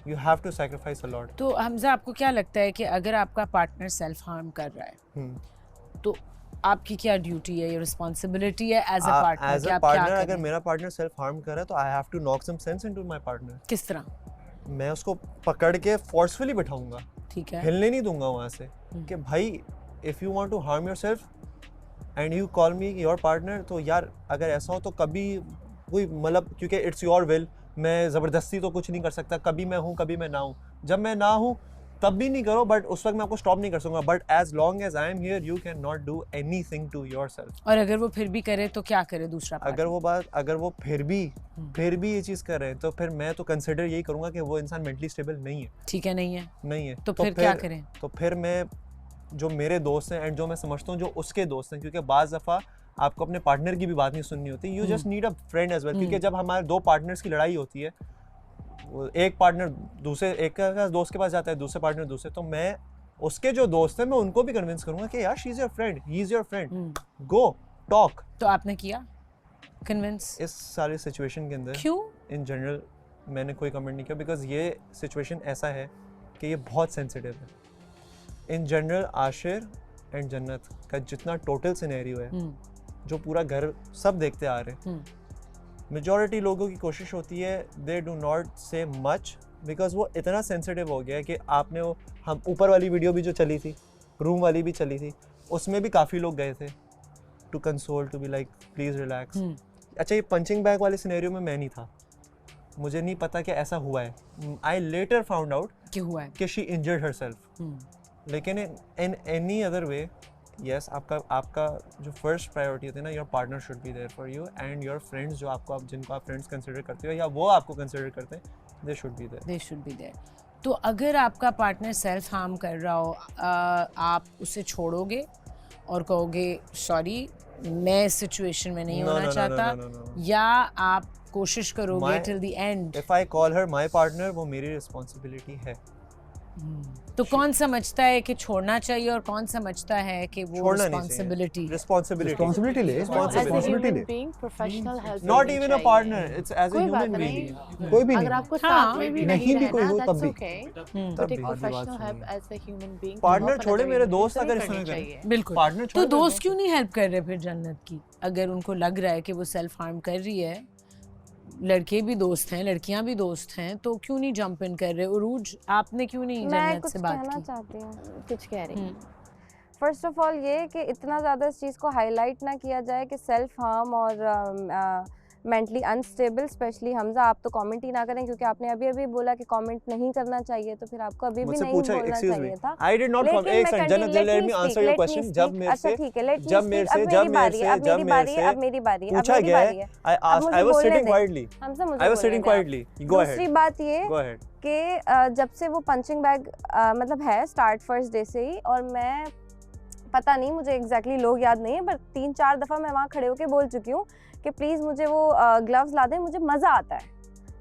You have to sacrifice a lot. तो हमजा, आपको क्या लगता है कि अगर आपका पार्टनर सेल्फ हार्म कर रहा है तो आपकी क्या ड्यूटी है, ये रिस्पॉन्सिबिलिटी है as a partner? As a partner अगर मेरा पार्टनर सेल्फ हार्म कर रहा है तो I have to knock some sense into my partner. किस तरह? मैं उसको पकड़ के फोर्सफुली बिठाऊंगा, ठीक है, हिलने नहीं दूंगा वहाँ से कि भाई if you want to harm yourself and you call me your partner, तो यार अगर ऐसा हो तो कभी कोई मतलब, क्योंकि इट्स योर विल, मैं ज़बरदस्ती तो कुछ नहीं कर सकता, कभी मैं हूँ कभी मैं ना हूँ। जब मैं ना हूँ तब भी नहीं करो, बट उस वक्त मैं आपको स्टॉप नहीं कर सकूंगा, but as long as I am here you can not do anything to yourself. और अगर वो फिर भी करे तो क्या करे दूसरा पार्टनर? अगर वो फिर भी ये चीज़ कर रहे हैं तो फिर मैं तो कंसिडर यही करूंगा कि वो इंसान मेंटली स्टेबल नहीं है। ठीक है, नहीं है तो फिर क्या करें? तो फिर मैं जो मेरे दोस्त हैं एंड जो मैं समझता हूँ जो उसके दोस्त हैं, क्योंकि बाज़ दफ़ा आपको अपने पार्टनर की भी बात नहीं सुननी होती, you just need a friend as well. क्योंकि जब हमारे दो पार्टनर्स की लड़ाई होती है, एक पार्टनर एक दोस्त के पास जाता है, दूसरे पार्टनर दूसरे, तो मैं उसके जो दोस्त हैं मैं उनको भी कन्विंस करूंगा कि यार she is your friend, he is your friend, go talk. तो आपने किया कन्विंस? इस सारी सिचुएशन के अंदर क्यों इन जनरल मैंने कोई कमेंट नहीं किया, बिकॉज ये सिचुएशन ऐसा है कि ये बहुत सेंसिटिव है। इन जनरल आशिर एंड जन्नत का जितना टोटल सिनेरियो है, जो पूरा घर सब देखते आ रहे हैं, मेजॉरिटी लोगों की कोशिश होती है दे डू नॉट से मच, बिकॉज वो इतना सेंसिटिव हो गया है कि आपने वो हम ऊपर वाली वीडियो भी जो चली थी, रूम वाली भी चली थी, उसमें भी काफ़ी लोग गए थे to console, to be like please relax. अच्छा, ये पंचिंग बैग वाले सिनेरियो में मैं नहीं था, मुझे नहीं पता कि ऐसा हुआ है। आई लेटर फाउंड आउट कि हुआ है, कि शी इंजर्ड हरसेल्फ। लेकिन in any other way, yes, आपका जो फर्स्ट प्रायोरिटी होती है ना, your partner should be there for you and your friends, जो जिनको आप फ्रेंड्स कंसिडर करते हो या वो आपको कंसिडर करते हैं, दे शुड बी देयर। तो अगर आपका पार्टनर सेल्फ हार्म कर रहा हो, आप उसे छोड़ोगे और कहोगे सॉरी मैं इस सिचुएशन में नहीं होना चाहता, या आप कोशिश करोगे till the end? If I call her my partner, वो मेरी रिस्पांसिबिलिटी है। तो कौन समझता है कि छोड़ना चाहिए और कौन समझता है कि वो रिस्पांसिबिलिटी ले not even a partner, it's as a human being. कोई भी अगर आपको साथ में भी नहीं भी कोई हो रहना, तब भी बट एक professional help as a human being. Partner छोड़े, मेरे दोस्त अगर इस तरह करें, बिल्कुल पार्टनर तो दोस्त क्यों नहीं हेल्प कर रहे फिर जन्नत की? अगर उनको लग रहा है कि वो सेल्फ हार्म कर रही है, लड़के भी दोस्त हैं, लड़कियां भी दोस्त हैं, तो क्यों नहीं जंप इन कर रहे? उरूज, आपने क्यों नहीं जन्नत से बात की? मैं कुछ कहना चाहती हूँ। कुछ कह रही हूँ। फर्स्ट ऑफ ऑल ये कि इतना ज़्यादा इस चीज़ को हाईलाइट ना किया जाए कि सेल्फ हार्म और मेंटली अनस्टेबल, स्पेशली हमजा आप तो कमेंट ही ना करें, क्योंकि आपने अभी बोला कि कमेंट नहीं करना चाहिए, तो फिर आपको अभी भी नहीं बोलना चाहिए था। I did not comment. एक सेकंड जन्नत, let me answer your question. जब मेरे से पूछा गया है, I was sitting quietly. I was sitting quietly. Go ahead. दूसरी बात ये कि जब से वो पंचिंग बैग मतलब है स्टार्ट फर्स्ट डे से ही, और मैं पता नहीं मुझे एग्जैक्टली लोग याद नहीं है, पर 3-4 दफ़ा मैं वहाँ खड़े होकर बोल चुकी हूँ कि प्लीज़ मुझे वो ग्लव्स ला दें, मुझे मज़ा आता है,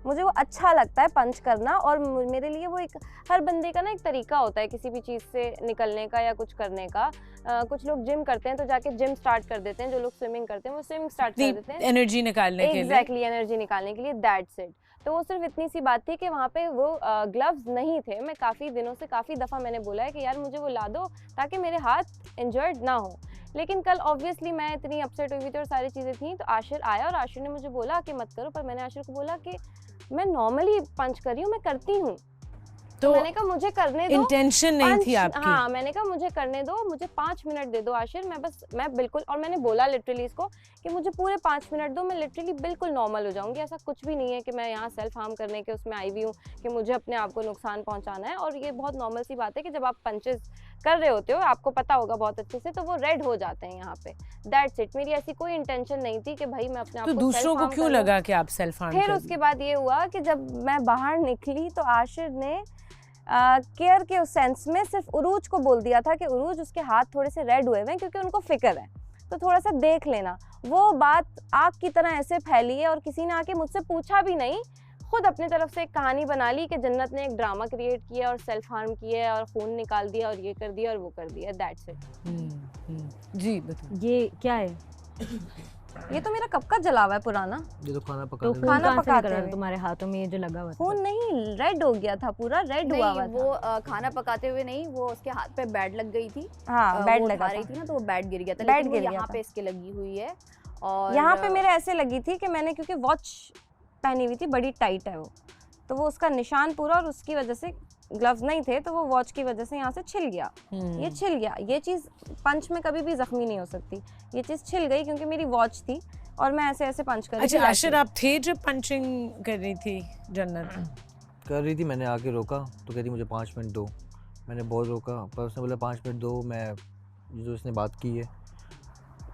मुझे वो अच्छा लगता है पंच करना, और मेरे लिए वो एक हर बंदे का ना एक तरीका होता है किसी भी चीज़ से निकलने का या कुछ करने का। कुछ लोग जिम करते हैं तो जाके जिम स्टार्ट कर देते हैं, जो लोग स्विमिंग करते हैं वो स्विमिंग स्टार्ट कर देते हैं एनर्जी निकालने के लिए, एग्जैक्टली एनर्जी निकालने के लिए, दैट्स इट। तो वो सिर्फ इतनी सी बात थी कि वहाँ पे वो ग्लव्स नहीं थे। मैं काफ़ी दिनों से काफ़ी दफ़ा मैंने बोला है कि यार मुझे वो ला दो ताकि मेरे हाथ इंजर्ड ना हो, लेकिन कल ऑब्वियसली मैं इतनी अपसेट हुई थी और सारी चीज़ें थी, तो आशिर आया और आशिर ने मुझे बोला कि मत करो, पर मैंने आशिर को बोला कि मैं नॉर्मली पंच कर रही हूँ, मैं करती हूँ। तो मैंने कहा मुझे करने दो, इंटेंशन नहीं थी आपकी। हाँ, मैंने कहा मुझे करने दो, मुझे 5 मिनट दे दो आशिर, मैं बिल्कुल, और मैंने बोला लिटरली इसको कि मुझे पूरे 5 मिनट दो, मैं लिटरली बिल्कुल नॉर्मल हो जाऊंगी। ऐसा कुछ भी नहीं है कि मैं यहाँ सेल्फ हार्म करने के उसमें आई हुई हूँ कि मुझे अपने आप को नुकसान पहुँचाना है। और ये बहुत नॉर्मल सी बात है कि जब आप पंचेस कर रहे होते हो, आपको पता होगा बहुत अच्छे से, तो वो रेड हो जाते हैं यहाँ पे। That's it. मेरी ऐसी कोई इंटेंशन नहीं थी कि भाई मैं अपने आप को दूसरों को क्यों लगा कि आप सेल्फ हार्म? फिर उसके बाद ये हुआ कि जब मैं बाहर निकली तो आशिर ने केयर के उस सेंस में सिर्फ उरूज को बोल दिया था कि उरूज उसके हाथ थोड़े से रेड हुए हैं क्योंकि उनको फिक्र है, तो थोड़ा सा देख लेना। वो बात आग की तरह ऐसे फैली है और किसी ने आके मुझसे पूछा भी नहीं, खुद अपनी तरफ से एक कहानी बना ली कि जन्नत ने एक ड्रामा क्रिएट किया और सेल्फ हार्म किया और खून निकाल दिया और ये कर दिया और वो कर दिया। That's it. जी बताओ। ये क्या है? ये तो मेरा कब का जला हुआ है पुराना। ये तो खाना पका तो रहे खून खाना कहाँ से पकाते निकल रहा हुए। था तुम्हारे हाथों में? ये जो लगा हुआ था खून नहीं, रेड हो गया था, पूरा रेड हुआ हुआ नहीं, था। वो खाना पकाते हुए नहीं, वो उसके हाथ पे बैड लग गई थी। हाँ, बैड वो लगा उठा रही था। थी ना, तो वो बैड गिर गया था, बैड लेकिन वो गिर गया यहाँ था। पे इसके लगी हुई है। और यहाँ पे मेरे ऐसे लगी थी कि मैंने, क्योंकि वॉच पहनी हुई थी, बड़ी टाइट है वो, तो वो उसका निशान पूरा, और उसकी वजह से ग्लव्स नहीं थे तो वो वॉच की वजह से यहाँ से छिल गया। ये छिल गया। ये चीज़ पंच में कभी भी जख्मी नहीं हो सकती, ये चीज़ छिल गई क्योंकि मेरी वॉच थी और मैं ऐसे ऐसे पंच कर रही थी। अच्छा आशिर, आप थे जब पंचिंग कर रही थी जन्नत? कर रही थी, मैंने आके रोका तो कहती मुझे 5 मिनट दो। मैंने बहुत रोका, पर उसने बोला 5 मिनट दो, मैं जो इसने बात की है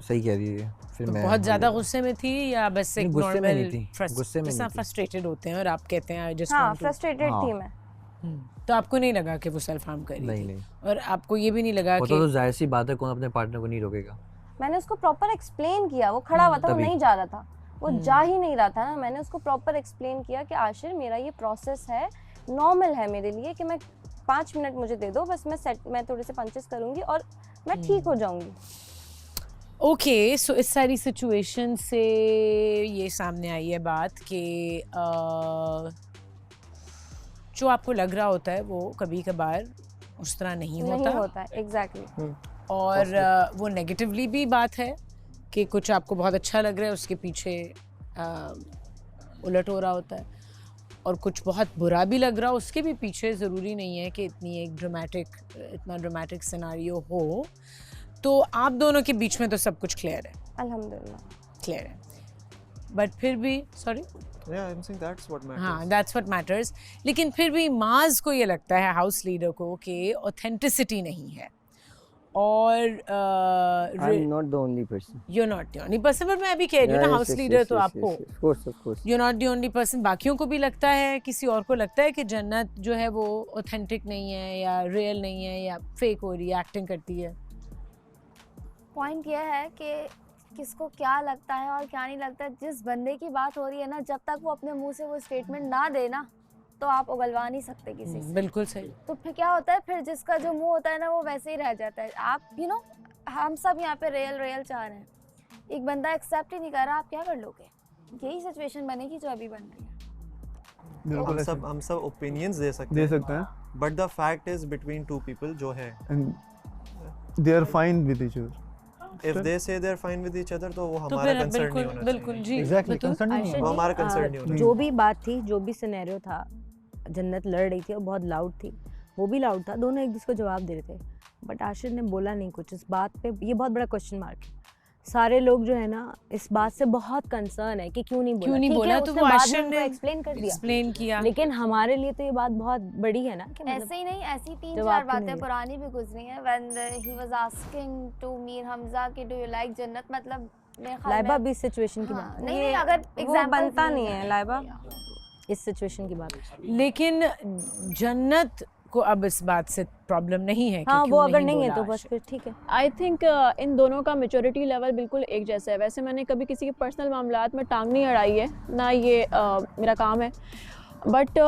सही कह रही है। फिर तो मैं बहुत ज़्यादा गुस्से में थी या बस एक गुस्से में नॉर्मल नहीं थी, गुस्से में नहीं थी। फ्रस्ट्रेटेड होते हैं और आप कहते हैं जस्ट हाँ, फ्रस्ट्रेटेड थी मैं। तो आपको नहीं लगा कि वो सेल्फ हार्म कर रही नहीं थी? नहीं, और आपको ये भी नहीं लगा कि तो जाहिर सी बात है, कौन अपने पार्टनर को नहीं रोकेगा। मैंने उसको प्रॉपर एक्सप्लेन किया, वो खड़ा हुआ था, वो नहीं जा रहा था, वो जा ही नहीं रहा था ना। मैंने उसको प्रॉपर एक्सप्लेन किया कि आशिर मेरा ये प्रोसेस है, नॉर्मल है मेरे लिए कि मैं 5 मिनट मुझे दे दो, बस मैं थोड़े से पंचेस करूँगी और मैं ठीक हो जाऊँगी। ओके, सो इस सारी सिचुएशन से ये सामने आई है बात कि जो आपको लग रहा होता है वो कभी कभार उस तरह नहीं होता है। एग्जैक्टली। और वो नेगेटिवली भी बात है कि कुछ आपको बहुत अच्छा लग रहा है, उसके पीछे उलट हो रहा होता है, और कुछ बहुत बुरा भी लग रहा हो उसके भी पीछे। ज़रूरी नहीं है कि इतना ड्रामेटिक सिनारियो हो। तो आप दोनों के बीच में तो सब कुछ क्लियर है, अल्हम्दुलिल्लाह क्लियर है, बट फिर भी sorry Yeah, I'm saying that's what matters. हाँ, that's what matters। लेकिन फिर भी माज को ये लगता है, हाउस लीडर को, कि ऑथेंटिसिटी नहीं है। और I'm not the only person. You're not the only person, but मैं भी कह रही हूँ ना, हाउस लीडर तो आपको, of course. You're not the only person। बाकियों को भी लगता है, किसी और को लगता है कि जन्नत जो है वो ऑथेंटिक नहीं है या रियल नहीं है या फेक हो रही है, एक्टिंग करती है। पॉइंट यह है कि किसको क्या लगता है और क्या नहीं लगता है। जिस बंदे की बात हो रही है ना, जब तक वो अपने मुंह से वो स्टेटमेंट ना दे ना, तो आप उगलवा नहीं सकते किसी से। बिल्कुल सही। तो फिर क्या होता है, फिर जिसका जो मुंह होता है ना, वो वैसे ही रह जाता है। आप हम सब यहाँ पे रियल चाह रहे हैं, एक बंदा एक्सेप्ट ही नहीं कर रहा, आप क्या कर लोगे? यही सिचुएशन बनेगी जो अभी बन रही है। बिल्कुल हम सब ओपिनियंस दे सकते हैं, but the fact is between two people जो है, and they are fine with each other. If they say they're fine with each other, तो वो तो हमारा फिर कंसर्न नहीं होना बिल्कुल जी, Exactly, concern नहीं है। वो हमारा कंसर्न नहीं होना जो भी बात थी, जो भी सिनेरियो था, जन्नत लड़ रही थी और बहुत लाउड थी, वो भी लाउड था, दोनों एक दूसरे को जवाब दे रहे थे, बट आशिर ने बोला नहीं कुछ इस बात पे। ये बहुत बड़ा क्वेश्चन मार्क है। सारे लोग जो है ना इस बात से बहुत कंसर्न है कि क्यों नहीं बोला। तो वो आशिर ने एक्सप्लेन कर दिया, एक्सप्लेन किया, लेकिन हमारे लिए तो ये बात बहुत बड़ी है ना कि ऐसे ही नहीं, ऐसी 3-4 बातें पुरानी भी गुजरी हैं। When he was asking to Mir Hamza कि do you like जन्नत, मतलब मेरे ख्याल लाइबा में भी इस सिचुएशन की बात है। नहीं, अगर वो बनता नहीं है लाइबा, इस सिचुएशन की बात है। लेकिन जन्नत को अब इस बात से प्रॉब्लम नहीं है कि हाँ, क्यों वो अगर नहीं बोला है तो बस आशिर। फिर ठीक है। आई थिंक इन दोनों का मेच्योरिटी लेवल बिल्कुल एक जैसा है। वैसे मैंने कभी किसी के पर्सनल मामलात में टांग नहीं अड़ाई है, ना ये मेरा काम है। बट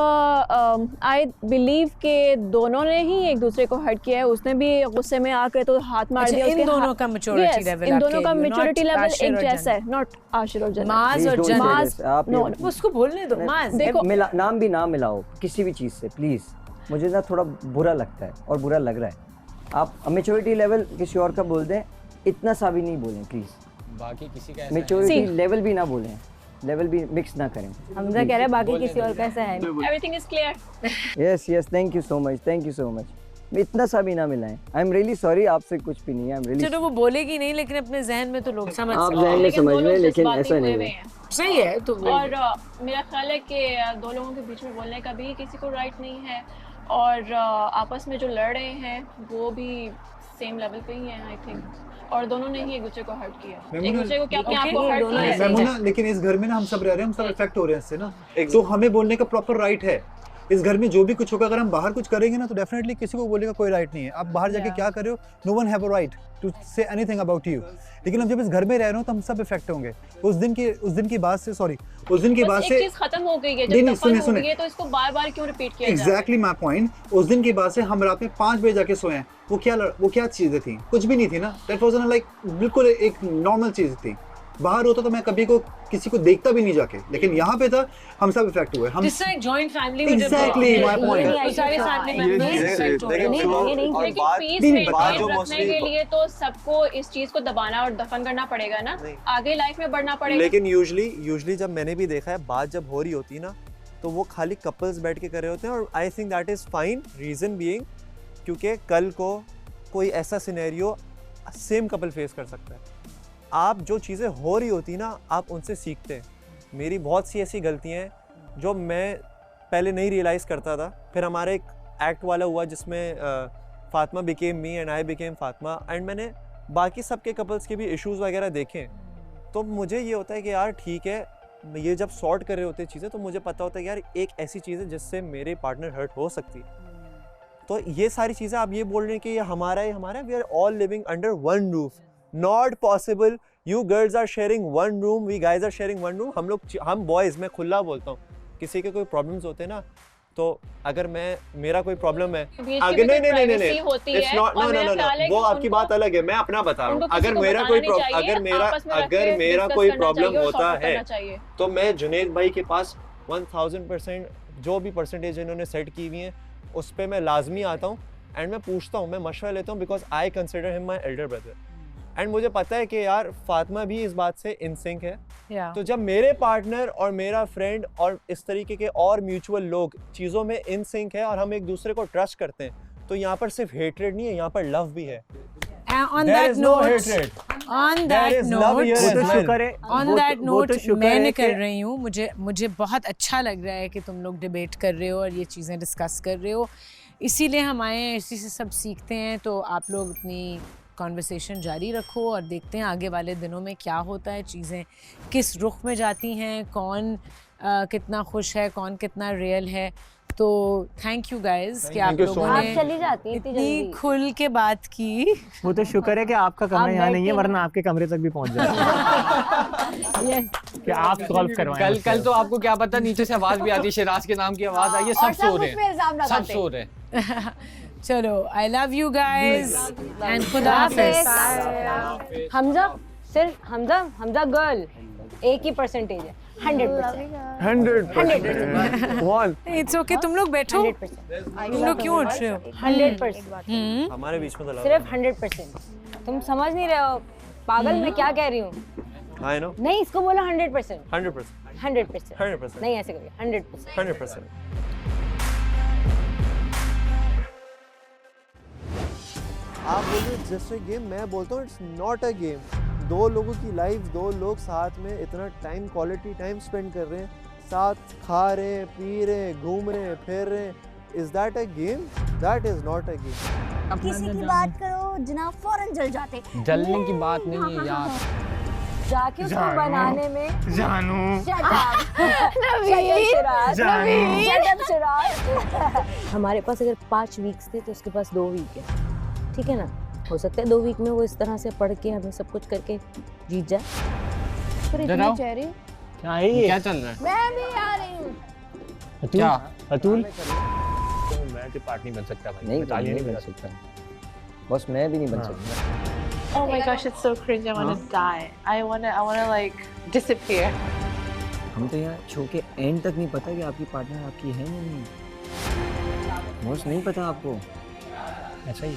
आई बिलीव के दोनों ने ही एक दूसरे को हर्ट किया है। उसने भी गुस्से में आकर तो हाथ मार दिया इन दोनों का maturity level इन दोनों का आपके, मेच्योरिटी not लेवल आशिर एक और जैसा है, नॉट आशिर और जन्नत। माज और जन्नत, आप नो उसको बोलने दो। माज देखो नाम भी ना मिलाओ किसी भी चीज़ से प्लीज़, मुझे ना थोड़ा बुरा लगता है और बुरा लग रहा है। आप मेच्योरिटी लेवल किसी और का बोल दें, इतना सा भी नहीं बोलें प्लीज़। बाकी किसी का मेच्योरिटी लेवल भी ना बोलें, लेवल भी मिक्स ना करें। हमजा कह रहे हैं बाकी किसी और का ऐसा है नहीं। Everything is clear. Yes thank you so much, thank you so much. इतना सा भी ना मिलाएं। आई एम रियली सॉरी, आपसे कुछ भी नहीं है। आई एम रियली चलो वो बोलेगी नहीं, लेकिन अपने जहन में तो लोग समझ आप सकते हैं। जहन में समझ में, लेकिन ऐसा नहीं है। सही है तो और मेरा ख्याल है कि दो लोगों के बीच में बोलने का भी किसी को राइट नहीं है, और आपस में जो लड़ रहे हैं वो भी सेम लेवल पे ही हैं आई थिंक, और दोनों ने ही एक दूसरे को हर्ट किया, एक दूसरे को क्या अपने आप को हर्ट किया। मैमुना, लेकिन इस घर में ना हम सब रह रहे हैं, हम सब इफेक्ट हो रहे हैं इससे ना, तो हमें बोलने का प्रॉपर राइट है। इस घर में जो भी कुछ होगा, अगर हम बाहर कुछ करेंगे ना तो डेफिनेटली किसी को बोलने का कोई राइट नहीं है। आप बाहर जाके क्या कर रहे हो, no one have a right to say anything about you. लेकिन हम जब इस घर में रह रहे हो तो हम सब इफेक्ट होंगे। उस दिन की बात से एक चीज खत्म हो गई है, जब दफन हो गई है तो इसको बार-बार क्यों रिपीट किया जा रहा है? Exactly my point. उस दिन के बाद से हम रात में 5 बजे जाके सोए हैं। वो क्या चीजें थी, कुछ भी नहीं थी ना। दैट वाज लाइक बिल्कुल एक नॉर्मल चीज थी। बाहर होता तो मैं कभी को किसी को देखता भी नहीं जाके, लेकिन यहाँ पे था, हम सब इफेक्ट हुए। हम जिस तरह जॉइंट फैमिली में एग्जैक्टली माय पॉइंट, सारे फैमिली मेंबर्स इफेक्ट हो रहे हैं। लेकिन पीस मेंटेन रखने के लिए तो सबको इस चीज को दबाना और दफन करना पड़ेगा ना, आगे लाइफ में बढ़ना पड़ेगा। लेकिन यूजुअली जब मैंने भी देखा है, बात जब हो रही होती है ना, तो वो खाली कपल्स बैठ के कर रहे होते हैं, और I think that is fine. Reason being क्योंकि कल को कोई ऐसा सिनेरियो सेम कपल फेस कर सकता है। आप जो चीज़ें हो रही होती ना, आप उनसे सीखते हैं। मेरी बहुत सी ऐसी गलतियाँ हैं जो मैं पहले नहीं रियलाइज़ करता था। फिर हमारा एक एक्ट वाला हुआ जिसमें Fatima became me and I became Fatima, and मैंने बाकी सबके कपल्स के भी इश्यूज़ वगैरह देखे। तो मुझे ये होता है कि यार ठीक है, ये जब सॉर्ट कर रहे होते हैं चीज़ें, तो मुझे पता होता है कि यार एक ऐसी चीज़ है जिससे मेरे पार्टनर हर्ट हो सकती है। तो ये सारी चीज़ें आप ये बोल रहे हैं कि ये हमारा है, we are all living under one roof. Not possible. You girls are sharing one room. We guys are sharing one room. हम boys, मैं खुला बोलता हूँ, किसी के कोई प्रॉब्लम्स होते हैं ना, तो अगर मेरा कोई प्रॉब्लम है, अगर नहीं, it's not, no, वो आपकी बात अलग है, मैं अपना बता रहा हूँ। अगर मेरा कोई प्रॉब्लम होता है तो मैं जुनेद भाई के पास 1000% जो भी परसेंटेज इन्होंने सेट की हुई है उस पर मैं लाजमी आता हूँ, एंड मैं पूछता हूँ, मैं मशवरा लेता हूँ, because I consider him my elder brother. And मुझे पता है कि यार फातिमा भी इस बात से इन सिंक है। तो जब मेरे पार्टनर और मेरा फ्रेंड और इस तरीके के और म्यूचुअल लोग चीज़ों में इन सिंक है और हम एक दूसरे को ट्रस्ट करते हैं, तो यहाँ पर सिर्फ हेटरेड नहीं है, यहाँ पर लव भी है। On that note, मैं कर रही हूँ, मुझे बहुत अच्छा लग रहा है कि तुम लोग डिबेट कर रहे हो और ये चीज़ें डिस्कस कर रहे हो, इसीलिए हम आए हैं, इसी से सब सीखते हैं। तो आप लोग अपनी कॉन्वर्सेशन जारी रखो और देखते हैं आगे वाले दिनों में क्या होता है, चीज़ें किस रुख में जाती हैं, कौन कितना खुश है, कौन कितना रियल है। तो थैंक यू गाइज कि आप लोगों ने चली जाती इतनी खुल के बात की। वो तो शुक्र है कि आपका कमरा यहाँ नहीं है, वरना आपके कमरे तक भी पहुँच जाए कि आप सॉल्व करवाएं। कल तो आपको क्या पता, नीचे से आवाज़ भी आती है, शिराज के नाम की आवाज़ आई है, सब सो रहे हैं। चलो, I love you guys and खुदा हाफिज़। हमजा गर्ल एक ही परसेंटेज है, 100%। इट्स ओके, तुम लोग बैठो, तुम लोग क्यों उठ रहे हो? 100% हमारे बीच में तो सिर्फ 100%। तुम समझ नहीं रहे हो पागल, मैं क्या कह रही हूँ? I know. नहीं, इसको बोलो 100%। 100%। नहीं ऐसे करिए, 100%। आप बोल रहे हो जस्ट अ गेम, मैं बोलता हूँ इट्स नॉट अ गेम। दो लोगों की लाइफ, दो लोग साथ में इतना टाइम, क्वालिटी टाइम स्पेंड कर रहे हैं, साथ खा रहे हैं, पी रहे हैं, घूम रहे हैं, फिर रहे हैं। Is that a game? That is not a game. किसी की बात करो जनाब फौरन जल जाते। जलने की बात नहीं है यार, जाके उसको बनाने में जानू हमारे पास अगर 5 वीक्स थे तो उसके पास 2 वीक है, ठीक है ना? हो सकता है 2 वीक में वो इस तरह से पढ़ के हमें सब कुछ करके जीत जाए। पर इतनी चेहरे क्या चल रहा है? मैं भी आ रही हूँ। अतुल क्या? अतुल तो मैं तो पार्ट नहीं बन सकता भाई नहीं मैं तालियां नहीं नहीं बन बजा सकता बस मैं भी नहीं बन सकता Oh my gosh, it's so cringe. I want to die. I wanna like disappear. हम तो यहाँ शो के एंड तक नहीं पता कि आपकी पार्टनर आपकी है या नहीं बॉस नहीं पता आपको ऐसा ही